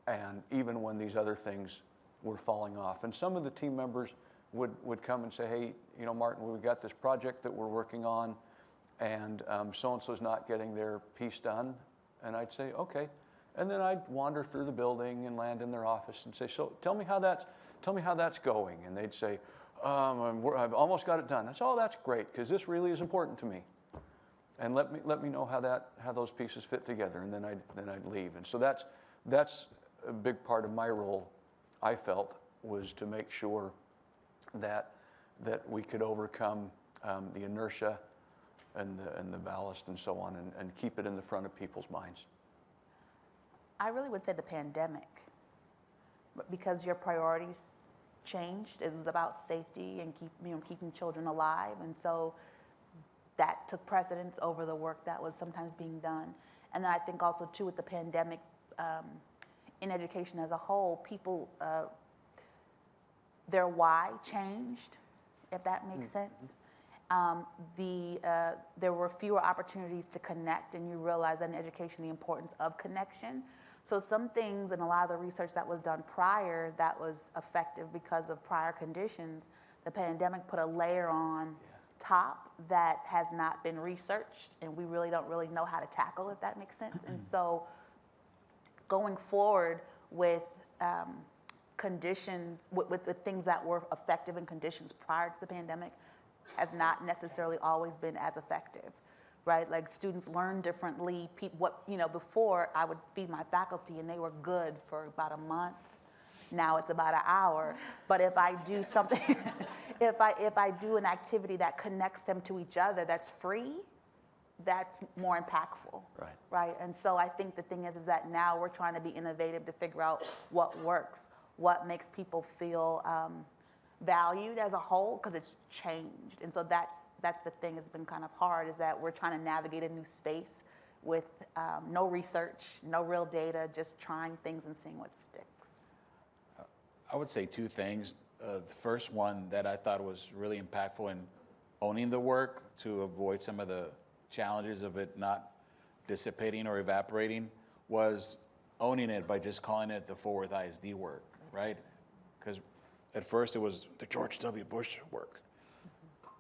and even when these other things were falling off. And some of the team members would come and say, hey, you know, Martin, we've got this project that we're working on, and so-and-so's not getting their piece done. And I'd say, okay. And then I'd wander through the building and land in their office and say, so tell me how that's going. And they'd say, I've almost got it done. I said, oh, that's great, because this really is important to me. And let me know how those pieces fit together. And then I'd leave. And so that's a big part of my role, I felt, was to make sure that we could overcome the inertia and the ballast and so on, and keep it in the front of people's minds. I really would say the pandemic, because your priorities changed. It was about safety and keeping children alive, and so that took precedence over the work that was sometimes being done. And then I think also too, with the pandemic, in education as a whole, people, their why changed, if that makes sense. There were fewer opportunities to connect, and you realize in education the importance of connection. So some things, and a lot of the research that was done prior that was effective because of prior conditions, the pandemic put a layer on top that has not been researched, and we really don't know how to tackle, if that makes sense. And so going forward with conditions, with things that were effective in conditions prior to the pandemic, has not necessarily always been as effective, right? Like, students learn differently. Before I would feed my faculty and they were good for about a month. Now it's about an hour. But if I do something, if I do an activity that connects them to each other, that's free, that's more impactful. Right. Right. And so I think the thing is that now we're trying to be innovative to figure out what works, what makes people feel valued as a whole, because it's changed. And so that's the thing that's been kind of hard, is that we're trying to navigate a new space with no research, no real data, just trying things and seeing what sticks. I would say two things. The first one that I thought was really impactful in owning the work to avoid some of the challenges of it not dissipating or evaporating was owning it by just calling it the Fort Worth ISD work, right? Because at first it was the George W. Bush work.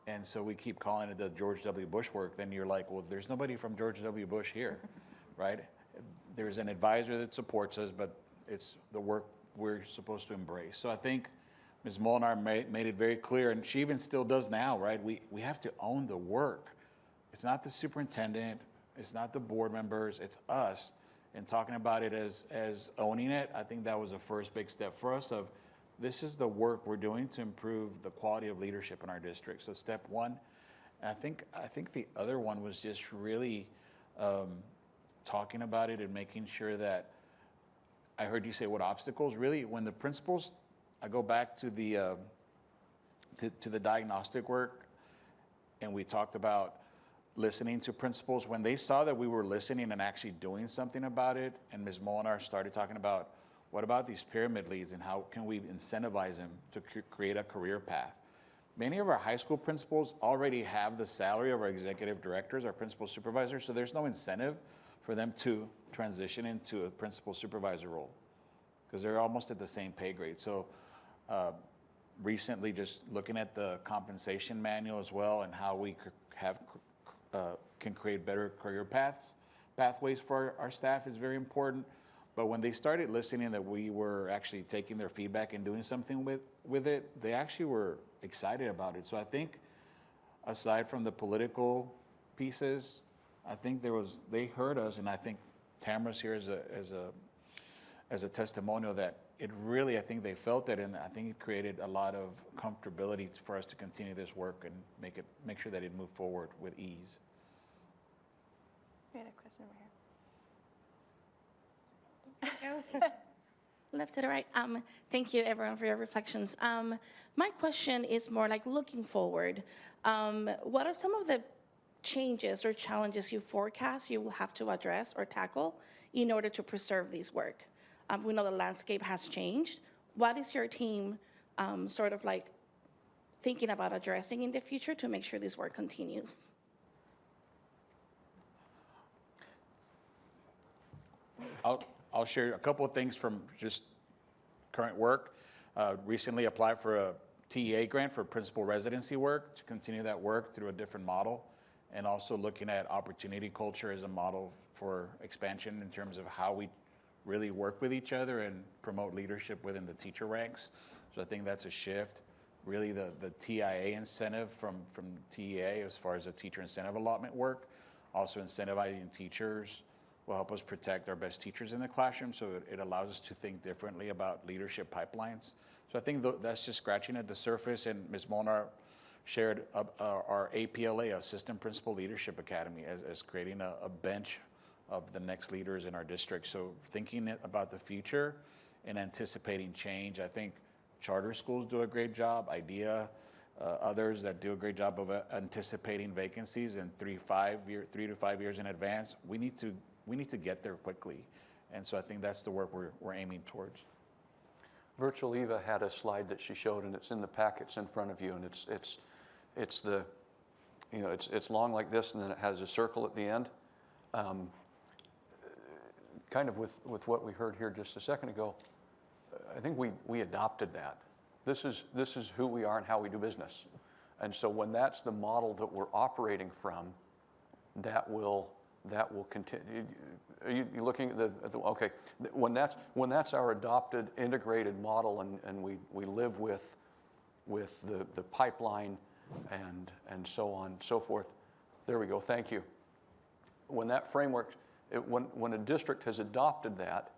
And so we keep calling it the George W. Bush work. Then you're like, well, there's nobody from George W. Bush here, right? There's an advisor that supports us, but it's the work we're supposed to embrace. So I think Ms. Molnar made it very clear, and she even still does now, right? We have to own the work. It's not the superintendent, it's not the board members, it's us. And talking about it as owning it, I think that was the first big step for us of, this is the work we're doing to improve the quality of leadership in our district. So step one. And I think the other one was just really talking about it and making sure that, I heard you say what obstacles, really, when the principals, I go back to the diagnostic work, and we talked about listening to principals. When they saw that we were listening and actually doing something about it, and Ms. Molinar started talking about, what about these pyramid leads and how can we incentivize them to create a career path? Many of our high school principals already have the salary of our executive directors, our principal supervisors, so there's no incentive for them to transition into a principal supervisor role because they're almost at the same pay grade. So recently, just looking at the compensation manual as well and how we can create better career pathways for our staff is very important. But when they started listening that we were actually taking their feedback and doing something with it, they actually were excited about it. So I think aside from the political pieces, I think they heard us, and I think Tamara's here as a testimonial that it really, I think they felt it, and I think it created a lot of comfortability for us to continue this work and make sure that it moved forward with ease. We had a question over here. Left to the right. Thank you, everyone, for your reflections. My question is more like looking forward. What are some of the changes or challenges you forecast you will have to address or tackle in order to preserve this work? We know the landscape has changed. What is your team sort of like thinking about addressing in the future to make sure this work continues? I'll share a couple of things from just current work. Recently applied for a TEA grant for principal residency work to continue that work through a different model, and also looking at opportunity culture as a model for expansion in terms of how we really work with each other and promote leadership within the teacher ranks. So I think that's a shift. Really the TIA incentive from TEA as far as the teacher incentive allotment work, also incentivizing teachers will help us protect our best teachers in the classroom, so it allows us to think differently about leadership pipelines. So I think that's just scratching at the surface, and Ms. Molnar shared our APLA, Assistant Principal Leadership Academy, as creating a bench of the next leaders in our district. So thinking about the future and anticipating change. I think charter schools do a great job, IDEA, others that do a great job of anticipating vacancies in 3 to 5 years in advance. We need to get there quickly. And so I think that's the work we're aiming towards. Virtual Eva had a slide that she showed, and it's in the packets in front of you, and it's long like this, and then it has a circle at the end. Kind of with what we heard here just a second ago, I think we adopted that. This is who we are and how we do business. And so when that's the model that we're operating from, that will continue. Are you looking at the okay? When that's our adopted integrated model, and we live with the pipeline and so on and so forth. There we go. Thank you. When that framework, when a district has adopted that,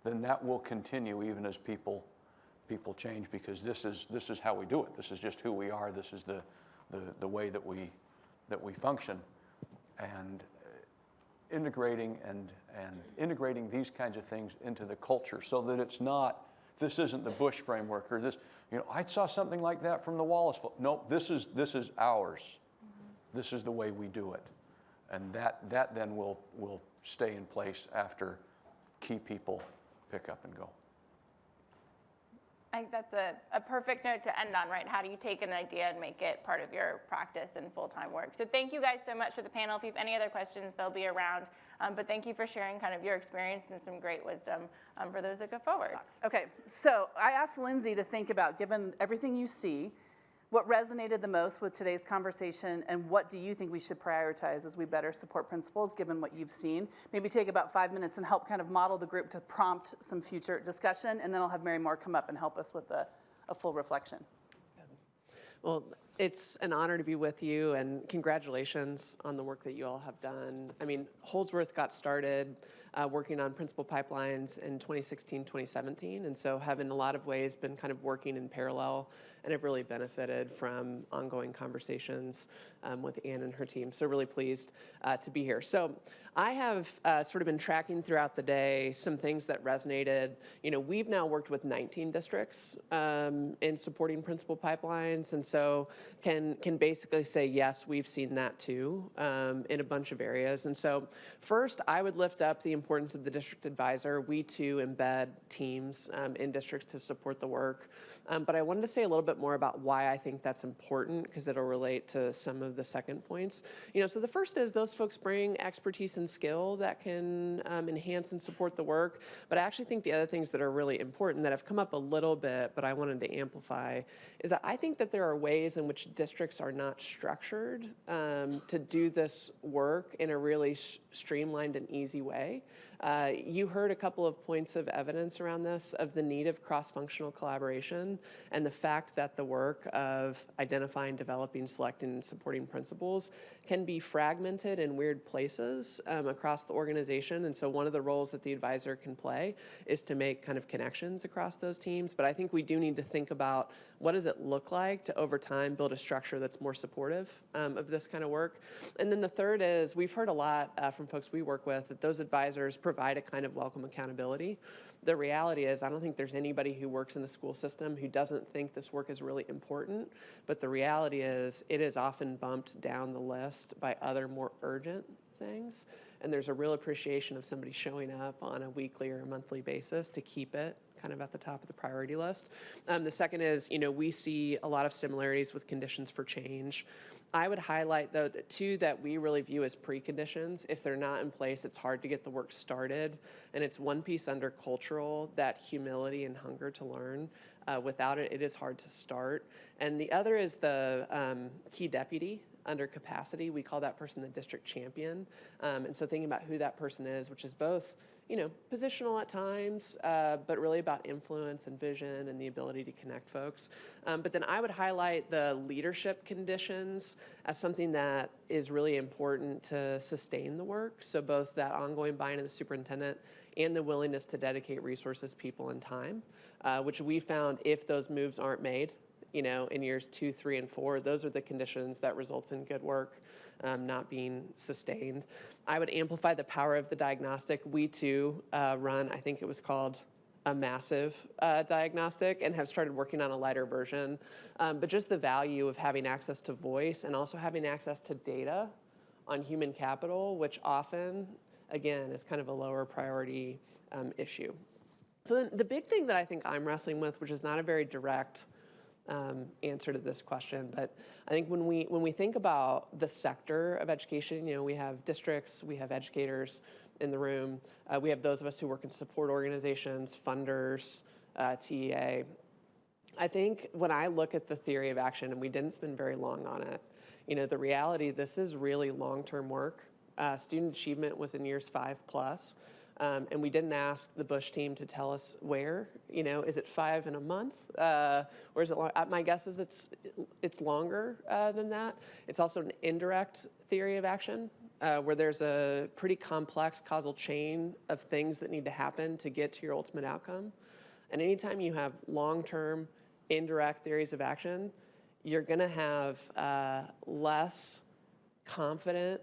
then that will continue even as people change, because this is how we do it. This is just who we are. This is the way that we function, and integrating these kinds of things into the culture, so that it's not, this isn't the Bush framework, or this, I saw something like that from the Wallace. No, this is ours. Mm-hmm. This is the way we do it, and that then will stay in place after key people pick up and go. I think that's a perfect note to end on, right? How do you take an idea and make it part of your practice and full-time work? So thank you guys so much for the panel. If you have any other questions, they'll be around. But thank you for sharing kind of your experience and some great wisdom for those that go forward. Okay, so I asked Lindsay to think about, given everything you see, what resonated the most with today's conversation, and what do you think we should prioritize as we better support principals given what you've seen? Maybe take about 5 minutes and help kind of model the group to prompt some future discussion, and then I'll have Mary Moore come up and help us with a full reflection. Well, It's an honor to be with you, and congratulations on the work that you all have done. I mean, Holdsworth got started working on principal pipelines in 2016, 2017, and so have in a lot of ways been kind of working in parallel and have really benefited from ongoing conversations with Ann and her team. So really pleased to be here. So I have sort of been tracking throughout the day some things that resonated. You know, we've now worked with 19 districts in supporting principal pipelines, and so can basically say, yes, we've seen that too in a bunch of areas. And so first, I would lift up the importance of the district advisor. We too embed teams in districts to support the work. But I wanted to say a little bit more about why I think that's important, because it'll relate to some of the second points. You know, so the first is those folks bring expertise and skill that can enhance and support the work. But I actually think the other things that are really important that have come up a little bit, but I wanted to amplify, is that I think that there are ways in which districts are not structured to do this work in a really streamlined and easy way. You heard a couple of points of evidence around this, of the need of cross-functional collaboration and the fact that the work of identifying, developing, selecting, and supporting principals can be fragmented in weird places across the organization. And so one of the roles that the advisor can play is to make kind of connections across those teams. But I think we do need to think about what does it look like to, over time, build a structure that's more supportive of this kind of work. And then the third is, we've heard a lot from folks we work with that those advisors provide a kind of welcome accountability. The reality is, I don't think there's anybody who works in the school system who doesn't think this work is really important, but the reality is it is often bumped down the list by other more urgent things. And there's a real appreciation of somebody showing up on a weekly or a monthly basis to keep it kind of at the top of the priority list. The second is, you know, we see a lot of similarities with conditions for change. I would highlight the two that we really view as preconditions. If they're not in place, it's hard to get the work started. And it's one piece under cultural, that humility and hunger to learn. Without it, it is hard to start. And the other is the key deputy under capacity. We call that person the district champion. And so thinking about who that person is, which is both, you know, positional at times, but really about influence and vision and the ability to connect folks. But then I would highlight the leadership conditions as something that is really important to sustain the work. So both that ongoing buy-in of the superintendent and the willingness to dedicate resources, people, and time, which we found if those moves aren't made, you know, in years 2, 3, and 4, those are the conditions that results in good work not being sustained. I would amplify the power of the diagnostic. We too run, I think it was called a massive diagnostic, and have started working on a lighter version. But just the value of having access to voice and also having access to data on human capital, which often, again, is kind of a lower priority issue. So then the big thing that I think I'm wrestling with, which is not a very direct answer to this question, but I think when we think about the sector of education, you know, we have districts, we have educators in the room, we have those of us who work in support organizations, funders, TEA. I think when I look at the theory of action, and we didn't spend very long on it, you know, the reality, this is really long-term work. Student achievement was in years 5+. And we didn't ask the Bush team to tell us where. You know, is it 5 in a month, or is it long? My guess is it's longer than that. It's also an indirect theory of action, where there's a pretty complex causal chain of things that need to happen to get to your ultimate outcome. And anytime you have long-term indirect theories of action, you're going to have less confident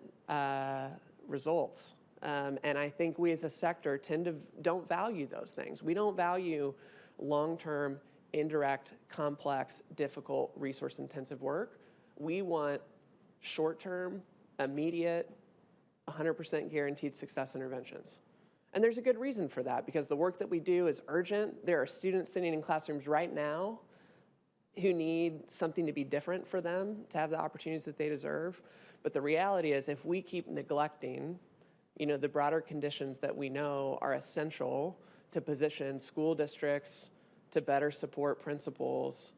results. And I think we as a sector don't value those things. We don't value long-term, indirect, complex, difficult, resource-intensive work. We want short-term, immediate, 100% guaranteed success interventions. And there's a good reason for that, because the work that we do is urgent. There are students sitting in classrooms right now who need something to be different for them, to have the opportunities that they deserve. But the reality is, if we keep neglecting, you know, the broader conditions that we know are essential to position school districts to better support principals,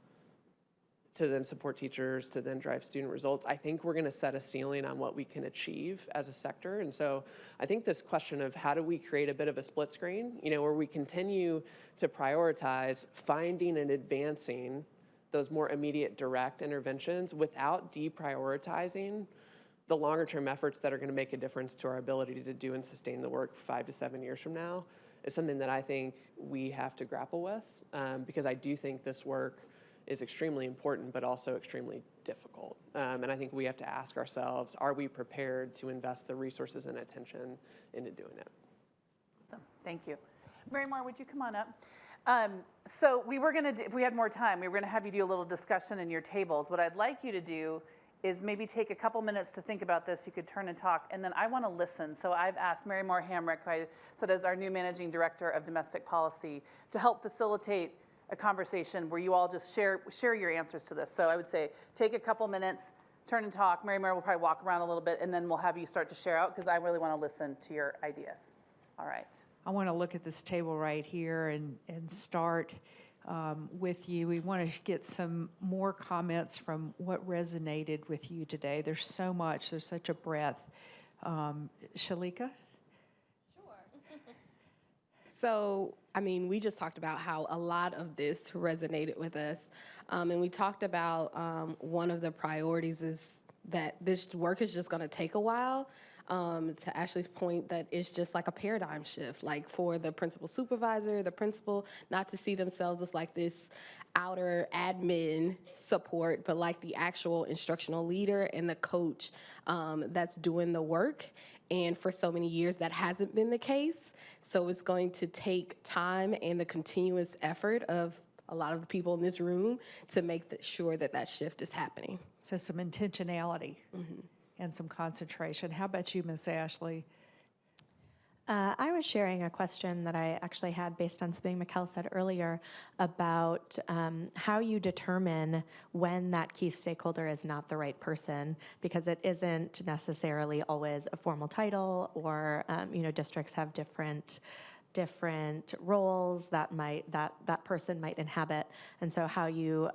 to then support teachers, to then drive student results, I think we're going to set a ceiling on what we can achieve as a sector. And so I think this question of how do we create a bit of a split screen, you know, where we continue to prioritize finding and advancing those more immediate direct interventions without deprioritizing the longer term efforts that are going to make a difference to our ability to do and sustain the work 5 to 7 years from now is something that I think we have to grapple with, because I do think this work is extremely important, but also extremely difficult. And I think we have to ask ourselves, are we prepared to invest the resources and attention into doing it? Awesome, thank you. Mary Moore, would you come on up? So we were gonna, if we had more time, we were gonna have you do a little discussion in your tables. What I'd like you to do is maybe take a couple minutes to think about this. You could turn and talk, and then I wanna listen. So I've asked Mary Moore Hamrick, who I said is our new Managing Director of Domestic Policy, to help facilitate a conversation where you all just share your answers to this. So I would say take a couple minutes, turn and talk. Mary Moore will probably walk around a little bit, and then we'll have you start to share out, because I really wanna listen to your ideas. All right. I want to look at this table right here and start with you. We want to get some more comments from what resonated with you today. There's so much, there's such a breadth. Shalika? So, I mean, we just talked about how a lot of this resonated with us. And we talked about one of the priorities is that this work is just going to take a while. To Ashley's point, that it's just like a paradigm shift, like for the principal supervisor, the principal, not to see themselves as like this outer admin support, but like the actual instructional leader and the coach that's doing the work. And for so many years, that hasn't been the case. So it's going to take time and the continuous effort of a lot of the people in this room to make sure that that shift is happening. So some intentionality. And some concentration. How about you, Ms. Ashley? I was sharing a question that I actually had based on something Mikkel said earlier about how you determine when that key stakeholder is not the right person, because it isn't necessarily always a formal title, or districts have different roles that that person might inhabit, and so how you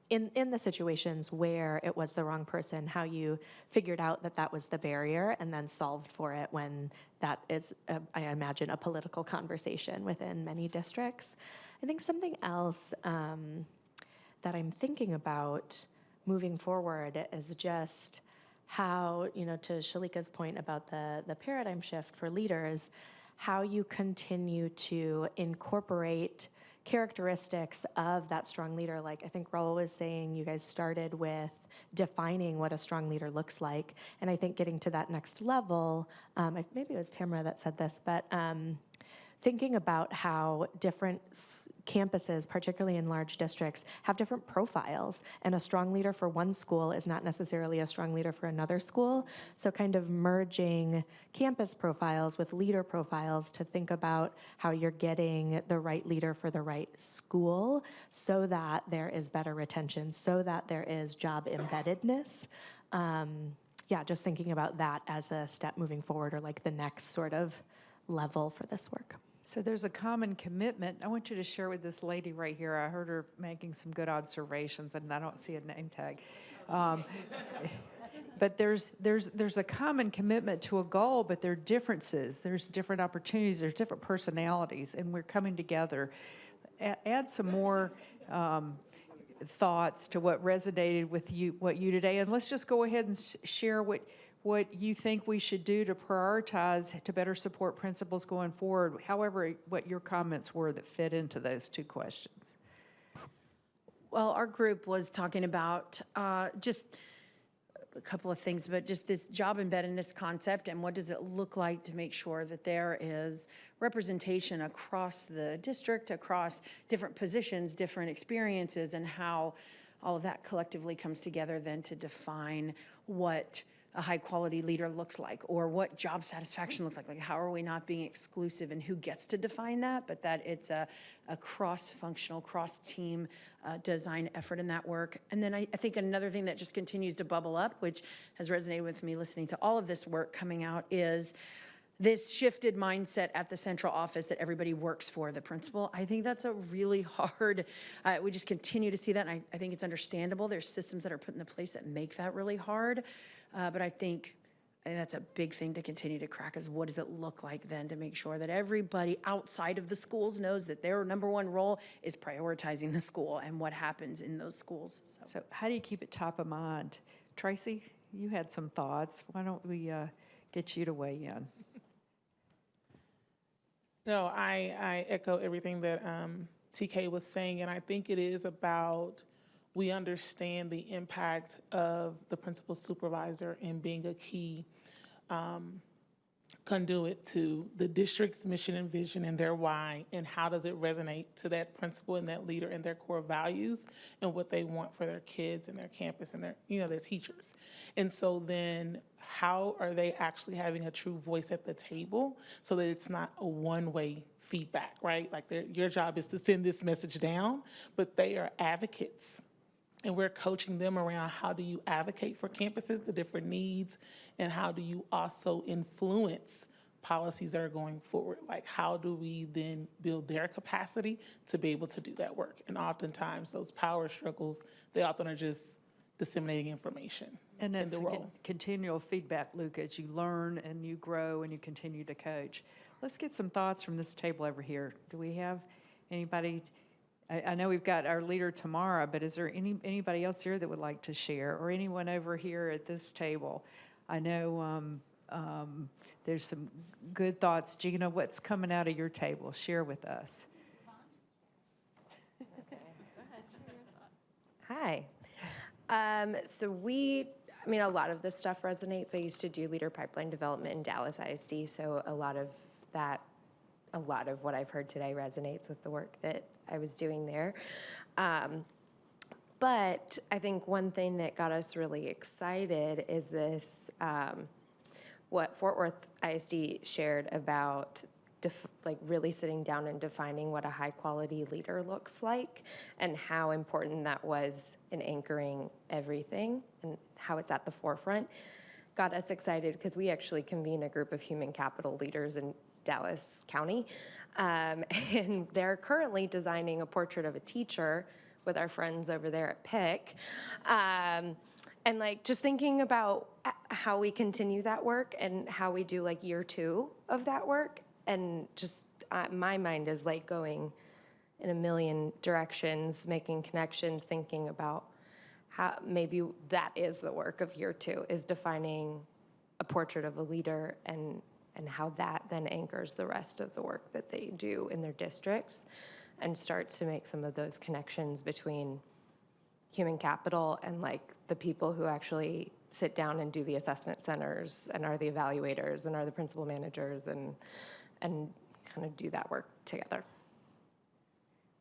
in the situations where it was the wrong person, how you figured out that that was the barrier and then solved for it when that is, I imagine, a political conversation within many districts. I think something else that I'm thinking about moving forward is just how, to Shalika's point about the paradigm shift for leaders, how you continue to incorporate characteristics of that strong leader. Like I think Raul was saying, you guys started with defining what a strong leader looks like. And I think getting to that next level, maybe it was Tamara that said this, but thinking about how different campuses, particularly in large districts, have different profiles. And a strong leader for one school is not necessarily a strong leader for another school. So kind of merging campus profiles with leader profiles to think about how you're getting the right leader for the right school so that there is better retention, so that there is job embeddedness. Just thinking about that as a step moving forward, or like the next sort of level for this work. So there's a common commitment. I want you to share with this lady right here. I heard her making some good observations, and I don't see a name tag. But there's a common commitment to a goal, but there are differences. There's different opportunities. There's different personalities, and we're coming together. Add some more thoughts to what resonated with you today, and let's just go ahead and share what you think we should do to prioritize to better support principals going forward, however, what your comments were that fit into those two questions. Well, our group was talking about just a couple of things, but just this job embeddedness concept and what does it look like to make sure that there is representation across the district, across different positions, different experiences, and how all of that collectively comes together then to define what a high quality leader looks like, or what job satisfaction looks like. Like, how are we not being exclusive and who gets to define that, but that it's a cross-functional, cross-team design effort in that work. And then I think another thing that just continues to bubble up, which has resonated with me listening to all of this work coming out, is this shifted mindset at the central office that everybody works for the principal. I think that's a really hard, we just continue to see that, and I think it's understandable. There's systems that are put into place that make that really hard. But I think And that's a big thing to continue to crack is what does it look like then to make sure that everybody outside of the schools knows that their number one role is prioritizing the school and what happens in those schools. So how do you keep it top of mind? Tracy, you had some thoughts. Why don't we get you to weigh in? No, I echo everything that TK was saying, and I think it is about we understand the impact of the principal supervisor in being a key conduit to the district's mission and vision and their why, and how does it resonate to that principal and that leader and their core values and what they want for their kids and their campus and their, their teachers. And so then how are they actually having a true voice at the table so that it's not a one-way feedback, right? Like your job is to send this message down, but they are advocates. And we're coaching them around how do you advocate for campuses, the different needs, and how do you also influence policies that are going forward? Like how do we then build their capacity to be able to do that work? And oftentimes those power struggles, they often are just disseminating information. And in it's the role. continual feedback, Luke, as you learn and you grow and you continue to coach. Let's get some thoughts from this table over here. Do we have anybody? I know we've got our leader tomorrow, but is there anybody else here that would like to share, or anyone over here at this table? I know there's some good thoughts. Gina, what's coming out of your table? Share with us. Hi. So a lot of this stuff resonates. I used to do leader pipeline development in Dallas ISD, so a lot of what I've heard today resonates with the work that I was doing there. But I think one thing that got us really excited is this, what Fort Worth ISD shared about really sitting down and defining what a high quality leader looks like and how important that was in anchoring everything and how it's at the forefront. Got us excited because we actually convened a group of human capital leaders in Dallas County. And they're currently designing a portrait of a teacher with our friends over there at Pick. And just thinking about how we continue that work and how we do year 2 of that work. And just my mind is going in a million directions, making connections, thinking about how maybe that is the work of year 2, is defining a portrait of a leader and how that then anchors the rest of the work that they do in their districts and starts to make some of those connections between human capital and the people who actually sit down and do the assessment centers and are the evaluators and are the principal managers and kind of do that work together.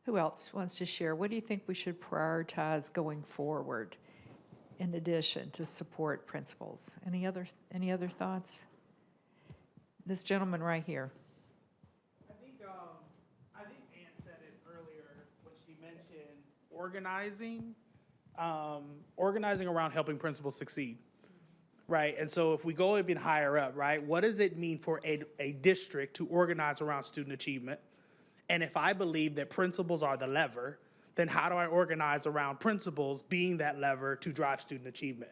Who else wants to share? What do you think we should prioritize going forward in addition to support principals? Any other thoughts? This gentleman right here. I think Ann said it earlier when she mentioned organizing around helping principals succeed, right? And so if we go even higher up, right, what does it mean for a district to organize around student achievement? And if I believe that principals are the lever, then how do I organize around principals being that lever to drive student achievement?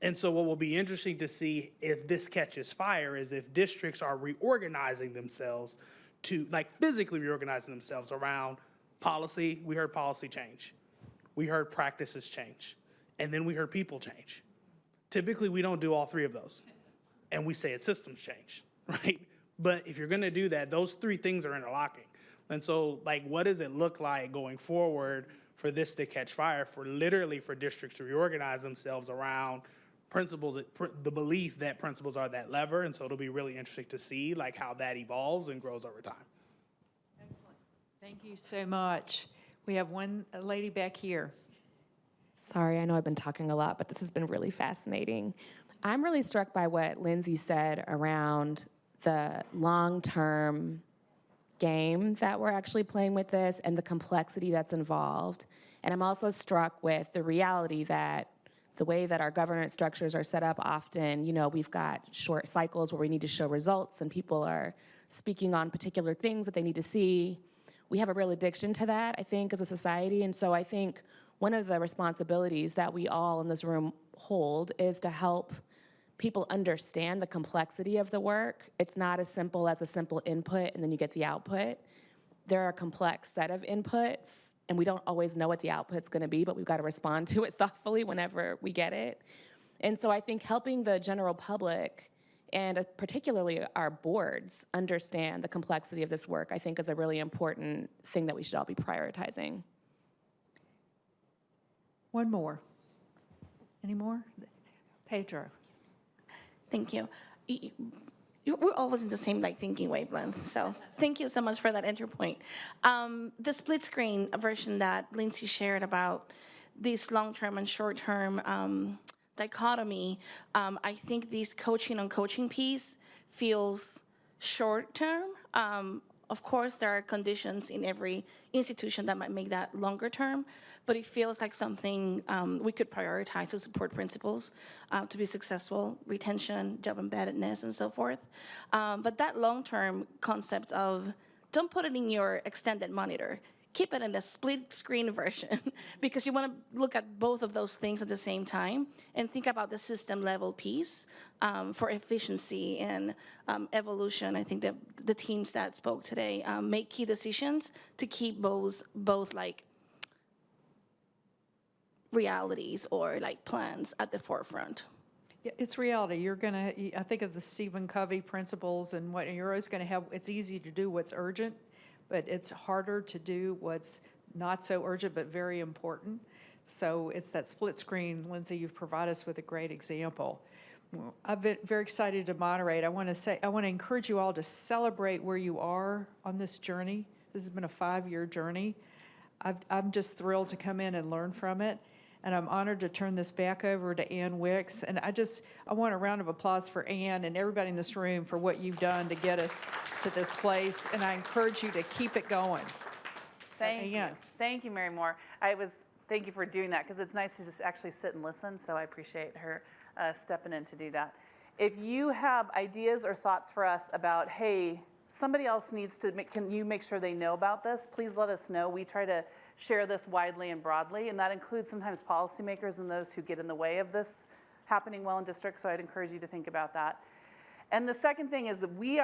And so what will be interesting to see if this catches fire is if districts are reorganizing themselves to physically reorganizing themselves around policy. We heard policy change. We heard practices change. And then we heard people change. Typically, we don't do all 3 of those. And we say it's systems change, right? But if you're gonna do that, those 3 things are interlocking. And so what does it look like going forward for this to catch fire, for districts to reorganize themselves around principles, the belief that principals are that lever? And so it'll be really interesting to see how that evolves and grows over time. Excellent. Thank you so much. We have one lady back here. Sorry, I know I've been talking a lot, but this has been really fascinating. I'm really struck by what Lindsay said around the long-term game that we're actually playing with this and the complexity that's involved. And I'm also struck with the reality that the way that our governance structures are set up often, we've got short cycles where we need to show results and people are speaking on particular things that they need to see. We have a real addiction to that, I think, as a society. And so I think one of the responsibilities that we all in this room hold is to help people understand the complexity of the work. It's not as simple as a simple input and then you get the output. There are a complex set of inputs, and we don't always know what the output's gonna be, but we've got to respond to it thoughtfully whenever we get it. And so I think helping the general public, and particularly our boards, understand the complexity of this work, I think is a really important thing that we should all be prioritizing. One more. Any more? Pedro. Thank you. We're always in the same thinking wavelength, so thank you so much for that entry point. The split screen version that Lindsay shared about this long-term and short-term dichotomy, I think this coaching on coaching piece feels short-term. Of course, there are conditions in every institution that might make that longer term, but it feels like something we could prioritize to support principals to be successful, retention, job embeddedness, and so forth. But that long-term concept of don't put it in your extended monitor, keep it in the split screen version because you want to look at both of those things at the same time and think about the system level piece for efficiency and evolution. I think that the teams that spoke today make key decisions to keep both realities or plans at the forefront. Yeah, it's reality. You're gonna, I think of the Stephen Covey principles and what you're always gonna have, it's easy to do what's urgent, but it's harder to do what's not so urgent but very important. So it's that split screen. Lindsay, you've provided us with a great example. Well, I've been very excited to moderate. I want to encourage you all to celebrate where you are on this journey. This has been a 5-year journey. I'm just thrilled to come in and learn from it. And I'm honored to turn this back over to Ann Wicks. And I want a round of applause for Ann and everybody in this room for what you've done to get us to this place. And I encourage you to keep it going. Thank you, Mary Moore. Thank you for doing that, because it's nice to just actually sit and listen. So I appreciate her stepping in to do that. If you have ideas or thoughts for us about, hey, somebody else needs to, can you make sure they know about this? Please let us know. We try to share this widely and broadly, and that includes sometimes policymakers and those who get in the way of this happening well in districts, so I'd encourage you to think about that. And the second thing is that we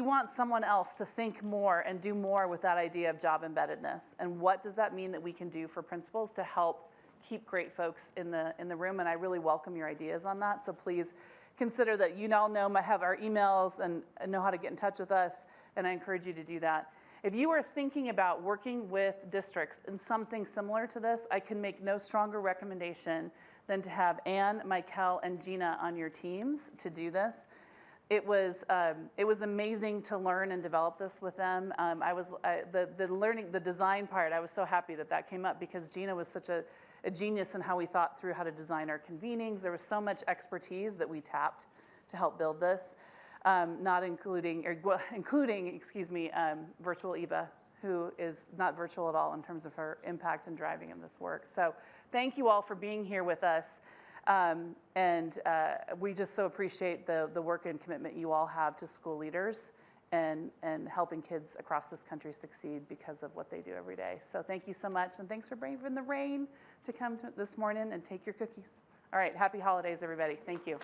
want someone else to think more and do more with that idea of job embeddedness. And what does that mean that we can do for principals to help keep great folks in the room? And I really welcome your ideas on that, so please consider that. You all have our emails and know how to get in touch with us, and I encourage you to do that. If you are thinking about working with districts in something similar to this, I can make no stronger recommendation than to have Ann, Michael, and Gina on your teams to do this. It was amazing to learn and develop this with them. The design part, I was so happy that came up, because Gina was such a genius in how we thought through how to design our convenings. There was so much expertise that we tapped to help build this. Including Virtual Eva, who is not virtual at all in terms of her impact and driving in this work. So thank you all for being here with us. We just so appreciate the work and commitment you all have to school leaders and helping kids across this country succeed because of what they do every day. So thank you so much, and thanks for braving the rain to come this morning and take your cookies. All right, happy holidays, everybody. Thank you.